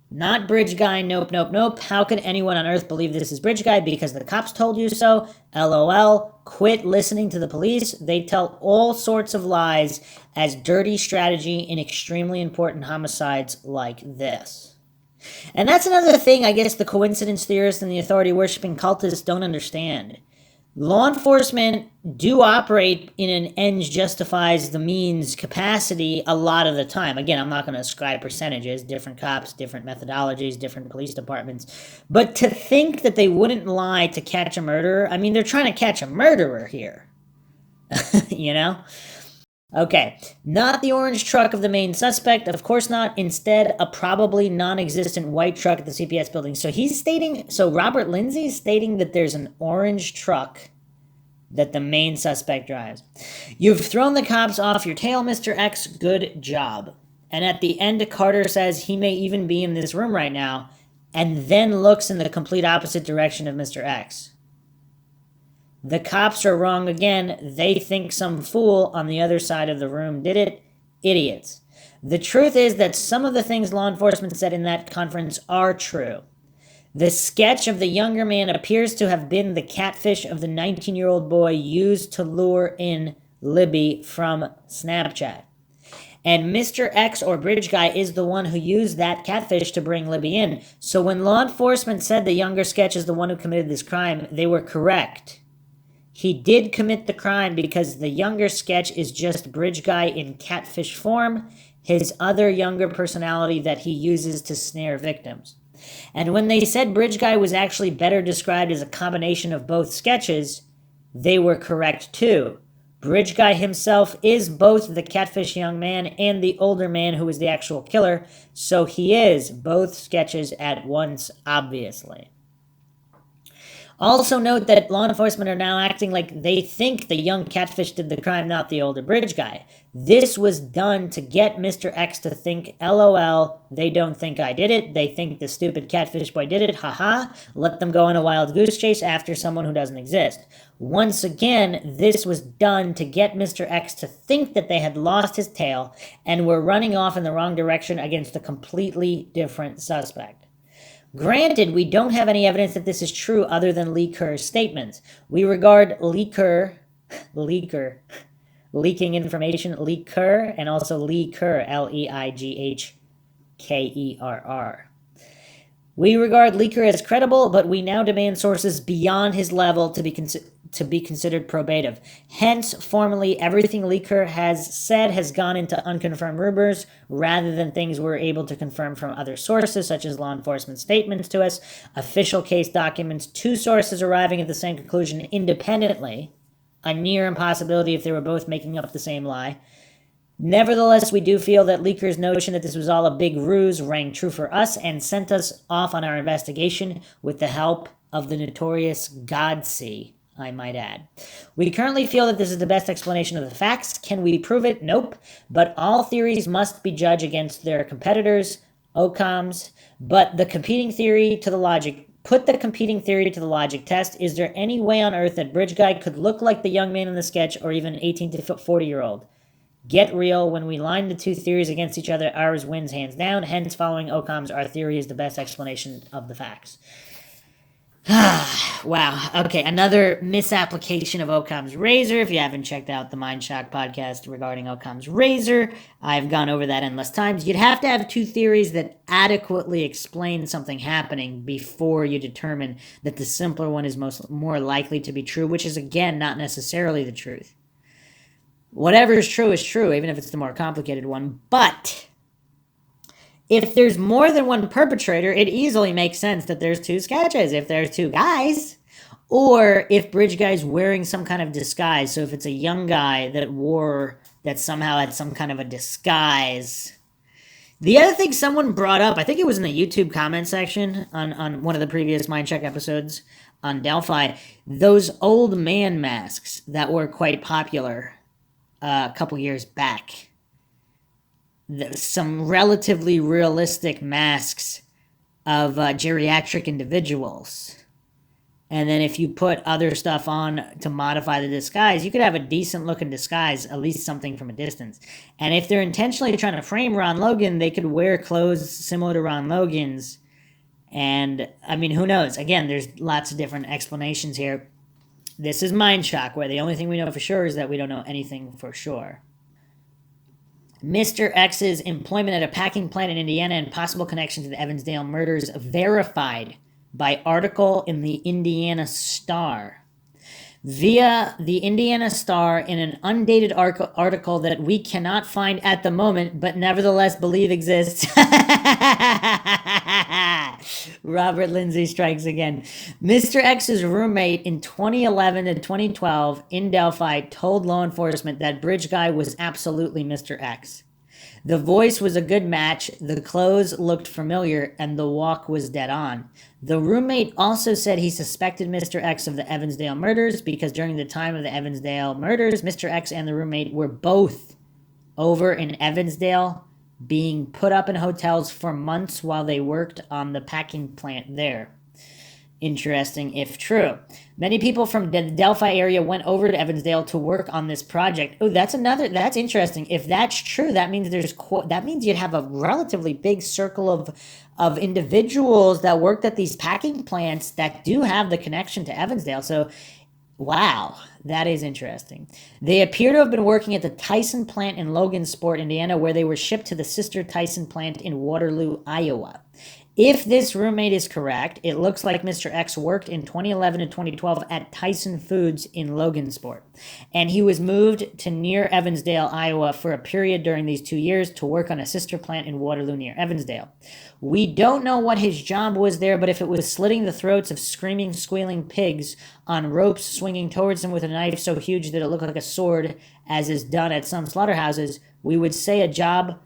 Not Bridge Guy, nope, nope, nope. How can anyone on earth believe this is Bridge Guy? Because the cops told you so. LOL. Quit listening to the police. They tell all sorts of lies as dirty strategy in extremely important homicides like this. And that's another thing I guess the coincidence theorists and the authority-worshipping cultists don't understand. Law enforcement do operate in an ends justifies the means capacity a lot of the time. Again, I'm not going to ascribe percentages, different cops, different methodologies, different police departments. But to think that they wouldn't lie to catch a murderer, I mean, they're trying to catch a murderer here. You know? Okay, not the orange truck of the main suspect, of course not. Instead, a probably non-existent white truck at the CPS building. So Robert Lindsay's stating that there's an orange truck that the main suspect drives. You've thrown the cops off your tail, Mr. X. Good job. And at the end, Carter says he may even be in this room right now, and then looks in the complete opposite direction of Mr. X. The cops are wrong again. They think some fool on the other side of the room did it. Idiots. The truth is that some of the things law enforcement said in that conference are true. The sketch of the younger man appears to have been the catfish of the 19-year-old boy used to lure in Libby from Snapchat. And Mr. X or Bridge Guy is the one who used that catfish to bring Libby in. So when law enforcement said the younger sketch is the one who committed this crime, they were correct. He did commit the crime because the younger sketch is just Bridge Guy in catfish form, his other younger personality that he uses to snare victims. And when they said Bridge Guy was actually better described as a combination of both sketches, they were correct too. Bridge Guy himself is both the catfish young man and the older man who is the actual killer, so he is both sketches at once, obviously. Also note that law enforcement are now acting like they think the young catfish did the crime, not the older Bridge Guy. This was done to get Mr. X to think, LOL, they don't think I did it. They think the stupid catfish boy did it. Haha. Let them go on a wild goose chase after someone who doesn't exist. Once again, this was done to get Mr. X to think that they had lost his tail and were running off in the wrong direction against a completely different suspect. Granted, we don't have any evidence that this is true other than Lee Kerr's statements. We regard leaking information, Lee Kerr, and also Lee Kerr, Leighkerr. We regard Lee Kerr as credible, but we now demand sources beyond his level to be considered probative. Hence, formally, everything Lee Kerr has said has gone into unconfirmed rumors rather than things we're able to confirm from other sources, such as law enforcement statements to us, official case documents, two sources arriving at the same conclusion independently, a near impossibility if they were both making up the same lie. Nevertheless, we do feel that Lee Kerr's notion that this was all a big ruse rang true for us and sent us off on our investigation with the help of the notorious Godsey, I might add. We currently feel that this is the best explanation of the facts. Can we prove it? Nope. But all theories must be judged against their competitors, OCOMs. But the competing theory to the logic test. Is there any way on earth that Bridge Guy could look like the young man in the sketch or even an 18 to 40-year-old? Get real. When we line the two theories against each other, ours wins hands down. Hence, following OCOMs, our theory is the best explanation of the facts. Wow. Okay, another misapplication of Occam's razor. If you haven't checked out the Mindshock podcast regarding Occam's razor, I've gone over that endless times. You'd have to have two theories that adequately explain something happening before you determine that the simpler one is more likely to be true, which is, again, not necessarily the truth. Whatever is true, even if it's the more complicated one. But if there's more than one perpetrator, it easily makes sense that there's two sketches. If there's two guys, or if Bridge Guy's wearing some kind of disguise. So if it's a young guy that somehow had some kind of a disguise. The other thing someone brought up, I think it was in the YouTube comment section on one of the previous Mindcheck episodes on Delphi, those old man masks that were quite popular a couple years back. Some relatively realistic masks of geriatric individuals. And then if you put other stuff on to modify the disguise, you could have a decent looking disguise, at least something from a distance. And if they're intentionally trying to frame Ron Logan, they could wear clothes similar to Ron Logan's. And, I mean, who knows? Again, there's lots of different explanations here. This is Mindshock, where the only thing we know for sure is that we don't know anything for sure. Mr. X's employment at a packing plant in Indiana and possible connection to the Evansdale murders verified by article in the Indiana Star. Via the Indiana Star in an undated article that we cannot find at the moment, but nevertheless believe exists. Robert Lindsay strikes again. Mr. X's roommate in 2011 and 2012 in Delphi told law enforcement that Bridge Guy was absolutely Mr. X. The voice was a good match, the clothes looked familiar, and the walk was dead on. The roommate also said he suspected Mr. X of the Evansdale murders because during the time of the Evansdale murders, Mr. X and the roommate were both over in Evansdale being put up in hotels for months while they worked on the packing plant there. Interesting if true. Many people from the Delphi area went over to Evansdale to work on this project. Oh, that's interesting. If that's true, that means that means you'd have a relatively big circle of individuals that worked at these packing plants that do have the connection to Evansdale. So wow, that is interesting. They appear to have been working at the Tyson plant in Logansport, Indiana, where they were shipped to the sister Tyson plant in Waterloo, Iowa. If this roommate is correct, it looks like Mr. X worked in 2011 and 2012 at Tyson Foods in Logansport, and he was moved to near Evansdale, Iowa for a period during these 2 years to work on a sister plant in Waterloo near Evansdale. We don't know what his job was there, but if it was slitting the throats of screaming, squealing pigs on ropes swinging towards him with a knife so huge that it looked like a sword, as is done at some slaughterhouses, we would say a job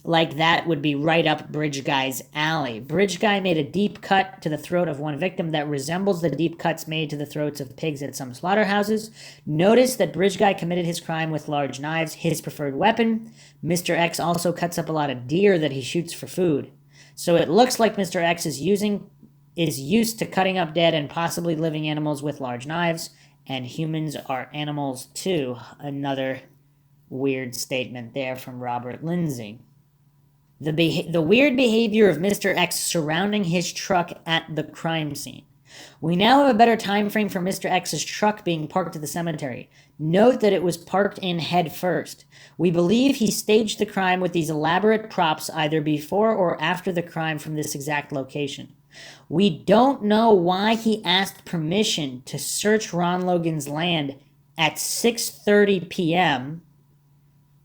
like that would be right up Bridge Guy's alley. Bridge Guy made a deep cut to the throat of one victim that resembles the deep cuts made to the throats of pigs at some slaughterhouses. Notice that Bridge Guy committed his crime with large knives, his preferred weapon. Mr. X also cuts up a lot of deer that he shoots for food. So it looks like Mr. X is used to cutting up dead and possibly living animals with large knives, and humans are animals too. Another weird statement there from Robert Lindsay. The weird behavior of Mr. X surrounding his truck at the crime scene. We now have a better time frame for Mr. X's truck being parked at the cemetery. Note that it was parked in head first. We believe he staged the crime with these elaborate props either before or after the crime from this exact location. We don't know why he asked permission to search Ron Logan's land at 6:30 p.m.,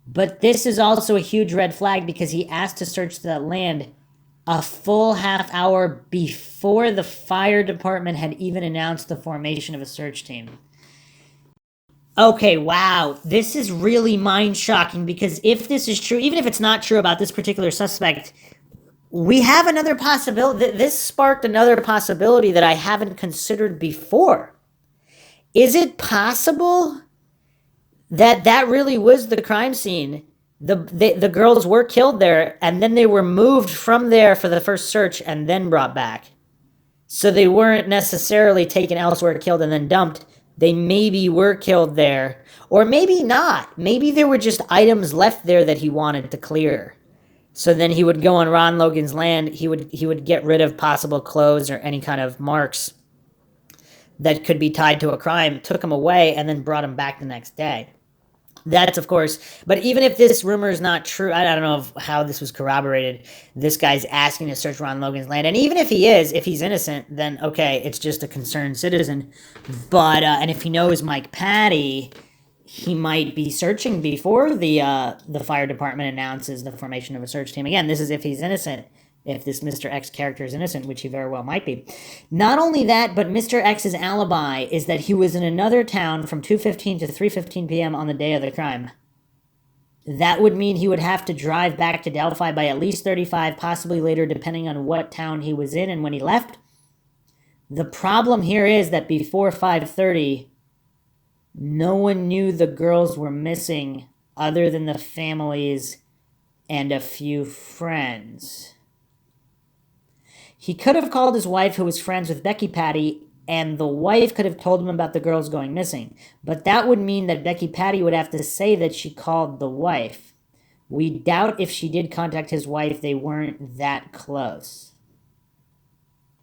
but this is also a huge red flag because he asked to search that land a full half hour before the fire department had even announced the formation of a search team. Okay, wow, this is really mind-shocking because if this is true, even if it's not true about this particular suspect, we have another possibility. This sparked another possibility that I haven't considered before. Is it possible that really was the crime scene? The girls were killed there, and then they were moved from there for the first search and then brought back. So they weren't necessarily taken elsewhere, killed, and then dumped. They maybe were killed there, or maybe not. Maybe there were just items left there that he wanted to clear. So then he would go on Ron Logan's land. He would get rid of possible clothes or any kind of marks that could be tied to a crime, took them away, and then brought them back the next day. That's, of course, but even if this rumor is not true, I don't know how this was corroborated. This guy's asking to search Ron Logan's land. And even if he is, if he's innocent, then okay, it's just a concerned citizen. But, and if he knows Mike Patty, he might be searching before the fire department announces the formation of a search team. Again, this is if he's innocent. If this Mr. X character is innocent, which he very well might be. Not only that, but Mr. X's alibi is that he was in another town from 2:15 to 3:15 p.m. on the day of the crime. That would mean he would have to drive back to Delphi by at least 35, possibly later, depending on what town he was in and when he left. The problem here is that before 5:30, no one knew the girls were missing other than the families and a few friends. He could have called his wife, who was friends with Becky Patty, and the wife could have told him about the girls going missing. But that would mean that Becky Patty would have to say that she called the wife. We doubt if she did contact his wife, they weren't that close.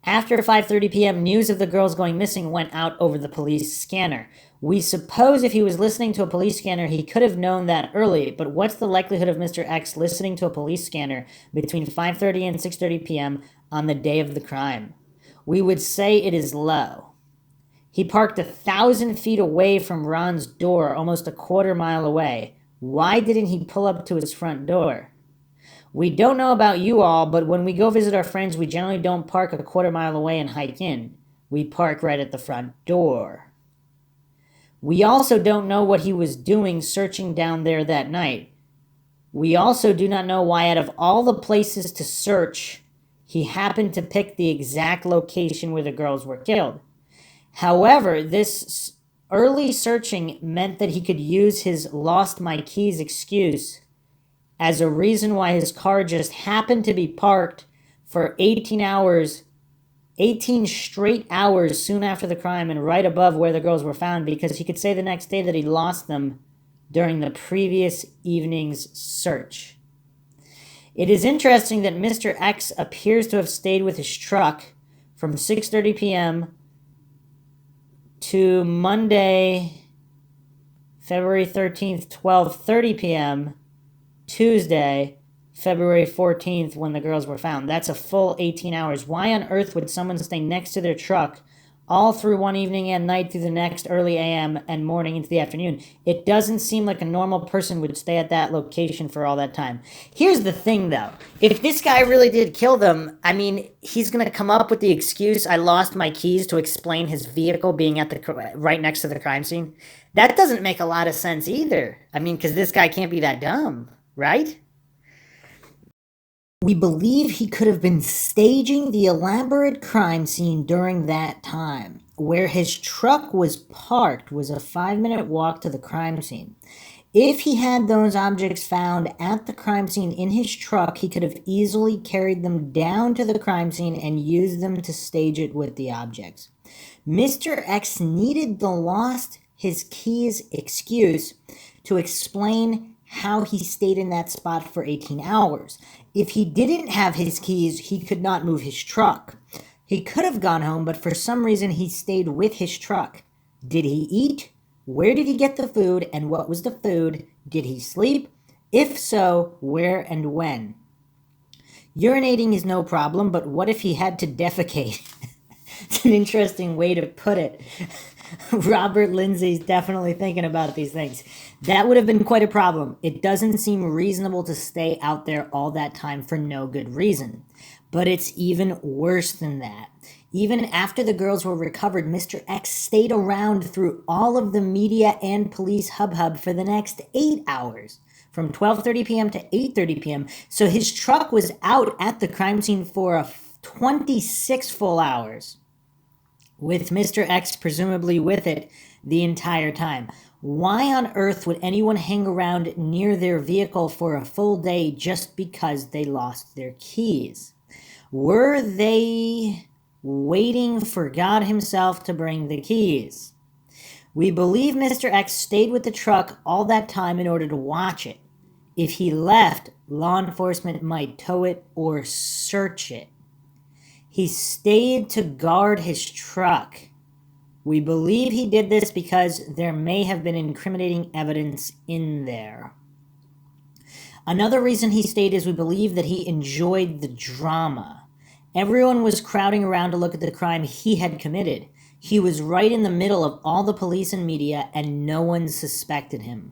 After 5:30 p.m., news of the girls going missing went out over the police scanner. We suppose if he was listening to a police scanner, he could have known that early, but what's the likelihood of Mr. X listening to a police scanner between 5:30 and 6:30 p.m. on the day of the crime? We would say it is low. He parked 1,000 feet away from Ron's door, almost a quarter mile away. Why didn't he pull up to his front door? We don't know about you all, but when we go visit our friends, we generally don't park a quarter mile away and hike in. We park right at the front door. We also don't know what he was doing searching down there that night. We also do not know why, out of all the places to search, he happened to pick the exact location where the girls were killed. However, this early searching meant that he could use his lost my keys excuse as a reason why his car just happened to be parked for 18 hours 18 straight hours soon after the crime and right above where the girls were found, because he could say the next day that he lost them during the previous evening's search. It is interesting that Mr. X appears to have stayed with his truck from 6:30 p.m. to Monday, February 13th, 12:30 p.m., Tuesday, February 14th, when the girls were found. That's a full 18 hours. Why on earth would someone stay next to their truck all through one evening and night through the next early a.m. and morning into the afternoon? It doesn't seem like a normal person would stay at that location for all that time. Here's the thing, though. If this guy really did kill them, I mean, he's going to come up with the excuse, I lost my keys, to explain his vehicle being at the right next to the crime scene. That doesn't make a lot of sense either. I mean, because this guy can't be that dumb, right? We believe he could have been staging the elaborate crime scene during that time. Where his truck was parked was a 5-minute walk to the crime scene. If he had those objects found at the crime scene in his truck, he could have easily carried them down to the crime scene and used them to stage it with the objects. Mr. X needed the lost his keys excuse to explain how he stayed in that spot for 18 hours. If he didn't have his keys, he could not move his truck. He could have gone home, but for some reason he stayed with his truck. Did he eat? Where did he get the food, and what was the food? Did he sleep? If so, where and when? Urinating is no problem, but what if he had to defecate? It's an interesting way to put it. Robert Lindsay's definitely thinking about these things. That would have been quite a problem. It doesn't seem reasonable to stay out there all that time for no good reason. But it's even worse than that. Even after the girls were recovered, Mr. X stayed around through all of the media and police hubbub for the next 8 hours, from 12:30 p.m. to 8:30 p.m. So his truck was out at the crime scene for 26 full hours, with Mr. X presumably with it the entire time. Why on earth would anyone hang around near their vehicle for a full day just because they lost their keys? Were they waiting for God himself to bring the keys? We believe Mr. X stayed with the truck all that time in order to watch it. If he left, law enforcement might tow it or search it. He stayed to guard his truck. We believe he did this because there may have been incriminating evidence in there. Another reason he stayed is we believe that he enjoyed the drama. Everyone was crowding around to look at the crime he had committed. He was right in the middle of all the police and media, and no one suspected him.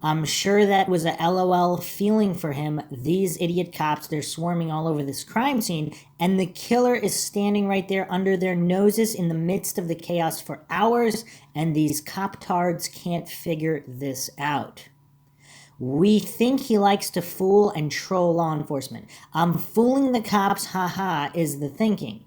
I'm sure that was a LOL feeling for him. These idiot cops, they're swarming all over this crime scene, and the killer is standing right there under their noses in the midst of the chaos for hours, and these cop-tards can't figure this out. We think he likes to fool and troll law enforcement. I'm fooling the cops, haha, is the thinking.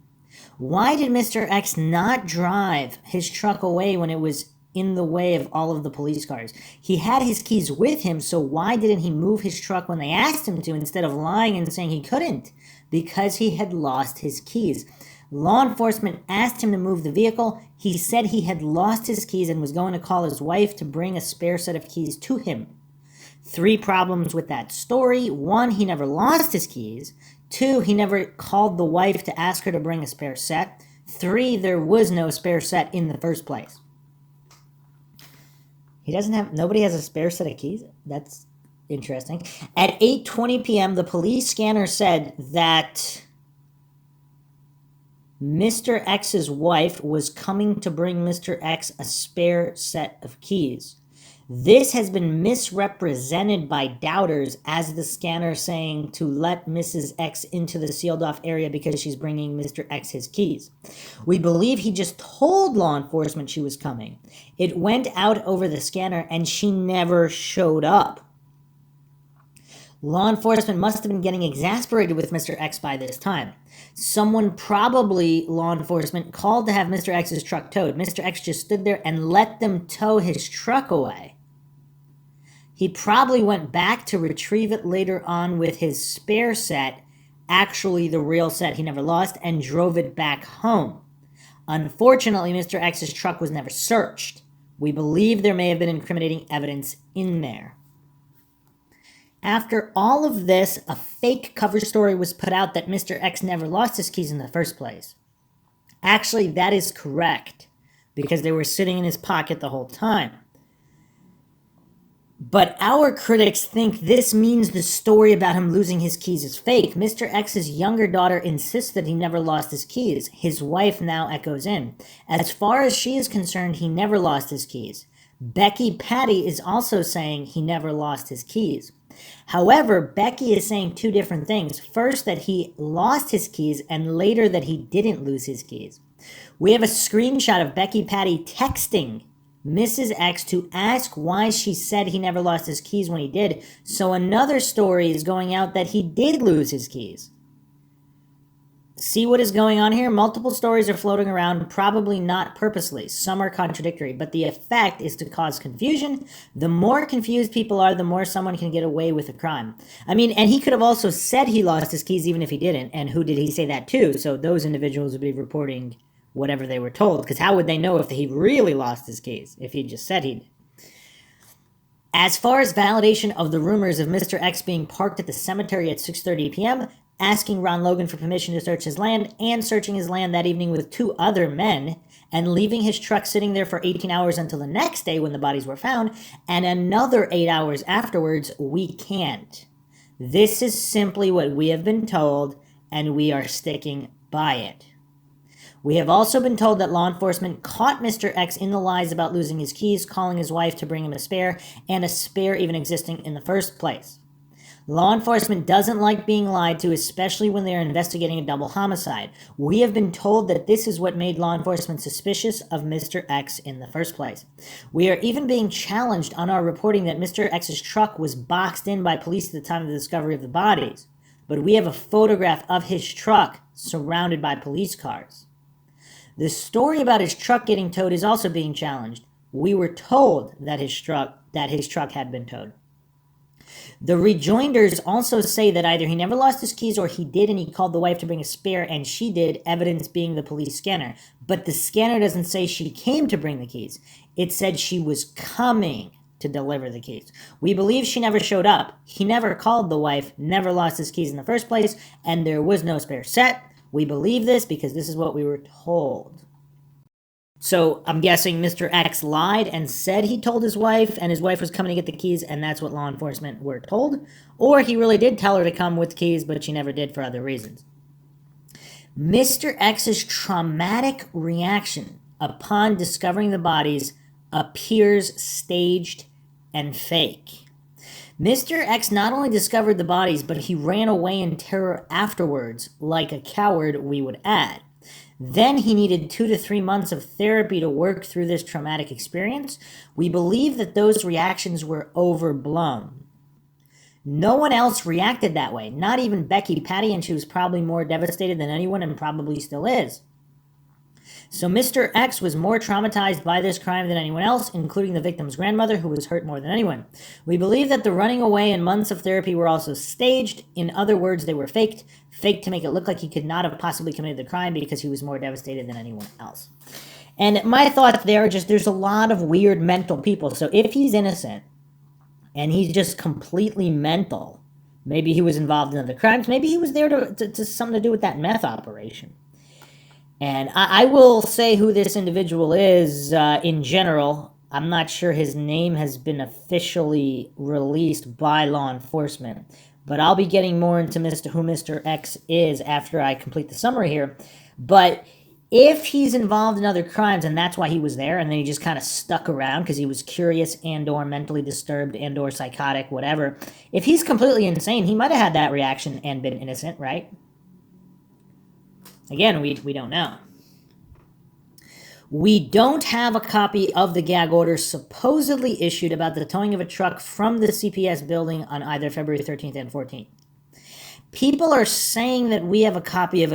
Why did Mr. X not drive his truck away when it was in the way of all of the police cars? He had his keys with him, so why didn't he move his truck when they asked him to instead of lying and saying he couldn't? Because he had lost his keys. Law enforcement asked him to move the vehicle. He said he had lost his keys and was going to call his wife to bring a spare set of keys to him. 3 problems with that story. 1, he never lost his keys. 2, he never called the wife to ask her to bring a spare set. 3, there was no spare set in the first place. Nobody has a spare set of keys? That's interesting. At 8:20 p.m., the police scanner said that Mr. X's wife was coming to bring Mr. X a spare set of keys. This has been misrepresented by doubters as the scanner saying to let Mrs. X into the sealed off area because she's bringing Mr. X his keys. We believe he just told law enforcement she was coming. It went out over the scanner and she never showed up. Law enforcement must have been getting exasperated with Mr. X by this time. Someone, probably law enforcement, called to have Mr. X's truck towed. Mr. X just stood there and let them tow his truck away. He probably went back to retrieve it later on with his spare set actually the real set he never lost and drove it back home. Unfortunately, Mr. X's truck was never searched. We believe there may have been incriminating evidence in there. After all of this, a fake cover story was put out that Mr. X never lost his keys in the first place. Actually, that is correct, because they were sitting in his pocket the whole time. But our critics think this means the story about him losing his keys is fake. Mr. X's younger daughter insists that he never lost his keys. His wife now echoes in. As far as she is concerned, he never lost his keys. Becky Patty is also saying he never lost his keys. However, Becky is saying two different things. First, that he lost his keys, and later that he didn't lose his keys. We have a screenshot of Becky Patty texting Mrs. X to ask why she said he never lost his keys when he did. So another story is going out that he did lose his keys. See what is going on here? Multiple stories are floating around, probably not purposely. Some are contradictory, but the effect is to cause confusion. The more confused people are, the more someone can get away with a crime. I mean, and he could have also said he lost his keys even if he didn't. And who did he say that to? So those individuals would be reporting whatever they were told, because how would they know if he really lost his keys if he just said he did? As far as validation of the rumors of Mr. X being parked at the cemetery at 6:30 p.m., asking Ron Logan for permission to search his land, and searching his land that evening with two other men, and leaving his truck sitting there for 18 hours until the next day when the bodies were found, and another 8 hours afterwards, we can't. This is simply what we have been told, and we are sticking by it. We have also been told that law enforcement caught Mr. X in the lies about losing his keys, calling his wife to bring him a spare, and a spare even existing in the first place. Law enforcement doesn't like being lied to, especially when they are investigating a double homicide. We have been told that this is what made law enforcement suspicious of Mr. X in the first place. We are even being challenged on our reporting that Mr. X's truck was boxed in by police at the time of the discovery of the bodies. But we have a photograph of his truck surrounded by police cars. The story about his truck getting towed is also being challenged. We were told that his truck had been towed. The rejoinders also say that either he never lost his keys or he did and he called the wife to bring a spare and she did, evidence being the police scanner. But the scanner doesn't say she came to bring the keys. It said she was coming to deliver the keys. We believe she never showed up. He never called the wife, never lost his keys in the first place, and there was no spare set. We believe this because this is what we were told. So I'm guessing Mr. X lied and said he told his wife, and his wife was coming to get the keys, and that's what law enforcement were told. Or he really did tell her to come with keys, but she never did for other reasons. Mr. X's traumatic reaction upon discovering the bodies appears staged and fake. Mr. X not only discovered the bodies, but he ran away in terror afterwards, like a coward, we would add. Then he needed 2 to 3 months of therapy to work through this traumatic experience. We believe that those reactions were overblown. No one else reacted that way, not even Becky Patty, and she was probably more devastated than anyone and probably still is. So Mr. X was more traumatized by this crime than anyone else, including the victim's grandmother, who was hurt more than anyone. We believe that the running away and months of therapy were also staged. In other words, they were faked to make it look like he could not have possibly committed the crime because he was more devastated than anyone else. And my thought there are just, there's a lot of weird mental people. So if he's innocent and he's just completely mental, maybe he was involved in other crimes, maybe he was there to something to do with that meth operation. And I will say who this individual is in general. I'm not sure his name has been officially released by law enforcement, but I'll be getting more into who Mr. X is after I complete the summary here. But if he's involved in other crimes and that's why he was there, and then he just kind of stuck around because he was curious and or mentally disturbed and or psychotic, whatever, if he's completely insane, he might have had that reaction and been innocent, right? Again, we don't know. We don't have a copy of the gag order supposedly issued about the towing of a truck from the CPS building on either February 13th and 14th. People are saying that we have a copy of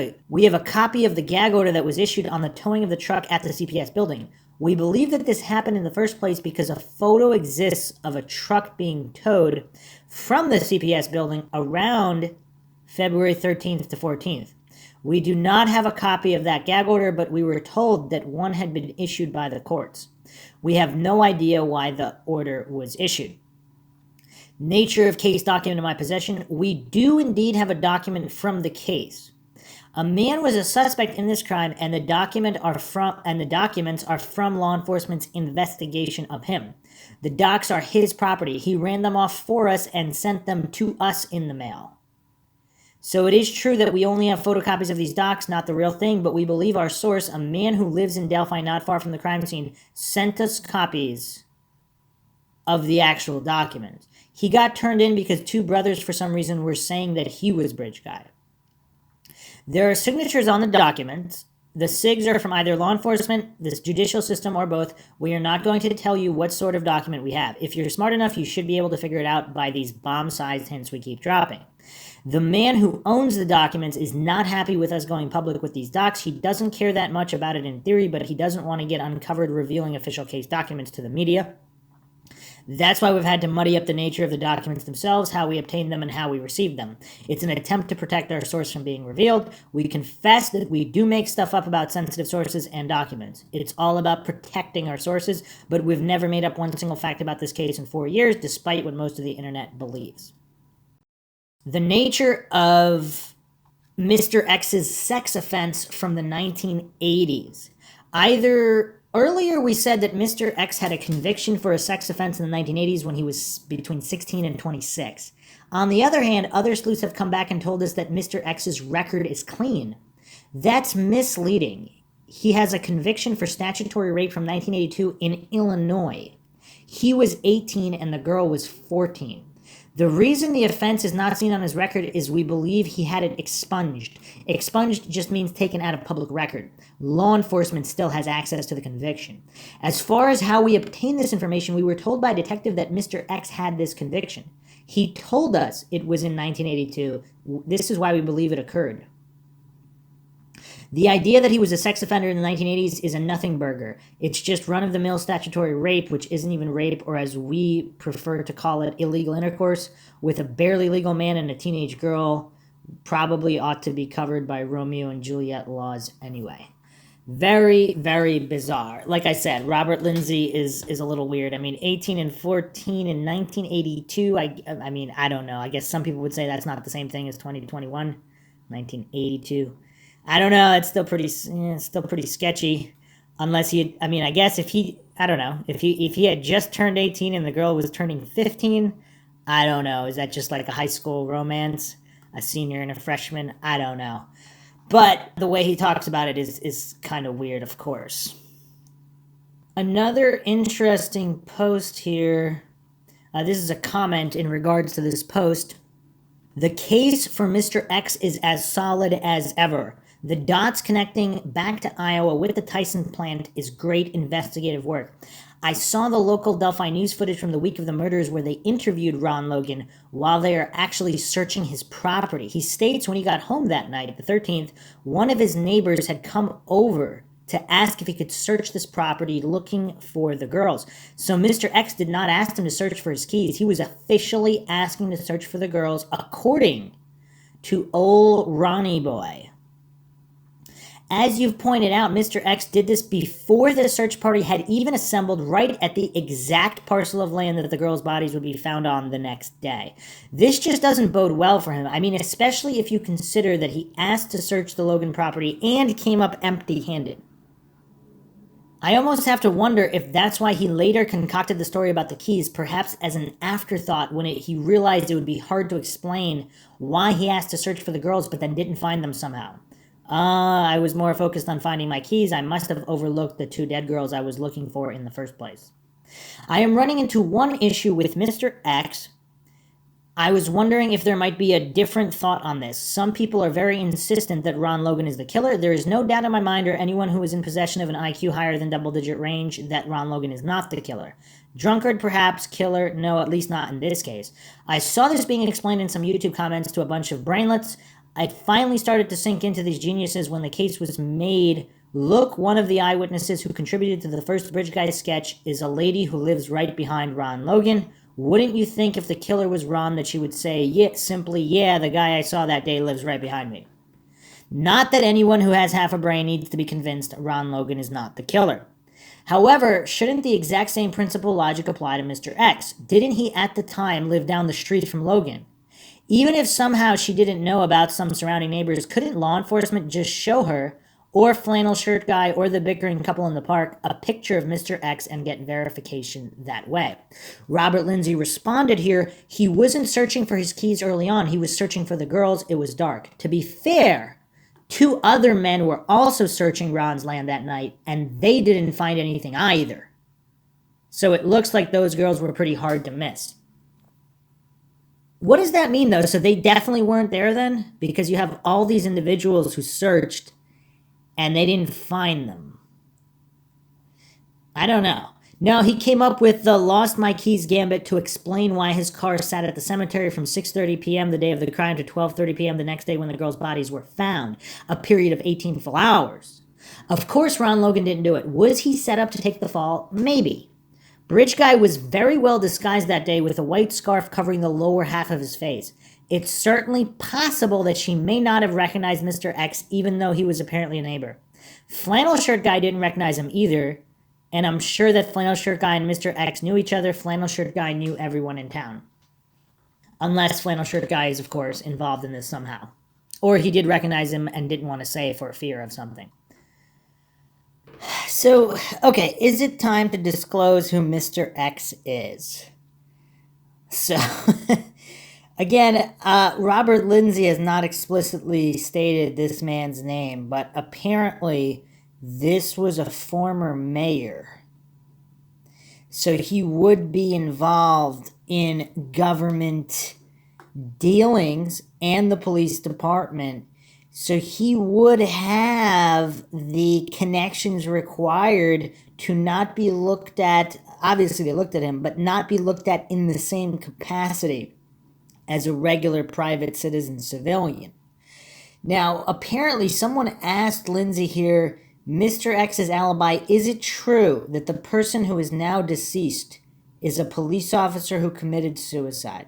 the gag order that was issued on the towing of the truck at the CPS building. We believe that this happened in the first place because a photo exists of a truck being towed from the CPS building around February 13th to 14th. We do not have a copy of that gag order, but we were told that one had been issued by the courts. We have no idea why the order was issued. Nature of case document in my possession. We do indeed have a document from the case. A man was a suspect in this crime, and the documents are from law enforcement's investigation of him. The docs are his property. He ran them off for us and sent them to us in the mail. So it is true that we only have photocopies of these docs, not the real thing, but we believe our source, a man who lives in Delphi not far from the crime scene, sent us copies of the actual documents. He got turned in because two brothers, for some reason, were saying that he was bridge guy. There are signatures on the documents. The SIGs are from either law enforcement, the judicial system, or both. We are not going to tell you what sort of document we have. If you're smart enough, you should be able to figure it out by these bomb-sized hints we keep dropping. The man who owns the documents is not happy with us going public with these docs. He doesn't care that much about it in theory, but he doesn't want to get uncovered revealing official case documents to the media. That's why we've had to muddy up the nature of the documents themselves, how we obtained them, and how we received them. It's an attempt to protect our source from being revealed. We confess that we do make stuff up about sensitive sources and documents. It's all about protecting our sources, but we've never made up one single fact about this case in 4 years, despite what most of the internet believes. The nature of Mr. X's sex offense from the 1980s. Earlier, we said that Mr. X had a conviction for a sex offense in the 1980s when he was between 16 and 26. On the other hand, other sleuths have come back and told us that Mr. X's record is clean. That's misleading. He has a conviction for statutory rape from 1982 in Illinois. He was 18 and the girl was 14. The reason the offense is not seen on his record is we believe he had it expunged. Expunged just means taken out of public record. Law enforcement still has access to the conviction. As far as how we obtained this information, we were told by a detective that Mr. X had this conviction. He told us it was in 1982. This is why we believe it occurred. The idea that he was a sex offender in the 1980s is a nothing burger. It's just run-of-the-mill statutory rape, which isn't even rape, or as we prefer to call it, illegal intercourse, with a barely legal man and a teenage girl. Probably ought to be covered by Romeo and Juliet laws anyway. Very, very bizarre. Like I said, Robert Lindsay is a little weird. I mean, 18 and 14 in 1982, I mean, I don't know. I guess some people would say that's not the same thing as 20 to 21, 1982. I don't know. It's still pretty sketchy. Unless I guess if he had just turned 18 and the girl was turning 15, I don't know. Is that just like a high school romance? A senior and a freshman? I don't know. But the way he talks about it is kind of weird, of course. Another interesting post here. This is a comment in regards to this post. The case for Mr. X is as solid as ever. The dots connecting back to Iowa with the Tyson plant is great investigative work. I saw the local Delphi news footage from the week of the murders where they interviewed Ron Logan while they are actually searching his property. He states when he got home that night, the 13th, one of his neighbors had come over to ask if he could search this property looking for the girls. So Mr. X did not ask him to search for his keys. He was officially asking to search for the girls, according to old Ronnie Boy. As you've pointed out, Mr. X did this before the search party had even assembled right at the exact parcel of land that the girls' bodies would be found on the next day. This just doesn't bode well for him. I mean, especially if you consider that he asked to search the Logan property and came up empty-handed. I almost have to wonder if that's why he later concocted the story about the keys, perhaps as an afterthought when he realized it would be hard to explain why he asked to search for the girls but then didn't find them somehow. I was more focused on finding my keys. I must have overlooked the two dead girls I was looking for in the first place. I am running into one issue with Mr. X. I was wondering if there might be a different thought on this. Some people are very insistent that Ron Logan is the killer. There is no doubt in my mind, or anyone who is in possession of an IQ higher than double-digit range, that Ron Logan is not the killer. Drunkard, perhaps. Killer, no, at least not in this case. I saw this being explained in some YouTube comments to a bunch of brainlets. I finally started to sink into these geniuses when the case was made. Look, one of the eyewitnesses who contributed to the first Bridge Guy sketch is a lady who lives right behind Ron Logan. Wouldn't you think if the killer was Ron that she would say, yeah, simply, yeah, the guy I saw that day lives right behind me? Not that anyone who has half a brain needs to be convinced Ron Logan is not the killer. However, shouldn't the exact same principle logic apply to Mr. X? Didn't he at the time live down the street from Logan? Even if somehow she didn't know about some surrounding neighbors, couldn't law enforcement just show her, or flannel shirt guy, or the bickering couple in the park, a picture of Mr. X and get verification that way? Robert Lindsay responded here, he wasn't searching for his keys early on, he was searching for the girls, it was dark. To be fair, 2 other men were also searching Ron's land that night, and they didn't find anything either. So it looks like those girls were pretty hard to miss. What does that mean, though? So they definitely weren't there then? Because you have all these individuals who searched, and they didn't find them. I don't know. No, he came up with the lost my keys gambit to explain why his car sat at the cemetery from 6:30 p.m. the day of the crime to 12:30 p.m. the next day when the girls' bodies were found, a period of 18 full hours. Of course Ron Logan didn't do it. Was he set up to take the fall? Maybe. Bridge Guy was very well disguised that day with a white scarf covering the lower half of his face. It's certainly possible that she may not have recognized Mr. X even though he was apparently a neighbor. Flannel Shirt Guy didn't recognize him either, and I'm sure that Flannel Shirt Guy and Mr. X knew each other. Flannel Shirt Guy knew everyone in town. Unless Flannel Shirt Guy is, of course, involved in this somehow. Or he did recognize him and didn't want to say for fear of something. So, okay, is it time to disclose who Mr. X is? So, again, Robert Lindsay has not explicitly stated this man's name, but apparently this was a former mayor. So he would be involved in government dealings and the police department. So he would have the connections required to not be looked at, obviously they looked at him, but not be looked at in the same capacity as a regular private citizen civilian. Now, apparently someone asked Lindsay here, Mr. X's alibi, is it true that the person who is now deceased is a police officer who committed suicide?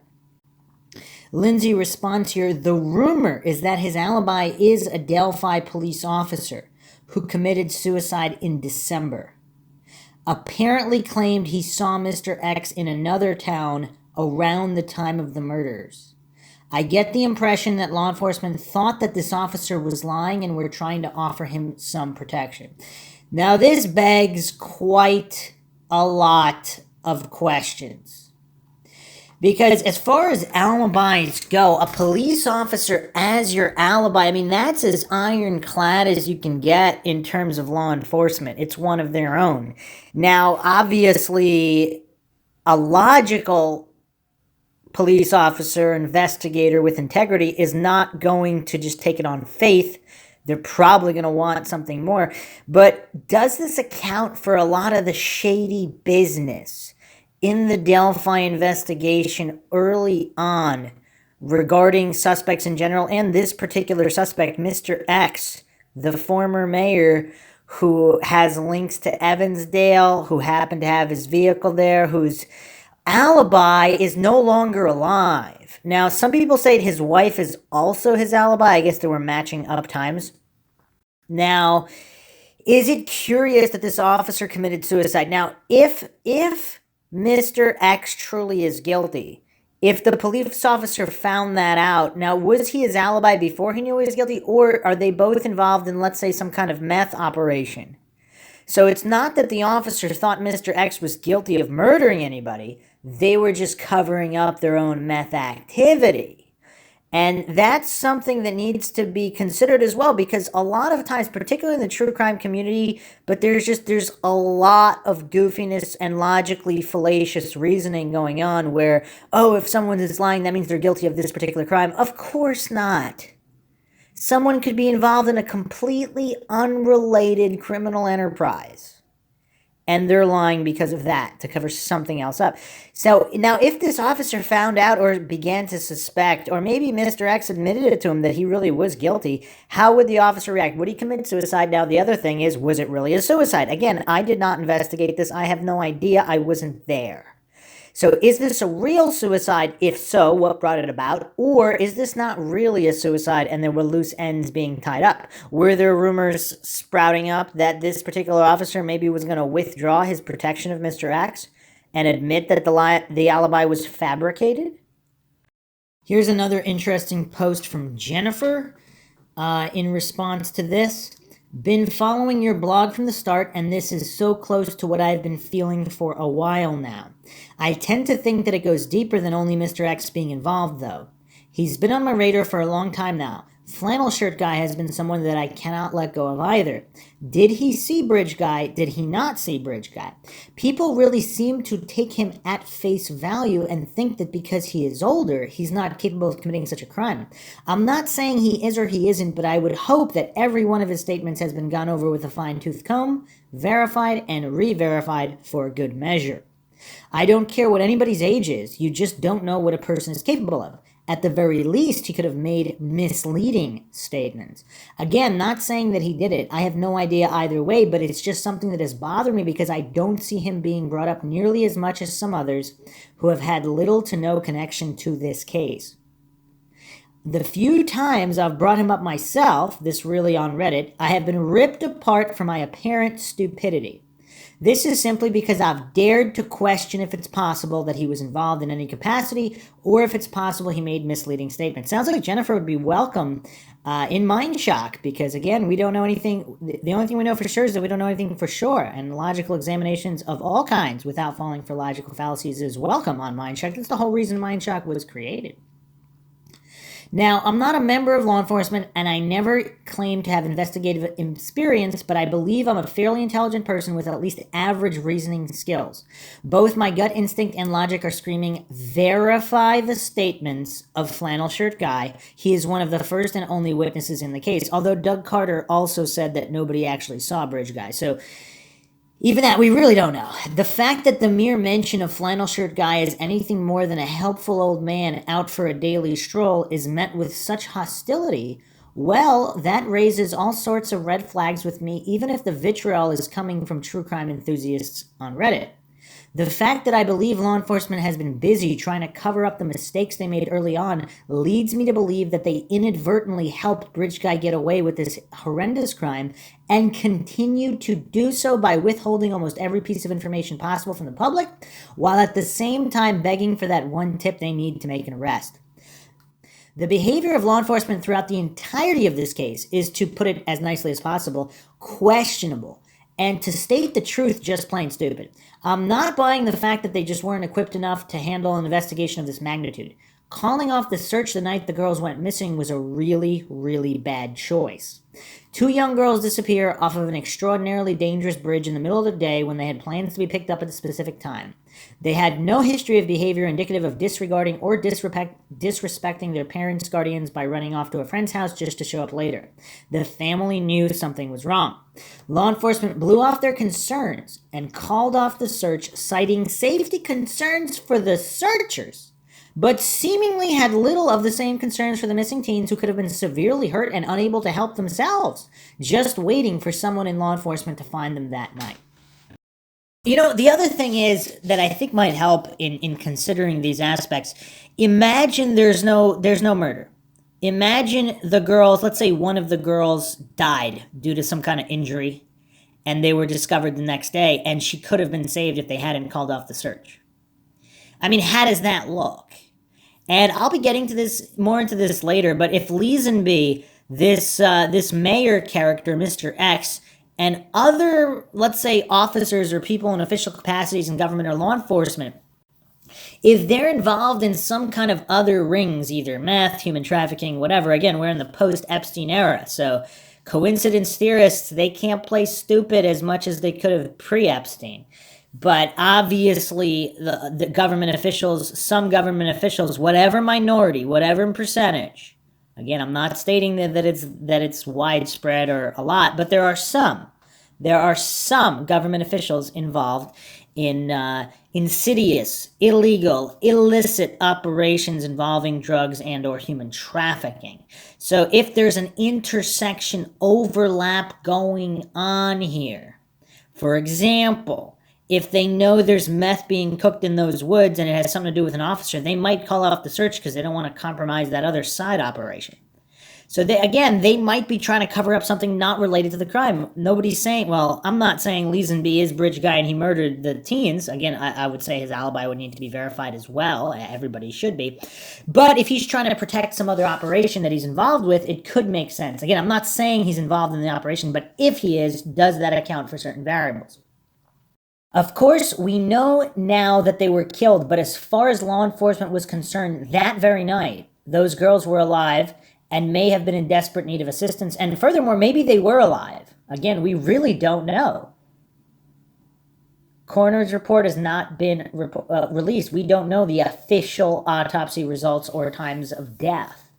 Lindsay responds here, the rumor is that his alibi is a Delphi police officer who committed suicide in December. Apparently claimed he saw Mr. X in another town around the time of the murders. I get the impression that law enforcement thought that this officer was lying and were trying to offer him some protection. Now this begs quite a lot of questions. Because as far as alibis go, a police officer as your alibi, I mean, that's as ironclad as you can get in terms of law enforcement. It's one of their own. Now, obviously, a logical police officer, investigator with integrity is not going to just take it on faith. They're probably going to want something more. But does this account for a lot of the shady business in the Delphi investigation early on regarding suspects in general and this particular suspect, Mr. X, the former mayor who has links to Evansdale, who happened to have his vehicle there, whose alibi is no longer alive? Now, some people say his wife is also his alibi. I guess they were matching up times. Now, is it curious that this officer committed suicide? Now, if Mr. X truly is guilty, if the police officer found that out, now was he his alibi before he knew he was guilty, or are they both involved in, let's say, some kind of meth operation? So it's not that the officer thought Mr. X was guilty of murdering anybody, they were just covering up their own meth activity. And that's something that needs to be considered as well, because a lot of times, particularly in the true crime community, but there's a lot of goofiness and logically fallacious reasoning going on where, oh, if someone is lying, that means they're guilty of this particular crime. Of course not. Someone could be involved in a completely unrelated criminal enterprise, and they're lying because of that, to cover something else up. So now if this officer found out or began to suspect, or maybe Mr. X admitted it to him that he really was guilty, how would the officer react? Would he commit suicide? Now the other thing is, was it really a suicide? Again, I did not investigate this. I have no idea. I wasn't there. So is this a real suicide? If so, what brought it about? Or is this not really a suicide and there were loose ends being tied up? Were there rumors sprouting up that this particular officer maybe was going to withdraw his protection of Mr. X and admit that the alibi was fabricated? Here's another interesting post from Jennifer in response to this. Been following your blog from the start, and this is so close to what I've been feeling for a while now. I tend to think that it goes deeper than only Mr. X being involved, though. He's been on my radar for a long time now. Flannel Shirt Guy has been someone that I cannot let go of either. Did he see Bridge Guy? Did he not see Bridge Guy? People really seem to take him at face value and think that because he is older, he's not capable of committing such a crime. I'm not saying he is or he isn't, but I would hope that every one of his statements has been gone over with a fine-tooth comb, verified and re-verified for good measure. I don't care what anybody's age is, you just don't know what a person is capable of. At the very least, he could have made misleading statements. Again, not saying that he did it. I have no idea either way, but it's just something that has bothered me because I don't see him being brought up nearly as much as some others who have had little to no connection to this case. The few times I've brought him up myself, this really on Reddit, I have been ripped apart for my apparent stupidity. This is simply because I've dared to question if it's possible that he was involved in any capacity or if it's possible he made misleading statements. Sounds like Jennifer would be welcome in Mindshock because, again, we don't know anything. The only thing we know for sure is that we don't know anything for sure, and logical examinations of all kinds without falling for logical fallacies is welcome on Mindshock. That's the whole reason Mindshock was created. Now, I'm not a member of law enforcement, and I never claim to have investigative experience, but I believe I'm a fairly intelligent person with at least average reasoning skills. Both my gut instinct and logic are screaming, verify the statements of Flannel Shirt Guy. He is one of the first and only witnesses in the case, although Doug Carter also said that nobody actually saw Bridge Guy. So even that, we really don't know. The fact that the mere mention of Flannel Shirt Guy is anything more than a helpful old man out for a daily stroll is met with such hostility, well, that raises all sorts of red flags with me, even if the vitriol is coming from true crime enthusiasts on Reddit. The fact that I believe law enforcement has been busy trying to cover up the mistakes they made early on leads me to believe that they inadvertently helped Bridge Guy get away with this horrendous crime and continue to do so by withholding almost every piece of information possible from the public, while at the same time begging for that one tip they need to make an arrest. The behavior of law enforcement throughout the entirety of this case is, to put it as nicely as possible, questionable. And to state the truth, just plain stupid. I'm not buying the fact that they just weren't equipped enough to handle an investigation of this magnitude. Calling off the search the night the girls went missing was a really, really bad choice. 2 young girls disappear off of an extraordinarily dangerous bridge in the middle of the day when they had plans to be picked up at a specific time. They had no history of behavior indicative of disregarding or disrespecting their parents' guardians by running off to a friend's house just to show up later. The family knew something was wrong. Law enforcement blew off their concerns and called off the search, citing safety concerns for the searchers, but seemingly had little of the same concerns for the missing teens who could have been severely hurt and unable to help themselves, just waiting for someone in law enforcement to find them that night. You know, the other thing is that I think might help in considering these aspects. Imagine there's no murder. Imagine the girls, let's say one of the girls died due to some kind of injury, and they were discovered the next day, and she could have been saved if they hadn't called off the search. I mean, how does that look? And I'll be getting to this more into this later, but if Leesenby, this mayor character, Mr. X, and other, let's say, officers or people in official capacities in government or law enforcement, if they're involved in some kind of other rings, either meth, human trafficking, whatever, again, we're in the post-Epstein era, so coincidence theorists, they can't play stupid as much as they could have pre-Epstein. But obviously, the government officials, some government officials, whatever minority, whatever percentage, again, I'm not stating that it's widespread or a lot, but there are some government officials involved in insidious, illegal, illicit operations involving drugs and or human trafficking. So if there's an intersection overlap going on here, for example, If they know there's meth being cooked in those woods and it has something to do with an officer, they might call off the search because they don't want to compromise that other side operation. So they might be trying to cover up something not related to the crime. Nobody's saying, well, I'm not saying Leesenby is bridge guy and he murdered the teens. Again, I would say his alibi would need to be verified as well. Everybody should be. But if he's trying to protect some other operation that he's involved with, it could make sense. Again, I'm not saying he's involved in the operation, but if he is, does that account for certain variables? Of course, we know now that they were killed, but as far as law enforcement was concerned, that very night, those girls were alive and may have been in desperate need of assistance. And furthermore, maybe they were alive. Again, we really don't know. Coroner's report has not been released. We don't know the official autopsy results or times of death.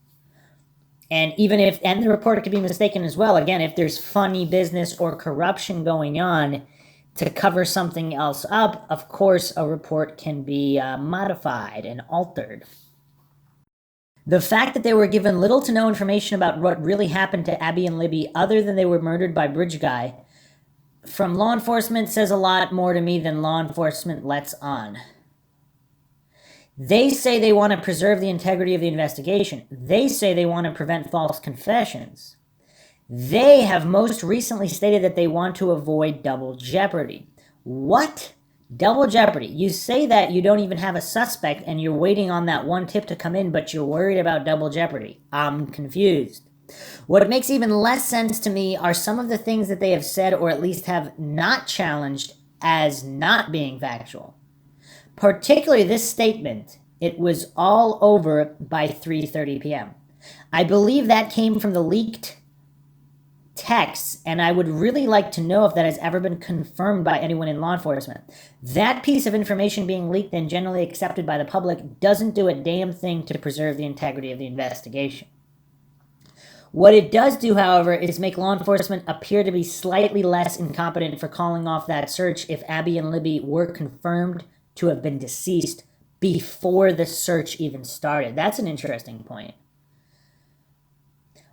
And and the report could be mistaken as well. Again, if there's funny business or corruption going on to cover something else up, of course, a report can be modified and altered. The fact that they were given little to no information about what really happened to Abby and Libby other than they were murdered by Bridge Guy from law enforcement says a lot more to me than law enforcement lets on. They say they want to preserve the integrity of the investigation. They say they want to prevent false confessions. They have most recently stated that they want to avoid double jeopardy. What? Double jeopardy. You say that you don't even have a suspect and you're waiting on that one tip to come in, but you're worried about double jeopardy. I'm confused. What makes even less sense to me are some of the things that they have said or at least have not challenged as not being factual. Particularly this statement, it was all over by 3:30 p.m. I believe that came from the leaked texts, and I would really like to know if that has ever been confirmed by anyone in law enforcement. That piece of information being leaked and generally accepted by the public doesn't do a damn thing to preserve the integrity of the investigation. What it does do, however, is make law enforcement appear to be slightly less incompetent for calling off that search if Abby and Libby were confirmed to have been deceased before the search even started. That's an interesting point.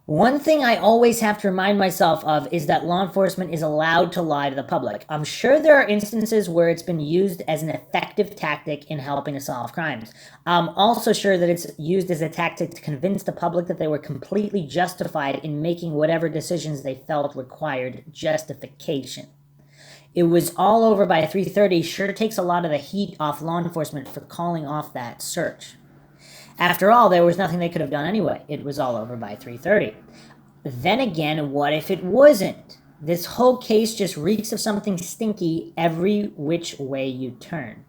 One thing I always have to remind myself of is that law enforcement is allowed to lie to the public. I'm sure there are instances where it's been used as an effective tactic in helping to solve crimes. I'm also sure that it's used as a tactic to convince the public that they were completely justified in making whatever decisions they felt required justification. It was all over by 3:30 sure takes a lot of the heat off law enforcement for calling off that search. After all, there was nothing they could have done anyway. It was all over by 3:30. Then again, what if it wasn't? This whole case just reeks of something stinky every which way you turn.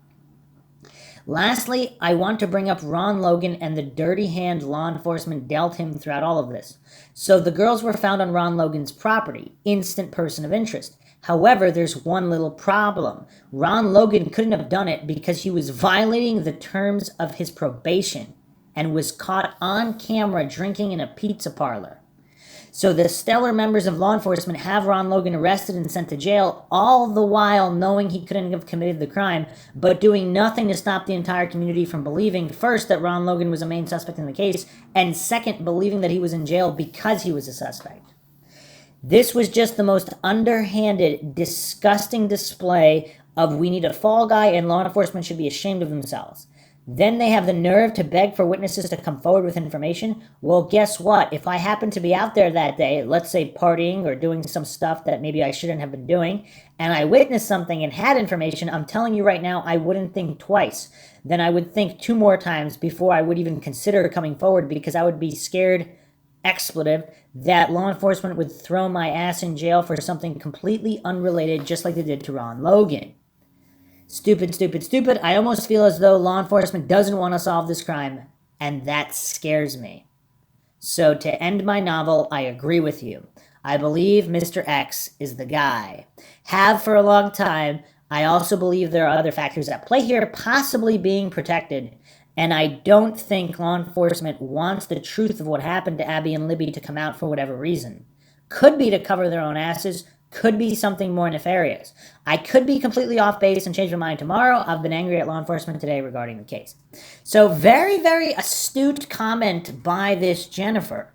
Lastly, I want to bring up Ron Logan and the dirty hand law enforcement dealt him throughout all of this. So the girls were found on Ron Logan's property, instant person of interest. However, there's one little problem. Ron Logan couldn't have done it because he was violating the terms of his probation and was caught on camera drinking in a pizza parlor. So the stellar members of law enforcement have Ron Logan arrested and sent to jail, all the while knowing he couldn't have committed the crime, but doing nothing to stop the entire community from believing, first, that Ron Logan was a main suspect in the case, and second, believing that he was in jail because he was a suspect. This was just the most underhanded, disgusting display of we need a fall guy and law enforcement should be ashamed of themselves. Then they have the nerve to beg for witnesses to come forward with information. Well, guess what? If I happen to be out there that day, let's say partying or doing some stuff that maybe I shouldn't have been doing, and I witnessed something and had information, I'm telling you right now, I wouldn't think twice. Then I would think 2 more times before I would even consider coming forward because I would be scared, expletive, that law enforcement would throw my ass in jail for something completely unrelated, just like they did to Ron Logan. Stupid, stupid, stupid. I almost feel as though law enforcement doesn't want to solve this crime, and that scares me. So to end my novel, I agree with you. I believe Mr. X is the guy. Have for a long time. I also believe there are other factors at play here, possibly being protected. And I don't think law enforcement wants the truth of what happened to Abby and Libby to come out for whatever reason. Could be to cover their own asses, could be something more nefarious. I could be completely off base and change my mind tomorrow. I've been angry at law enforcement today regarding the case. So very, very astute comment by this Jennifer.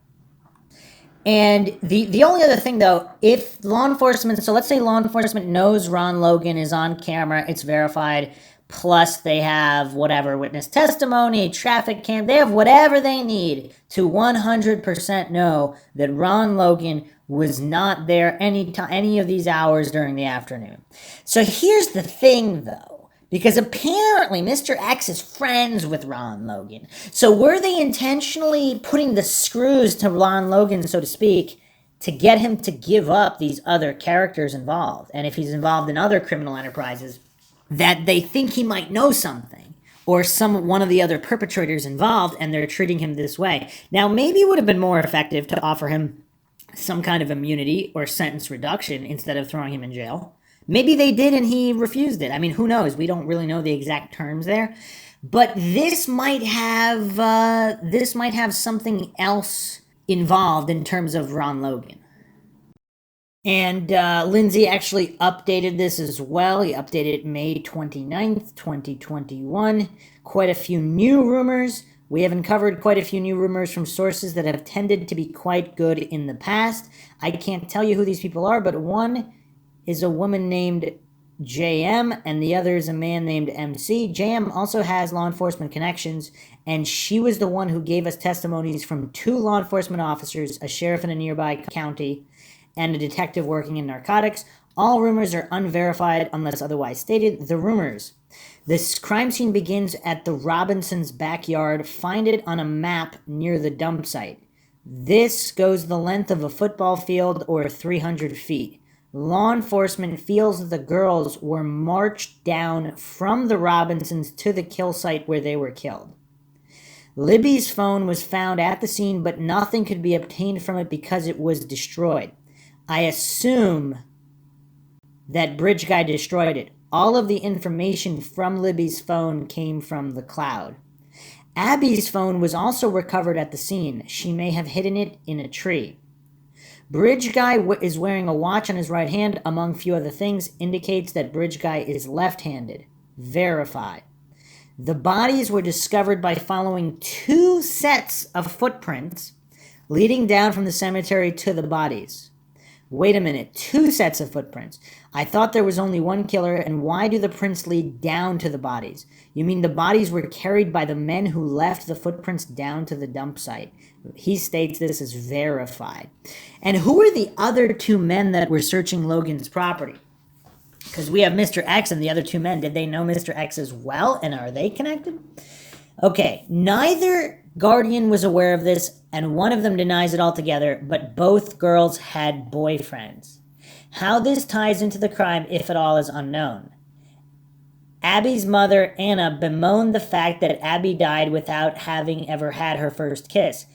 And the only other thing, though, if law enforcement, so let's say law enforcement knows Ron Logan is on camera, it's verified, plus they have whatever witness testimony, traffic cam, they have whatever they need to 100% know that Ron Logan was not there any of these hours during the afternoon. So here's the thing, though. Because apparently Mr. X is friends with Ron Logan. So were they intentionally putting the screws to Ron Logan, so to speak, to get him to give up these other characters involved? And if he's involved in other criminal enterprises, that they think he might know something, or one of the other perpetrators involved, and they're treating him this way. Now, maybe it would have been more effective to offer him some kind of immunity or sentence reduction instead of throwing him in jail. Maybe they did and he refused it. I mean, who knows? We don't really know the exact terms there. But this might have something else involved in terms of Ron Logan. And Lindsay actually updated this as well. He updated it May 29th, 2021. Quite a few new rumors. We have uncovered quite a few new rumors from sources that have tended to be quite good in the past. I can't tell you who these people are, but one is a woman named JM, and the other is a man named MC. JM also has law enforcement connections, and she was the one who gave us testimonies from 2 law enforcement officers, a sheriff in a nearby county, and a detective working in narcotics. All rumors are unverified unless otherwise stated. The rumors. This crime scene begins at the Robinsons' backyard. Find it on a map near the dump site. This goes the length of a football field or 300 feet. Law enforcement feels that the girls were marched down from the Robinsons to the kill site where they were killed. Libby's phone was found at the scene, but nothing could be obtained from it because it was destroyed. I assume that Bridge Guy destroyed it. All of the information from Libby's phone came from the cloud. Abby's phone was also recovered at the scene. She may have hidden it in a tree. Bridge Guy is wearing a watch on his right hand, among few other things, indicates that Bridge Guy is left-handed. Verified. The bodies were discovered by following 2 sets of footprints leading down from the cemetery to the bodies. Wait a minute, 2 sets of footprints. I thought there was only one killer, and why do the prints lead down to the bodies? You mean the bodies were carried by the men who left the footprints down to the dump site? He states this is verified. And who are the other 2 men that were searching Logan's property? Because we have Mr. X and the other 2 men. Did they know Mr. X as well, and are they connected? Okay, neither guardian was aware of this, and one of them denies it altogether, but both girls had boyfriends. How this ties into the crime, if at all, is unknown. Abby's mother, Anna, bemoaned the fact that Abby died without having ever had her first kiss.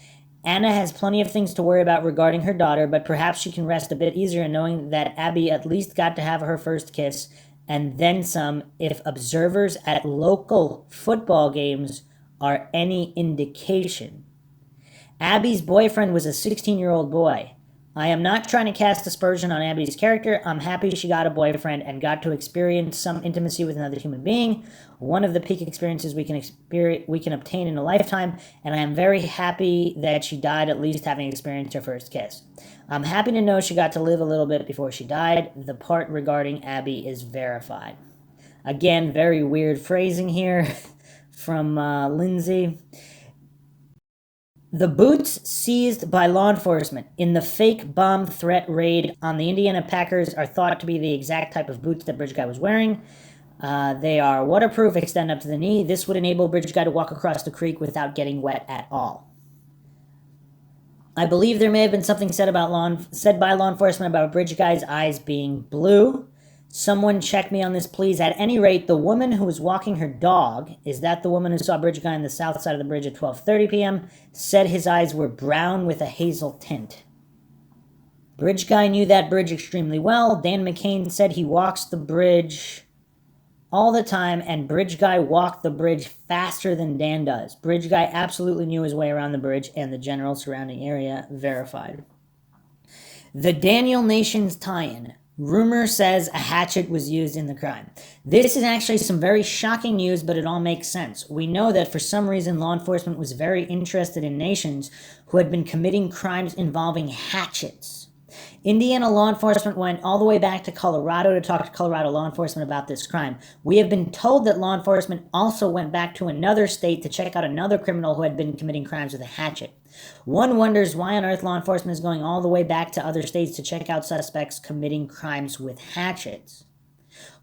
Anna has plenty of things to worry about regarding her daughter, but perhaps she can rest a bit easier knowing that Abby at least got to have her first kiss, and then some, if observers at local football games are any indication. Abby's boyfriend was a 16-year-old boy. I am not trying to cast aspersion on Abby's character. I'm happy she got a boyfriend and got to experience some intimacy with another human being. One of the peak experiences we can obtain in a lifetime, and I am very happy that she died at least having experienced her first kiss. I'm happy to know she got to live a little bit before she died. The part regarding Abby is verified. Again, very weird phrasing here from Lindsay. The boots seized by law enforcement in the fake bomb threat raid on the Indiana Packers are thought to be the exact type of boots that Bridge Guy was wearing. They are waterproof, extend up to the knee. This would enable Bridge Guy to walk across the creek without getting wet at all. I believe there may have been something said by law enforcement about Bridge Guy's eyes being blue. Someone check me on this, please. At any rate, the woman who was walking her dog, is that the woman who saw Bridge Guy on the south side of the bridge at 12:30 p.m., said his eyes were brown with a hazel tint. Bridge Guy knew that bridge extremely well. Dan McCain said he walks the bridge all the time, and Bridge Guy walked the bridge faster than Dan does. Bridge Guy absolutely knew his way around the bridge and the general surrounding area. Verified. The Daniel Nations tie-in. Rumor says a hatchet was used in the crime. This is actually some very shocking news, but it all makes sense. We know that for some reason law enforcement was very interested in nations who had been committing crimes involving hatchets. Indiana law enforcement went all the way back to Colorado to talk to Colorado law enforcement about this crime. We have been told that law enforcement also went back to another state to check out another criminal who had been committing crimes with a hatchet. One wonders why on earth law enforcement is going all the way back to other states to check out suspects committing crimes with hatchets.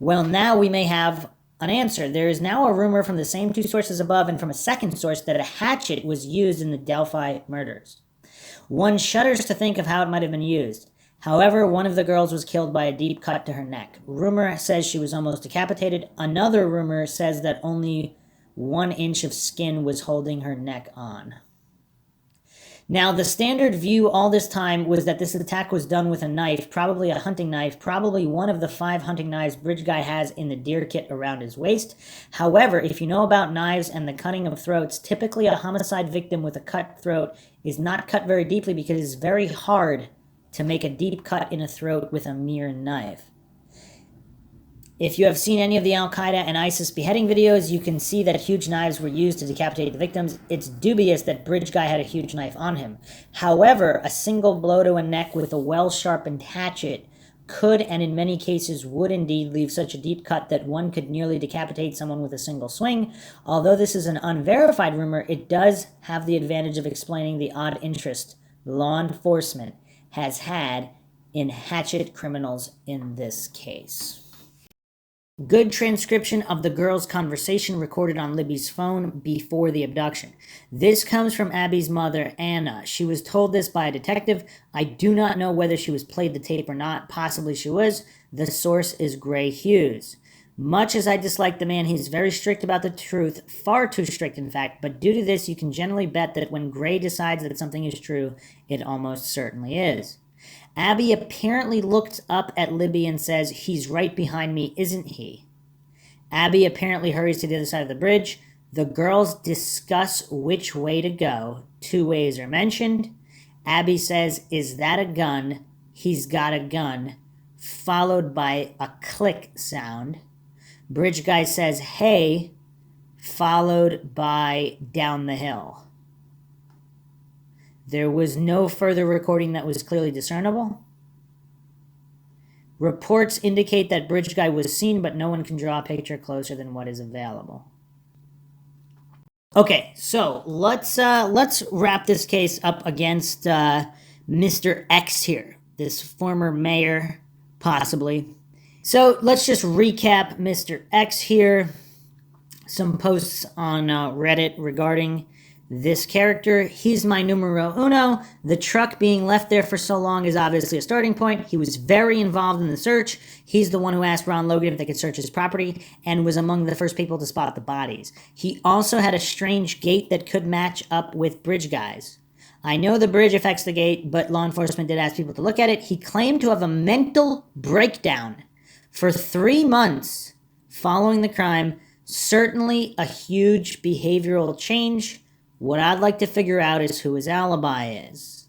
Well, now we may have an answer. There is now a rumor from the same two sources above and from a second source that a hatchet was used in the Delphi murders. One shudders to think of how it might have been used. However, one of the girls was killed by a deep cut to her neck. Rumor says she was almost decapitated. Another rumor says that only 1 inch of skin was holding her neck on. Now, the standard view all this time was that this attack was done with a knife, probably a hunting knife, probably one of the 5 hunting knives Bridge Guy has in the deer kit around his waist. However, if you know about knives and the cutting of throats, typically a homicide victim with a cut throat is not cut very deeply because it's very hard to make a deep cut in a throat with a mere knife. If you have seen any of the Al-Qaeda and ISIS beheading videos, you can see that huge knives were used to decapitate the victims. It's dubious that Bridge Guy had a huge knife on him. However, a single blow to a neck with a well-sharpened hatchet could, and in many cases would indeed, leave such a deep cut that one could nearly decapitate someone with a single swing. Although this is an unverified rumor, it does have the advantage of explaining the odd interest law enforcement has had in hatchet criminals in this case. Good transcription of the girl's conversation recorded on Libby's phone before the abduction. This comes from Abby's mother, Anna. She was told this by a detective. I do not know whether she was played the tape or not. Possibly she was. The source is Gray Hughes. Much as I dislike the man, he's very strict about the truth, far too strict in fact, but due to this you can generally bet that when Gray decides that something is true, it almost certainly is. Abby apparently looked up at Libby and says, he's right behind me, isn't he? Abby apparently hurries to the other side of the bridge. The girls discuss which way to go. 2 ways are mentioned. Abby says, is that a gun? He's got a gun. Followed by a click sound. Bridge Guy says, hey, followed by down the hill. There was no further recording that was clearly discernible. Reports indicate that Bridge Guy was seen, but no one can draw a picture closer than what is available. Okay, so let's wrap this case up against Mr. X here, this former mayor, possibly. So let's just recap Mr. X here. Some posts on Reddit regarding this character. He's my numero uno. The truck being left there for so long is obviously a starting point. He was very involved in the search. He's the one who asked Ron Logan if they could search his property and was among the first people to spot the bodies. He also had a strange gait that could match up with Bridge Guy's. I know the bridge affects the gate, but law enforcement did ask people to look at it. He claimed to have a mental breakdown for 3 months following the crime. Certainly a huge behavioral change. What I'd like to figure out is who his alibi is.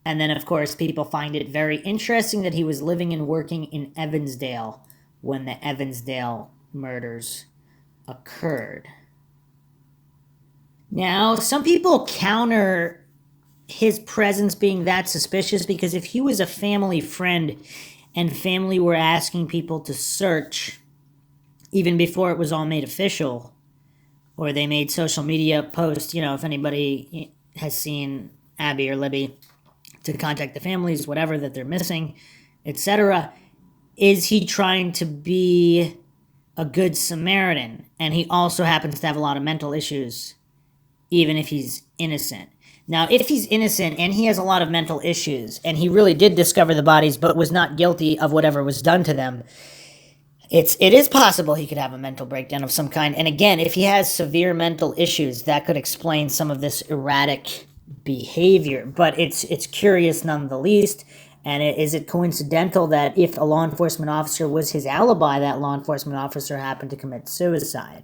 And then, of course, people find it very interesting that he was living and working in Evansdale when the Evansdale murders occurred. Now, some people counter his presence being that suspicious because if he was a family friend and family were asking people to search even before it was all made official, or they made social media posts, if anybody has seen Abby or Libby, to contact the families, whatever, that they're missing, etc. Is he trying to be a good Samaritan? And he also happens to have a lot of mental issues, even if he's innocent. Now, if he's innocent and he has a lot of mental issues, and he really did discover the bodies but was not guilty of whatever was done to them, it is possible he could have a mental breakdown of some kind. And again, if he has severe mental issues, that could explain some of this erratic behavior. But it's curious none the least. And is it coincidental that if a law enforcement officer was his alibi, that law enforcement officer happened to commit suicide?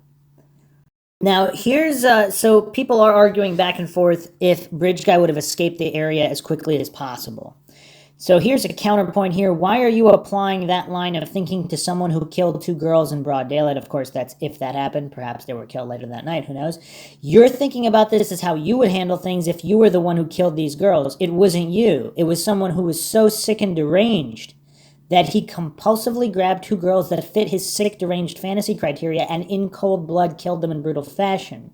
Now, here's... so people are arguing back and forth if Bridge Guy would have escaped the area as quickly as possible. So here's a counterpoint here. Why are you applying that line of thinking to someone who killed 2 girls in broad daylight? Of course, that's if that happened. Perhaps they were killed later that night. Who knows? You're thinking about this as how you would handle things if you were the one who killed these girls. It wasn't you. It was someone who was so sick and deranged that he compulsively grabbed 2 girls that fit his sick, deranged fantasy criteria and in cold blood killed them in brutal fashion.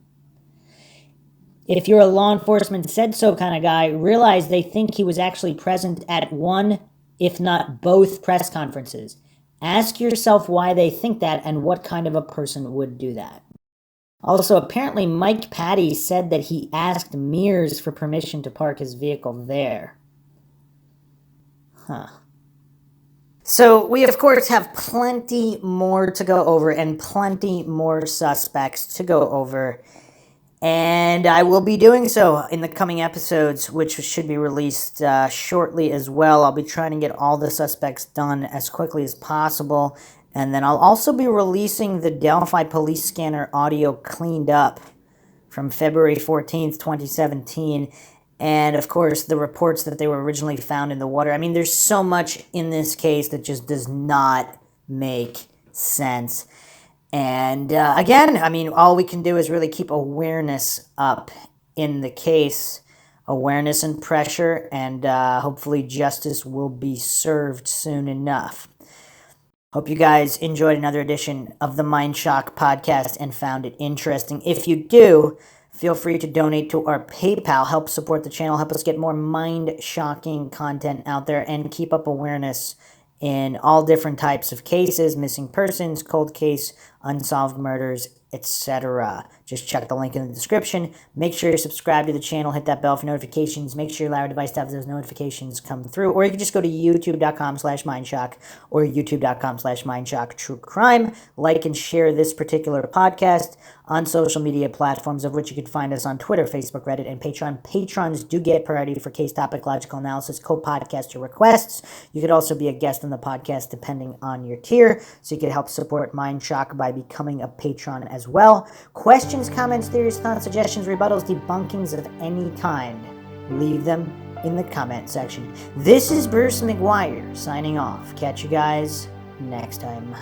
If you're a law enforcement said-so kind of guy, realize they think he was actually present at one, if not both, press conferences. Ask yourself why they think that and what kind of a person would do that. Also, apparently Mike Patty said that he asked Mears for permission to park his vehicle there. So we, of course, have plenty more to go over and plenty more suspects to go over. And I will be doing so in the coming episodes, which should be released shortly as well. I'll be trying to get all the suspects done as quickly as possible. And then I'll also be releasing the Delphi police scanner audio cleaned up from February 14th, 2017. And, of course, the reports that they were originally found in the water. I mean, there's so much in this case that just does not make sense. And again, I mean, all we can do is really keep awareness up in the case, awareness and pressure, and hopefully justice will be served soon enough. Hope you guys enjoyed another edition of the Mindshock podcast and found it interesting. If you do, feel free to donate to our PayPal, help support the channel, help us get more mind-shocking content out there, and keep up awareness in all different types of cases, missing persons, cold case, unsolved murders, etc. Just check the link in the description. Make sure you're subscribed to the channel, hit that bell for notifications, make sure you allow your device to have those notifications come through, or you can just go to youtube.com/Mindshock or youtube.com/Mindshock True Crime. Like and share this particular podcast on social media platforms, of which you can find us on Twitter, Facebook, Reddit, and Patreon. Patrons do get priority for case topic, logical analysis, co-podcaster requests. You could also be a guest on the podcast depending on your tier, so you can help support Mindshock by becoming a patron as well. Questions, comments, theories, thoughts, suggestions, rebuttals, debunkings of any kind, leave them in the comment section. This is Bruce McGuire signing off. Catch you guys next time.